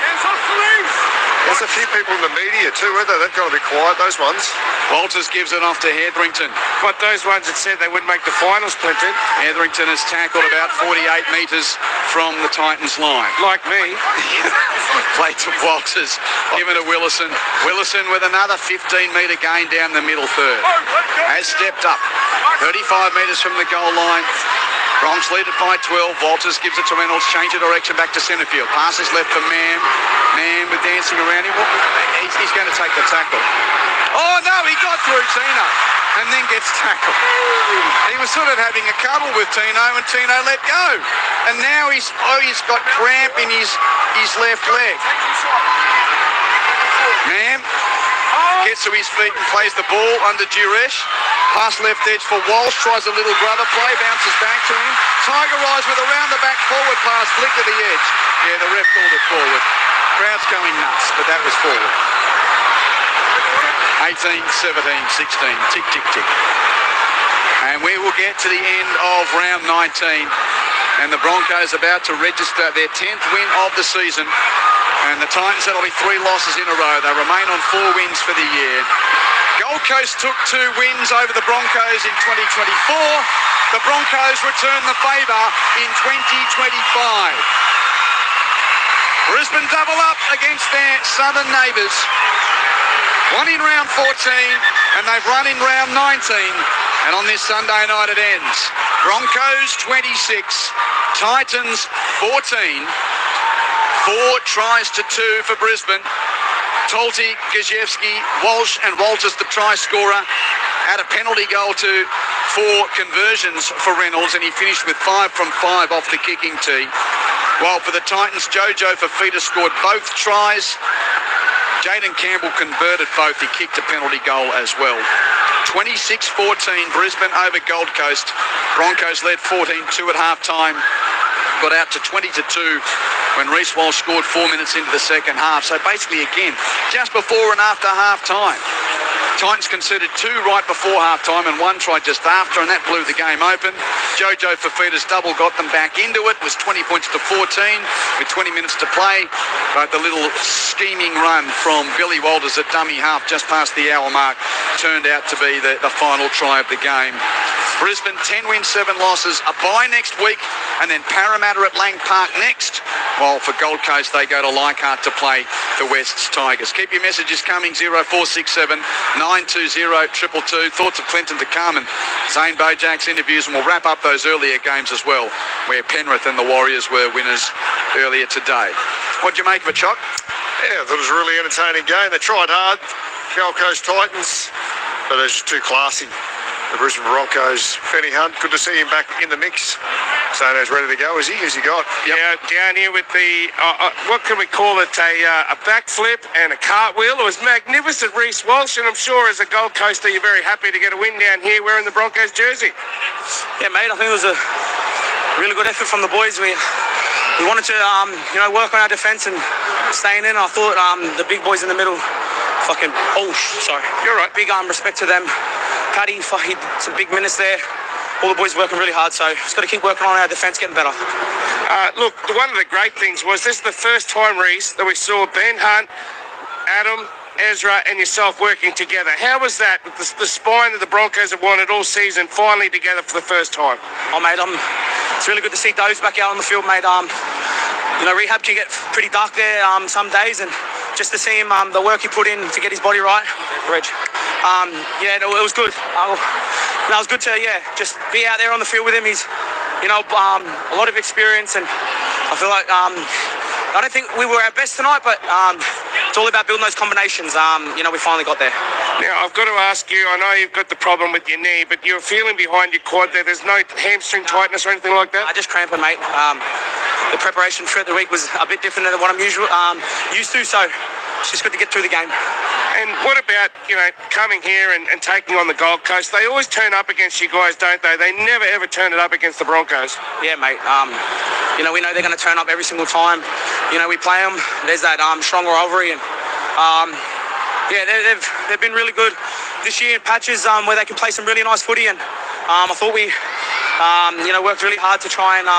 There's a few people in the media too, aren't they? They've got to be quiet, those ones. Walters gives it off to Hetherington. But those ones that said they wouldn't make the finals, Clinton. Hetherington has tackled about 48 metres from the Titans line. Like me. Play to Walters, given to Willison. Willison with another 15-metre gain down the middle third. Has stepped up. 35 metres from the goal line. Bronx lead it by 12. Walters gives it to Reynolds. Change of direction back to centre field. Passes left for Mann. Mann with dancing around him. He's going to take the tackle. Oh, no, he got through Tino and then gets tackled. He was sort of having a cuddle with Tino and Tino let go. And now he's got cramp in his left leg. Mann gets to his feet and plays the ball under Duresh. Pass left edge for Walsh, tries a little brother play, bounces back to him. Tiger Eyes with a round-the-back forward pass, flick to the edge. Yeah, the ref called it forward. Crowd's going nuts, but that was forward. 18, 17, 16, tick, tick, tick. And we will get to the end of round 19. And the Broncos about to register their 10th win of the season. And the Titans, that'll be 3 losses in a row. They remain on 4 wins for the year. Gold Coast took 2 wins over the Broncos in 2024. The Broncos return the favour in 2025. Brisbane double up against their southern neighbours. Won in round 14 and they've run in round 19. And on this Sunday night it ends. Broncos 26, Titans 14. 4 tries to 2 for Brisbane. Tolti, Gajewski, Walsh and Walters the try scorer. Had a penalty goal to 4 conversions for Reynolds, and he finished with 5 from 5 off the kicking tee. While for the Titans, Jojo Fafita scored both tries. Jaden Campbell converted both. He kicked a penalty goal as well. 26-14 Brisbane over Gold Coast. Broncos led 14-2 at half-time. Got out to 20-2 when Reece Walsh scored 4 minutes into the second half. So basically, again, just before and after half-time. Titans conceded 2 right before half-time and 1 try just after, and that blew the game open. Jojo Fafita's double got them back into it. It was 20 points to 14 with 20 minutes to play. But the little scheming run from Billy Walters at dummy half just past the hour mark turned out to be the final try of the game. Brisbane 10 wins, 7 losses, a bye next week, and then Parramatta at Lang Park next. While for Gold Coast, they go to Leichhardt to play the West's Tigers. Keep your messages coming, 0467 920 222. Thoughts of Clinton to come, and Zane Bojak's interviews, and we'll wrap up those earlier games as well, where Penrith and the Warriors were winners earlier today. What'd you make of it, Chock? Yeah, I thought it was a really entertaining game. They tried hard, Gold Coast Titans, but it was just too classy. The Brisbane Broncos, Fenny Hunt, good to see him back in the mix. Sano's ready to go, is he? Who's he got? Yep. Yeah, down here with the, what can we call it, a backflip and a cartwheel. It was magnificent, Reece Walsh, and I'm sure as a Gold Coaster you're very happy to get a win down here wearing the Broncos jersey. Yeah, mate, I think it was a really good effort from the boys. We wanted to, work on our defence and staying in. I thought the big boys in the middle, You're right. Big respect to them. Paddy, he did some big minutes there. All the boys working really hard, so just got to keep working on our defence, getting better. Look, one of the great things was this is the first time, Reece, that we saw Ben Hunt, Adam, Ezra and yourself working together. How was that? The spine that the Broncos have wanted all season finally together for the first time. Oh, mate, it's really good to see Doves back out on the field, mate. Rehab can get pretty dark there some days, and just to see him, the work he put in to get his body right, Reg. It was good. It was good to, just be out there on the field with him. He's, a lot of experience, and I feel like, I don't think we were our best tonight, but it's all about building those combinations. We finally got there. Now, I've got to ask you, I know you've got the problem with your knee, but you're feeling behind your quad there. There's no hamstring tightness or anything like that? I just cramping, mate. The preparation throughout the week was a bit different than what I'm used to, so it's just good to get through the game. And what about, coming here and taking on the Gold Coast? They always turn up against you guys, don't they? They never, ever turn it up against the Broncos. Yeah, mate. We know they're going to turn up every single time. We play them. There's that strong rivalry, and they've been really good this year in patches where they can play some really nice footy, and I thought we worked really hard to try and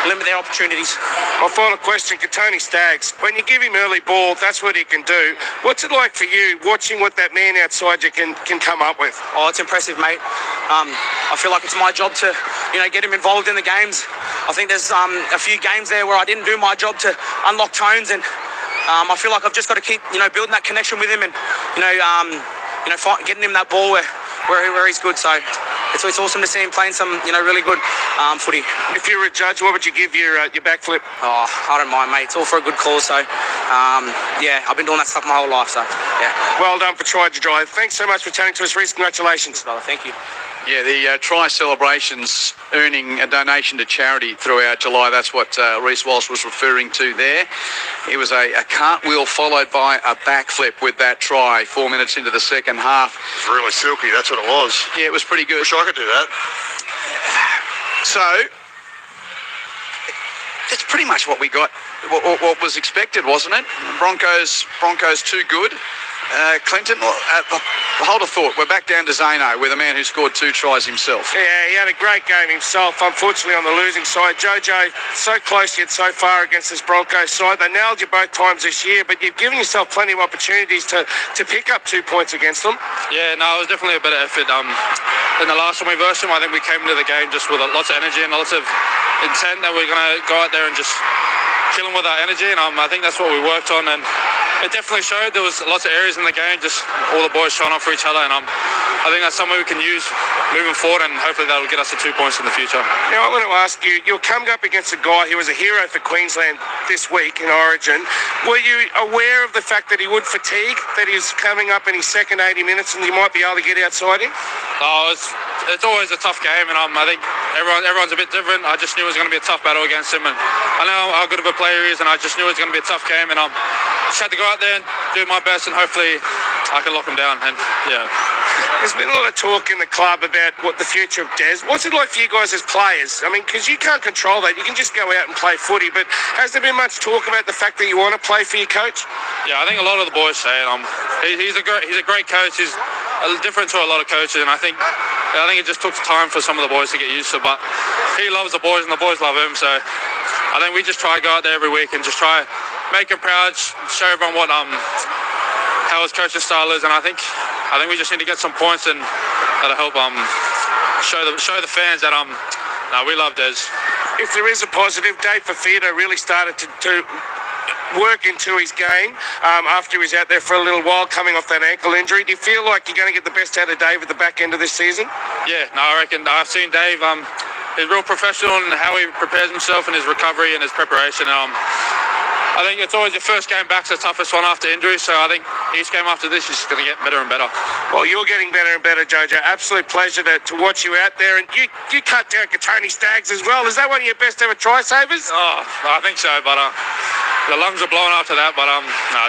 limit their opportunities. My final question, Katoni Staggs. When you give him early ball, that's what he can do. What's it like for you watching what that man outside you can come up with? Oh, it's impressive, mate. I feel like it's my job to, get him involved in the games. I think there's a few games there where I didn't do my job to unlock tones, and I feel like I've just got to keep, building that connection with him, and, getting him that ball where he's good. So it's awesome to see him playing some, really good footy. If you were a judge, what would you give your backflip? Oh, I don't mind, mate. It's all for a good cause. So, I've been doing that stuff my whole life. So, yeah. Well done for Try to Drive. Thanks so much for chatting to us, Reece. Congratulations. Brother, thank you. Yeah, the Try celebrations earning a donation to charity throughout July. That's what Reece Walsh was referring to there. It was a cartwheel followed by a backflip with that try 4 minutes into the second half. It was really silky, that's what it was. Yeah, it was pretty good. Wish I could do that. So, that's pretty much what we got, what was expected, wasn't it? Broncos too good. Clinton, hold a thought. We're back down to Zano with a man who scored 2 tries himself. Yeah, he had a great game himself. Unfortunately, on the losing side, Jojo, so close yet so far against this Broncos side. They nailed you both times this year, but you've given yourself plenty of opportunities to pick up 2 points against them. Yeah, no, it was definitely a better effort. In the last time we versed them, I think we came into the game just with lots of energy and lots of intent that we're going to go out there and just kill them with our energy, and I think that's what we worked on, and it definitely showed. There was lots of areas in the game, just all the boys showing off for each other, and I think that's something we can use moving forward, and hopefully that'll get us to 2 points in the future. Now, I want to ask you, you're coming up against a guy who was a hero for Queensland this week in Origin. Were you aware of the fact that he would fatigue, that he's coming up in his second 80 minutes and you might be able to get outside him? Oh, it's always a tough game, and I think everyone's a bit different. I just knew it was going to be a tough battle against him, and I know how good of a player he is, and I just knew it was going to be a tough game, and I just had to go out there and do my best, and hopefully I can lock him down. And yeah. There's been a lot of talk in the club about what the future of Des. What's it like for you guys as players? I mean, because you can't control that. You can just go out and play footy, but has there been much talk about the fact that you want to play for your coach? Yeah, I think a lot of the boys say it. He's a great coach. He's different to a lot of coaches, and I think it just took time for some of the boys to get used to. But he loves the boys, and the boys love him. So I think we just try to go out there every week and just try make him proud, show everyone what how his coaching style is, and I think we just need to get some points, and that'll help show the fans that we love Des. If there is a positive, Dave Fafita really started to work into his game after he was out there for a little while coming off that ankle injury. Do you feel like you're going to get the best out of Dave at the back end of this season? Yeah, no, I reckon I've seen Dave. He's real professional in how he prepares himself and his recovery and his preparation. I think it's always your first game back's the toughest one after injury, so I think each game after this is just going to get better and better. Well, you're getting better and better, Jojo. Absolute pleasure to watch you out there. And you cut down Katoni Staggs as well. Is that one of your best ever try savers? Oh, I think so, but the lungs are blown after that, but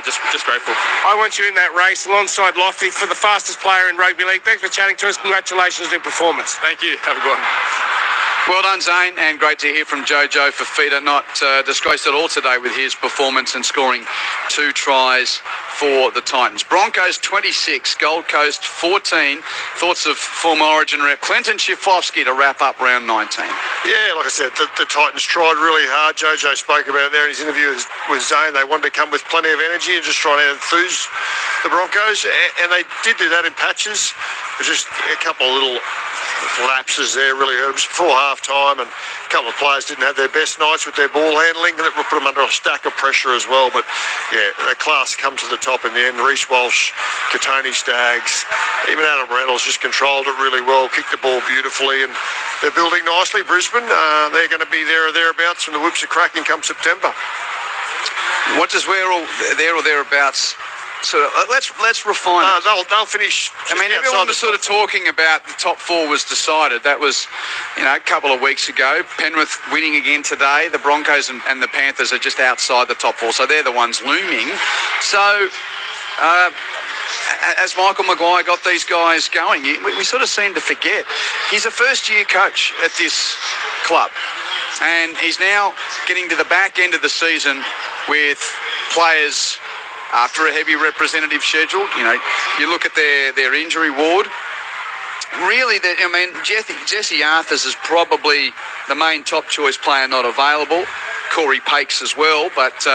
just grateful. I want you in that race alongside Lofty for the fastest player in rugby league. Thanks for chatting to us. Congratulations on your performance. Thank you. Have a good one. Well done, Zane, and great to hear from Jojo Fafita. Not disgraced at all today with his performance and scoring 2 tries for the Titans. Broncos 26, Gold Coast 14. Thoughts of former Origin rep Clinton Schiflovski to wrap up round 19. Yeah, like I said, the Titans tried really hard. Jojo spoke about it there in his interview with Zane. They wanted to come with plenty of energy and just try to enthuse the Broncos, and they did do that in patches. Just a couple of little lapses there really hurt them before half time, and a couple of players didn't have their best nights with their ball handling, and it put them under a stack of pressure as well. But yeah, that class come to the top in the end. Reece Walsh, Katoni Staggs, even Adam Reynolds just controlled it really well, kicked the ball beautifully, and they're building nicely. Brisbane, they're going to be there or thereabouts when the whips are cracking come September. What does there or thereabouts? So let's refine it. They'll finish. I mean, everyone was sort of talking about the top 4 was decided. That was, a couple of weeks ago. Penrith winning again today. The Broncos and the Panthers are just outside the top 4, so they're the ones looming. So, as Michael Maguire got these guys going, we sort of seem to forget he's a first-year coach at this club, and he's now getting to the back end of the season with players. After a heavy representative schedule, you look at their injury ward. Really, Jesse Arthurs is probably the main top choice player not available. Corey Pakes as well, but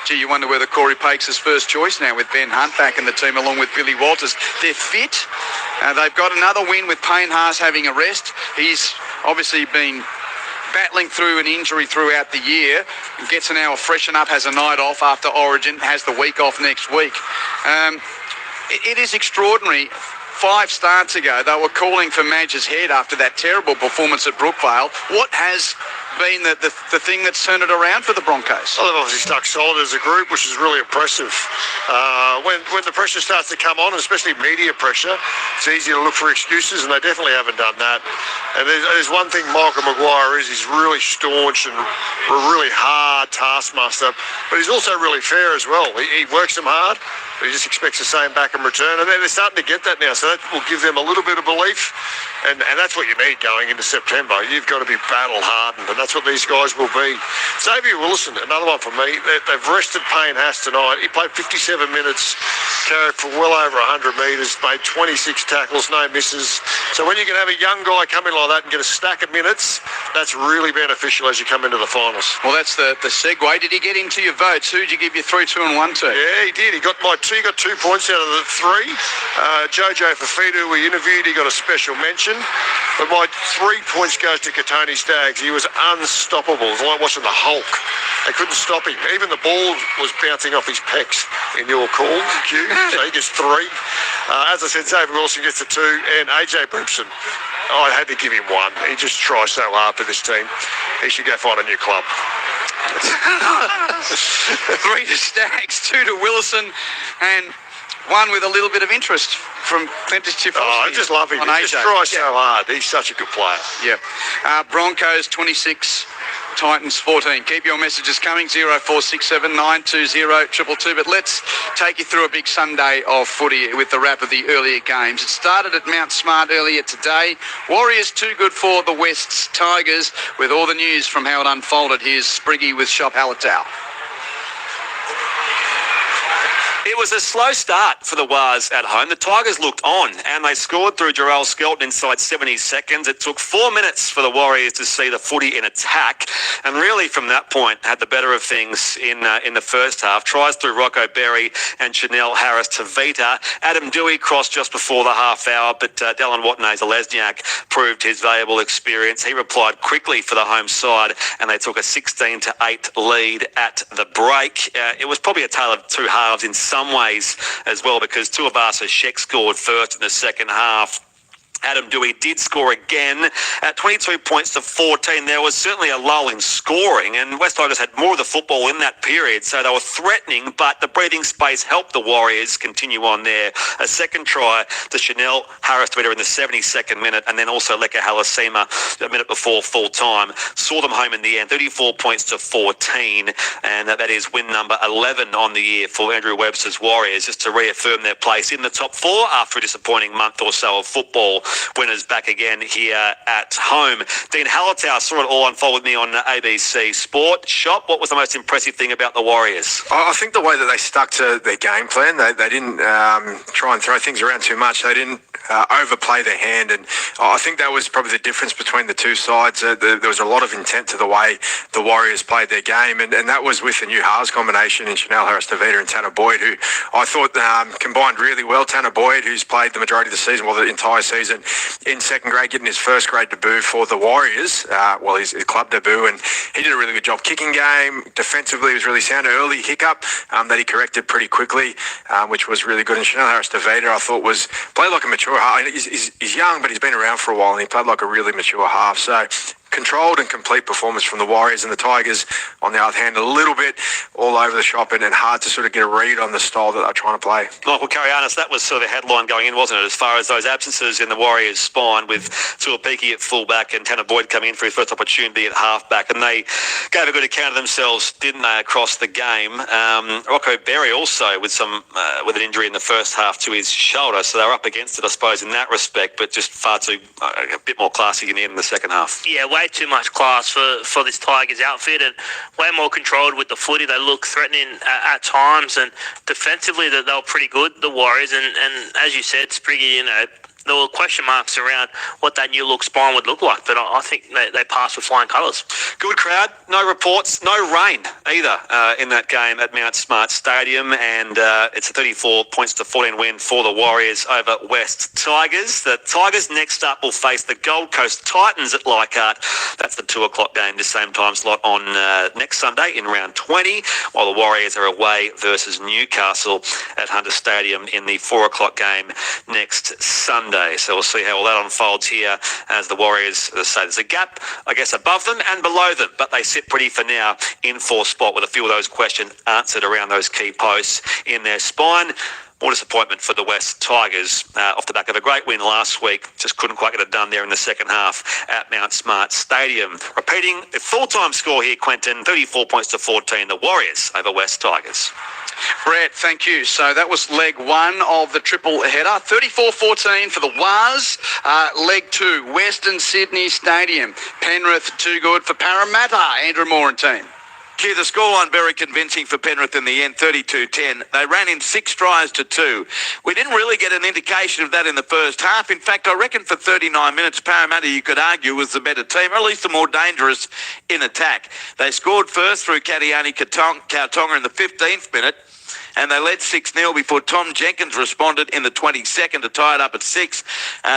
you wonder whether Corey Pakes is first choice now with Ben Hunt back in the team along with Billy Walters. They're fit. They've got another win with Payne Haas having a rest. He's obviously been battling through an injury throughout the year, gets an hour freshen up, has a night off after Origin, has the week off next week. It is extraordinary. 5 starts ago, they were calling for Madge's head after that terrible performance at Brookvale. What has been the thing that's turned it around for the Broncos? Well, they've obviously stuck solid as a group, which is really impressive. When the pressure starts to come on, especially media pressure, it's easy to look for excuses, and they definitely haven't done that. And there's one thing Michael Maguire is, he's really staunch and a really hard taskmaster, but he's also really fair as well. He works them hard, but he just expects the same back in return, and they're starting to get that now, so that will give them a little bit of belief, and that's what you need going into September. You've got to be battle-hardened, and that's what these guys will be. Xavier Wilson, another one for me. They've rested Payne Haas tonight. He played 57 minutes carried for well over 100 metres, made 26 tackles, no misses. So when you can have a young guy come in like that and get a stack of minutes, that's really beneficial as you come into the finals. Well, that's the segue. Did he get into your votes? Who did you give your 3, 2 and 1 to? Yeah, he did. He got 2 points out of the 3. Jojo Fafita, who we interviewed, he got a special mention. But my 3 points goes to Katoni Staggs. He was unstoppable. It was like watching the Hulk. They couldn't stop him. Even the ball was bouncing off his pecs in your call, Q. So he gets 3. As I said, Xavier Wilson gets a 2. And AJ Brimson, I had to give him 1. He just tries so hard for this team. He should go find a new club. 3 to Staggs, 2 to Wilson, and 1 with a little bit of interest from Clintus Chifosky. I just love him. He just tries so hard. He's such a good player. Yep. Broncos 26, Titans 14. Keep your messages coming, 0467 920 222. But let's take you through a big Sunday of footy with the wrap of the earlier games. It started at Mount Smart earlier today. Warriors too good for the West's Tigers. With all the news from how it unfolded, here's Spriggy with Shop Hallertau. It was a slow start for the Wars at home. The Tigers looked on and they scored through Jarrell Skelton inside 70 seconds. It took 4 minutes for the Warriors to see the footy in attack, and really from that point had the better of things in the first half. Tries through Rocco Berry and Chanel Harris-Tavita. Adam Dewey crossed just before the half hour, but Dallin Watney-Zalesniak proved his valuable experience. He replied quickly for the home side and they took a 16-8 lead at the break. It was probably a tale of two halves in some ways as well, because Tuivasa Sheck scored first in the second half. Adam Dewey did score again at 22 points to 14. There was certainly a lull in scoring, and West Tigers had more of the football in that period, so they were threatening, but the breathing space helped the Warriors continue on there. A second try to Chanel Harris-Tavita in the 72nd minute, and then also Leka Halasima a minute before full time. Saw them home in the end, 34 points to 14, and that is win number 11 on the year for Andrew Webster's Warriors, just to reaffirm their place in the top 4 after a disappointing month or so of football. Winners back again here at home. Dean Hallertau saw it all unfold with me on ABC Sport. Shop, what was the most impressive thing about the Warriors? I think the way that they stuck to their game plan. They didn't try and throw things around too much. They didn't overplay their hand, and I think that was probably the difference between the two sides. There was a lot of intent to the way the Warriors played their game, and that was with the new halves combination in Chanel Harris-Tavita and Tanner Boyd, who I thought combined really well. Tanner Boyd, who's played the majority of the season, well, the entire season, in second grade, getting his first grade debut for the Warriors, his club debut, and he did a really good job kicking game. Defensively, he was really sound. Early hiccup that he corrected pretty quickly, which was really good. And Chanel Harris-Tavita, I thought, played like a mature half. He's young, but he's been around for a while, and he played like a really mature half. So controlled and complete performance from the Warriors, and the Tigers, on the other hand, a little bit all over the shop and hard to sort of get a read on the style that they're trying to play. Michael Karianis, that was sort of a headline going in, wasn't it, as far as those absences in the Warriors' spine, with Tuapiki at fullback and Tanner Boyd coming in for his first opportunity at halfback, and they gave a good account of themselves, didn't they, across the game. Rocco Berry also with an injury in the first half to his shoulder, so they were up against it, I suppose, in that respect, but just far too a bit more classy in the end in the second half. Yeah, way too much class for this Tigers outfit, and way more controlled with the footy. They look threatening at times, and defensively they were pretty good, the Warriors, and as you said, Spriggy, there were question marks around what that new look spine would look like, but I think they passed with flying colours. Good crowd, no reports, no rain either in that game at Mount Smart Stadium, and it's a 34 points to 14 win for the Warriors over West Tigers. The Tigers next up will face the Gold Coast Titans at Leichhardt. That's the 2 o'clock game, the same time slot on next Sunday in round 20, while the Warriors are away versus Newcastle at Hunter Stadium in the 4 o'clock game next Sunday. So we'll see how all that unfolds here as the Warriors, as I say, there's a gap, I guess, above them and below them, but they sit pretty for now in 4th spot with a few of those questions answered around those key posts in their spine. More disappointment for the West Tigers off the back of a great win last week. Just couldn't quite get it done there in the second half at Mount Smart Stadium. Repeating the full-time score here, Quentin, 34 points to 14, the Warriors over West Tigers. Brett, thank you. So that was leg 1 of the triple header. 34-14 for the Wars. Leg 2, Western Sydney Stadium. Penrith too good for Parramatta. Andrew Moore and team. Cue the scoreline very convincing for Penrith in the end, 32-10. They ran in 6 tries to 2. We didn't really get an indication of that in the first half. In fact, I reckon for 39 minutes, Parramatta, you could argue, was the better team, or at least the more dangerous in attack. They scored first through Katiani Kautonga in the 15th minute, and they led 6-0 before Tom Jenkins responded in the 22nd to tie it up at 6.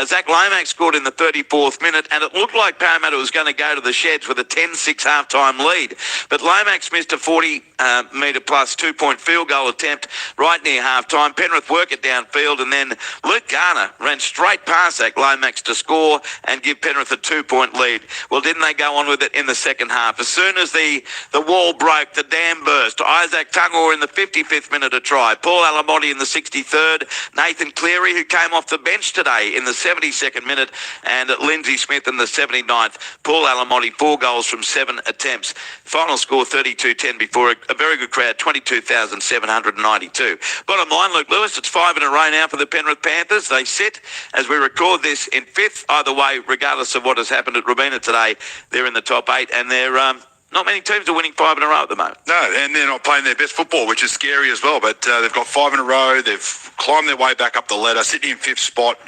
Zach Lomax scored in the 34th minute, and it looked like Parramatta was going to go to the sheds with a 10-6 half-time lead. But Lomax missed a 40-metre plus 2-point field goal attempt right near half-time. Penrith work it downfield, and then Luke Garner ran straight past Zach Lomax to score and give Penrith a 2-point lead. Well, didn't they go on with it in the second half? As soon as the wall broke, the dam burst. Isaac Tungor in the 55th minute a try. Paul Alamotti in the 63rd. Nathan Cleary, who came off the bench today in the 72nd minute, and Lindsay Smith in the 79th. Paul Alamotti, 4 goals from 7 attempts. Final score 32-10 before a very good crowd, 22,792. Bottom line, Luke Lewis, it's 5 in a row now for the Penrith Panthers. They sit, as we record this, in 5th. Either way, regardless of what has happened at Robina today, they're in the top 8, and they're not many teams are winning 5 in a row at the moment. No, and they're not playing their best football, which is scary as well. But they've got 5 in a row. They've climbed their way back up the ladder, sitting in 5th spot.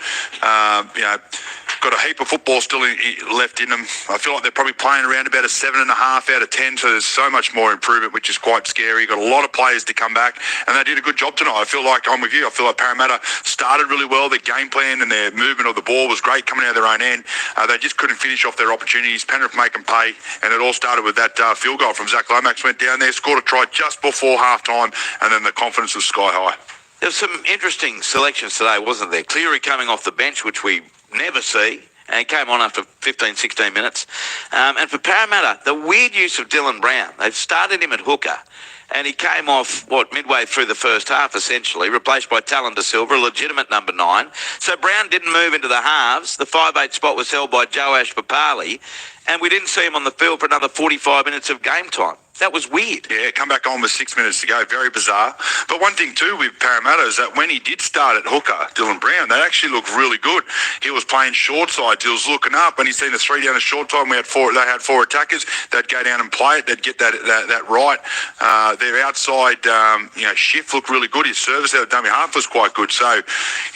Got a heap of football still left in them. I feel like they're probably playing around about a 7.5 out of 10, so there's so much more improvement, which is quite scary. Got a lot of players to come back, and they did a good job tonight. I feel like I'm with you. I feel like Parramatta started really well. Their game plan and their movement of the ball was great coming out of their own end. They just couldn't finish off their opportunities. Penrith make them pay, and it all started with that field goal from Zach Lomax. Went down there, scored a try just before half-time, and then the confidence was sky high. There was some interesting selections today, wasn't there? Cleary coming off the bench, which we never see, and he came on after 15, 16 minutes. And for Parramatta, the weird use of Dylan Brown. They've started him at hooker, and he came off, midway through the first half, essentially, replaced by Talon De Silva, a legitimate number 9. So Brown didn't move into the halves. The 5'8" spot was held by Joash Papali, and we didn't see him on the field for another 45 minutes of game time. That was weird. Yeah, come back on with 6 minutes to go. Very bizarre. But one thing too with Parramatta is that when he did start at hooker, Dylan Brown, they actually looked really good. He was playing short side. He was looking up, and he's seen the 3 down a short time. They had 4 attackers. They'd go down and play it. They'd get that right. Their outside shift looked really good. His service out of dummy half was quite good. So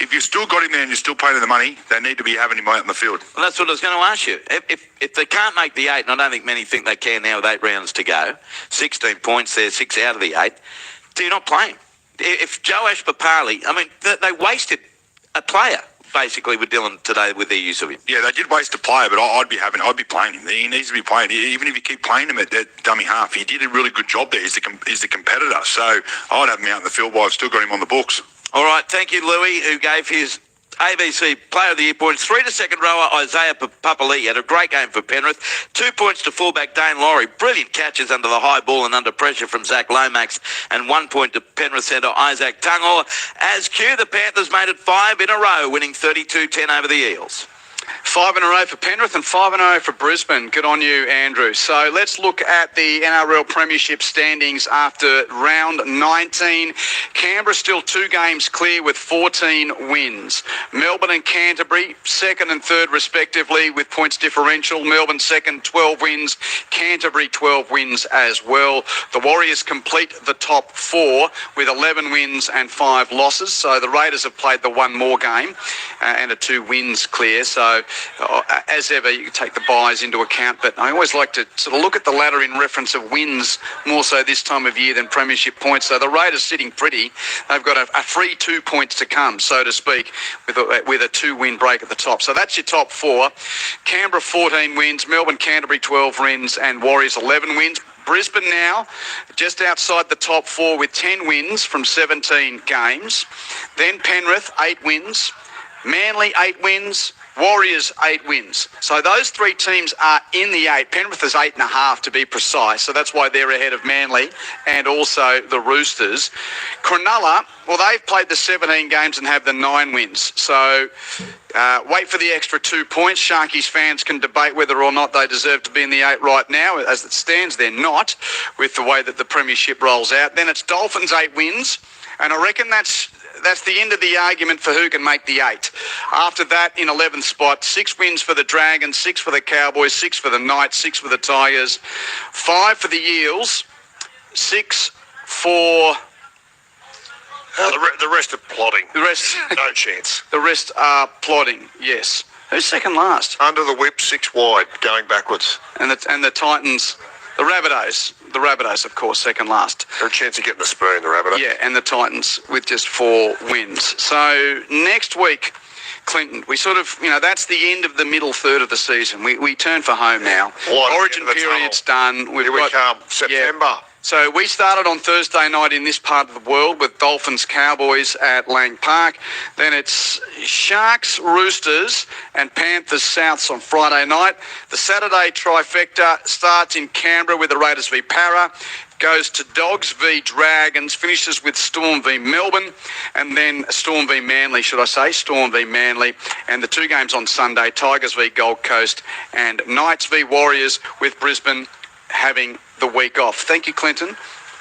if you've still got him there and you're still paying the money, they need to be having him out in the field. Well, that's what I was going to ask you. If they can't make the 8, and I don't think many think they can now with 8 rounds to go, 16 points there, 6 out of the 8, do you not play him? If Joash Papali, they wasted a player basically with Dylan today with their use of him. Yeah, they did waste a player, but I'd be playing him. He needs to be playing. Even if you keep playing him at that dummy half, he did a really good job there. He's a competitor, so I'd have him out in the field while I've still got him on the books. All right, thank you, Louis, who gave his ABC Player of the Year points. 3 to second rower Isaiah Papali had a great game for Penrith. 2 points to fullback Dane Laurie. Brilliant catches under the high ball and under pressure from Zach Lomax. And 1 point to Penrith centre Isaac Tungor. As Q, the Panthers made it 5 in a row, winning 32-10 over the Eels. 5 in a row for Penrith and 5 in a row for Brisbane. Good on you, Andrew. So let's look at the NRL Premiership standings after round 19. Canberra still 2 games clear with 14 wins. Melbourne and Canterbury, 2nd and 3rd respectively with points differential. Melbourne 2nd, 12 wins. Canterbury 12 wins as well. The Warriors complete the top 4 with 11 wins and 5 losses. So the Raiders have played the 1 more game and a 2 wins clear. So as ever, you take the buys into account, but I always like to sort of look at the ladder in reference of wins more so this time of year than premiership points. So the Raiders sitting pretty. They've got a free 2 points to come, so to speak, with a 2-win break at the top. So that's your top 4. Canberra 14 wins, Melbourne, Canterbury 12 wins, and Warriors 11 wins. Brisbane now just outside the top 4 with 10 wins from 17 games. Then Penrith 8 wins, Manly 8 wins, Warriors 8 wins. So those 3 teams are in the 8. Penrith is 8.5 to be precise. So that's why they're ahead of Manly and also the Roosters. Cronulla, well, they've played the 17 games and have the 9 wins. So wait for the extra 2 points. Sharkies fans can debate whether or not they deserve to be in the 8 right now. As it stands, they're not with the way that the premiership rolls out. Then it's Dolphins 8 wins. And I reckon that's the end of the argument for who can make the 8. After that, in 11th spot, 6 wins for the Dragons, 6 for the Cowboys, 6 for the Knights, 6 for the Tigers, 5 for the Eels, 6 for... The rest are plodding. The rest... No chance. The rest are plodding, yes. Who's second last? Under the whip, 6 wide, going backwards. And the Titans, the Rabbitohs, of course, second last. No chance of getting the spoon, the Rabbitoh. Yeah, and the Titans with just 4 wins. So next week, Clinton, we sort of, that's the end of the middle third of the season. We turn for home now. Origin period's done. Here we come, September. Yeah. So we started on Thursday night in this part of the world with Dolphins Cowboys at Lang Park. Then it's Sharks, Roosters and Panthers Souths on Friday night. The Saturday trifecta starts in Canberra with the Raiders v Para. Goes to Dogs v Dragons, finishes with Storm v Melbourne, and then Storm v Manly, Storm v Manly. And the 2 games on Sunday, Tigers v Gold Coast and Knights v Warriors, with Brisbane having the week off. Thank you, Clinton.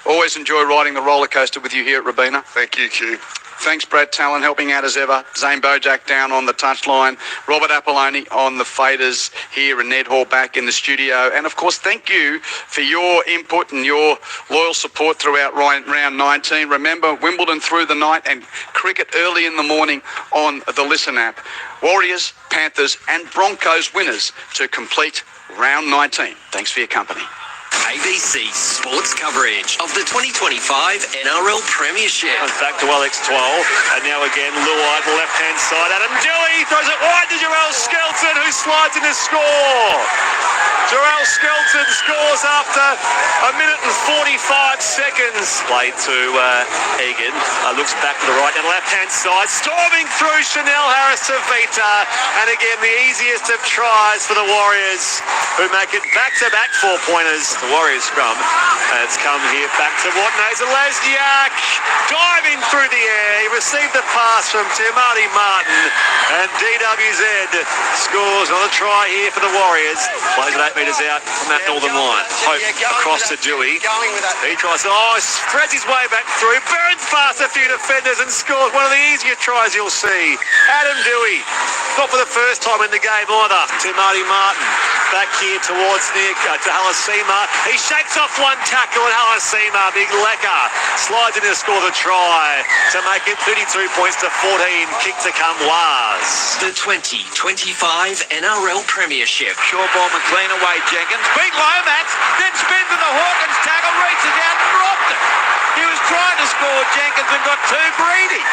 Always enjoy riding the roller coaster with you here at Robina. Thank you, Q. Thanks, Brad Talon, helping out as ever. Zane Bojack down on the touchline. Robert Apolloni on the faders here, and Ned Hall back in the studio. And, of course, thank you for your input and your loyal support throughout round 19. Remember, Wimbledon through the night and cricket early in the morning on the Listen app. Warriors, Panthers and Broncos winners to complete round 19. Thanks for your company. ABC Sports coverage of the 2025 NRL Premiership. Back to Alex 12, and now again Luai to the left-hand side. Adam Dewey throws it wide to Jarrell Skelton, who slides in to score. Jarrell Skelton scores after 1 minute and 45 seconds. Played to Egan. Looks back to the right and left-hand side. Storming through Chanel Harris-Savita. And again, the easiest of tries for the Warriors, who make it back-to-back 4-pointers. The Warriors scrum. And it's come here back to Watney's Lesniak. Diving through the air. He received the pass from Timati Martin. And DWZ scores on a try here for the Warriors. Plays it 8 metres out from that northern line. Hope across to Dewey. He tries to, spreads his way back through. Burns past a few defenders and scores one of the easier tries you'll see. Adam Dewey. Not for the first time in the game either. Timati Martin. Back here towards Nick, to Halasima. He shakes off one tackle, and Halasima, big lecker, slides in to score the try to make it 32 points to 14. Kick to come was. The 2025 NRL Premiership. Short ball, McLean away, Jenkins. Big Lomax, then spins with the Hawkins tackle, reaches out and dropped it. He was trying to score, Jenkins, and got too greedy.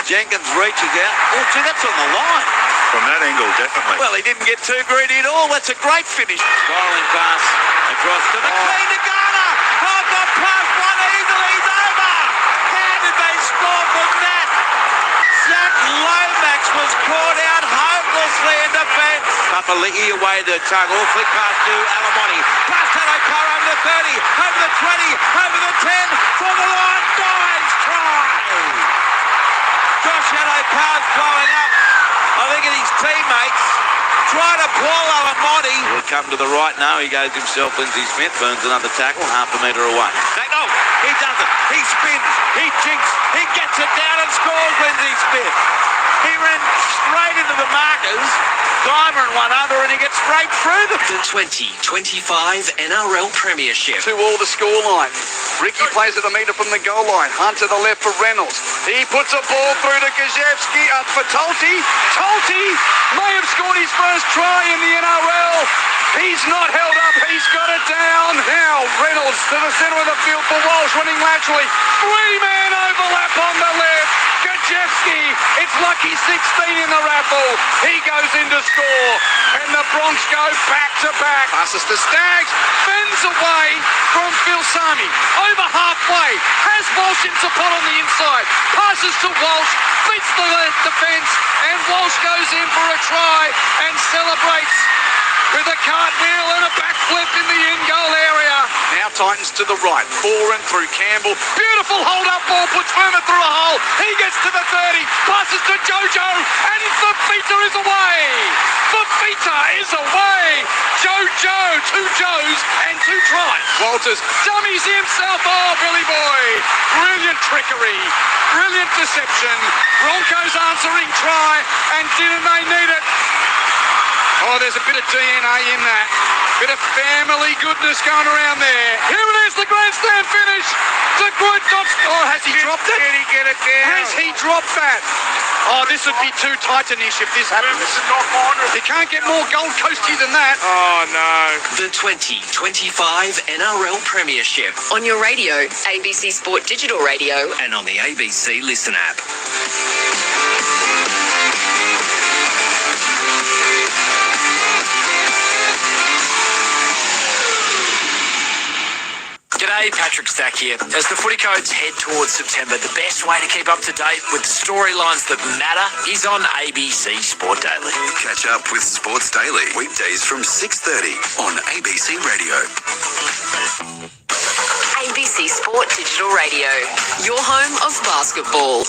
Jenkins reaches out. Oh, gee, that's on the line. From that angle, definitely. Well, he didn't get too greedy at all. That's a great finish. Spiralling pass across to McLean to Garner. Oh, got past one easily. He's over. How did they score from that? Jack Lomax was caught out hopelessly in defence. Papali'i away to Tuggle. Flick pass to Alamotti. Pass to O'Carr over the 30, over the 20, over the 10. For the line. Dives try. Josh O'Carr's blowing up. I think his teammates try to pull Alamotti. He'll come to the right now. He goes himself. Lindsay Smith burns another tackle, half a metre away. No, he does it. He spins. He jinks. He gets it down and scores, Lindsay Smith. He ran straight into the markers. Dimer and one under, and he gets straight through them. The 2025 NRL Premiership. 2 all the scoreline. Ricky plays it a metre from the goal line. Hunt to the left for Reynolds. He puts a ball through to Gajewski for Tolte. Tolte may have scored his first try in the NRL. He's not held up. He's got it down. Now Reynolds to the centre of the field for Walsh, running laterally. 3-man overlap on the left. Gajewski, it's lucky 16 in the raffle. He goes in to score, and the Bronx go back to back. Passes to Staggs, bends away from Phil Sami. Over halfway, has Walsh in support on the inside. Passes to Walsh, beats the left defence, and Walsh goes in for a try and celebrates with a cartwheel and a backflip in the in-goal area. Now Titans to the right. Foran through Campbell. Beautiful hold-up ball. Puts Verma through a hole. He gets to the 30. Passes to Jojo. And Fafita is away. Fafita is away. Jojo. 2 Joes and 2 tries. Walters dummies himself. Oh, Billy Boy. Brilliant trickery. Brilliant deception. Broncos answering try. And didn't they need it? Oh, there's a bit of DNA in that. Bit of family goodness going around there. Here it is, the grandstand finish. Oh, has he dropped it? Did he get it down? Has he dropped that? Oh, this would be too Titanish if this happens. You can't get more Gold Coasty than that. Oh, no. The 2025 NRL Premiership on your radio, ABC Sport Digital Radio, and on the ABC Listen app. G'day, Patrick Stack here. As the footy codes head towards September, the best way to keep up to date with the storylines that matter is on ABC Sport Daily. Catch up with Sports Daily, weekdays from 6:30 on ABC Radio. ABC Sport Digital Radio, your home of basketball.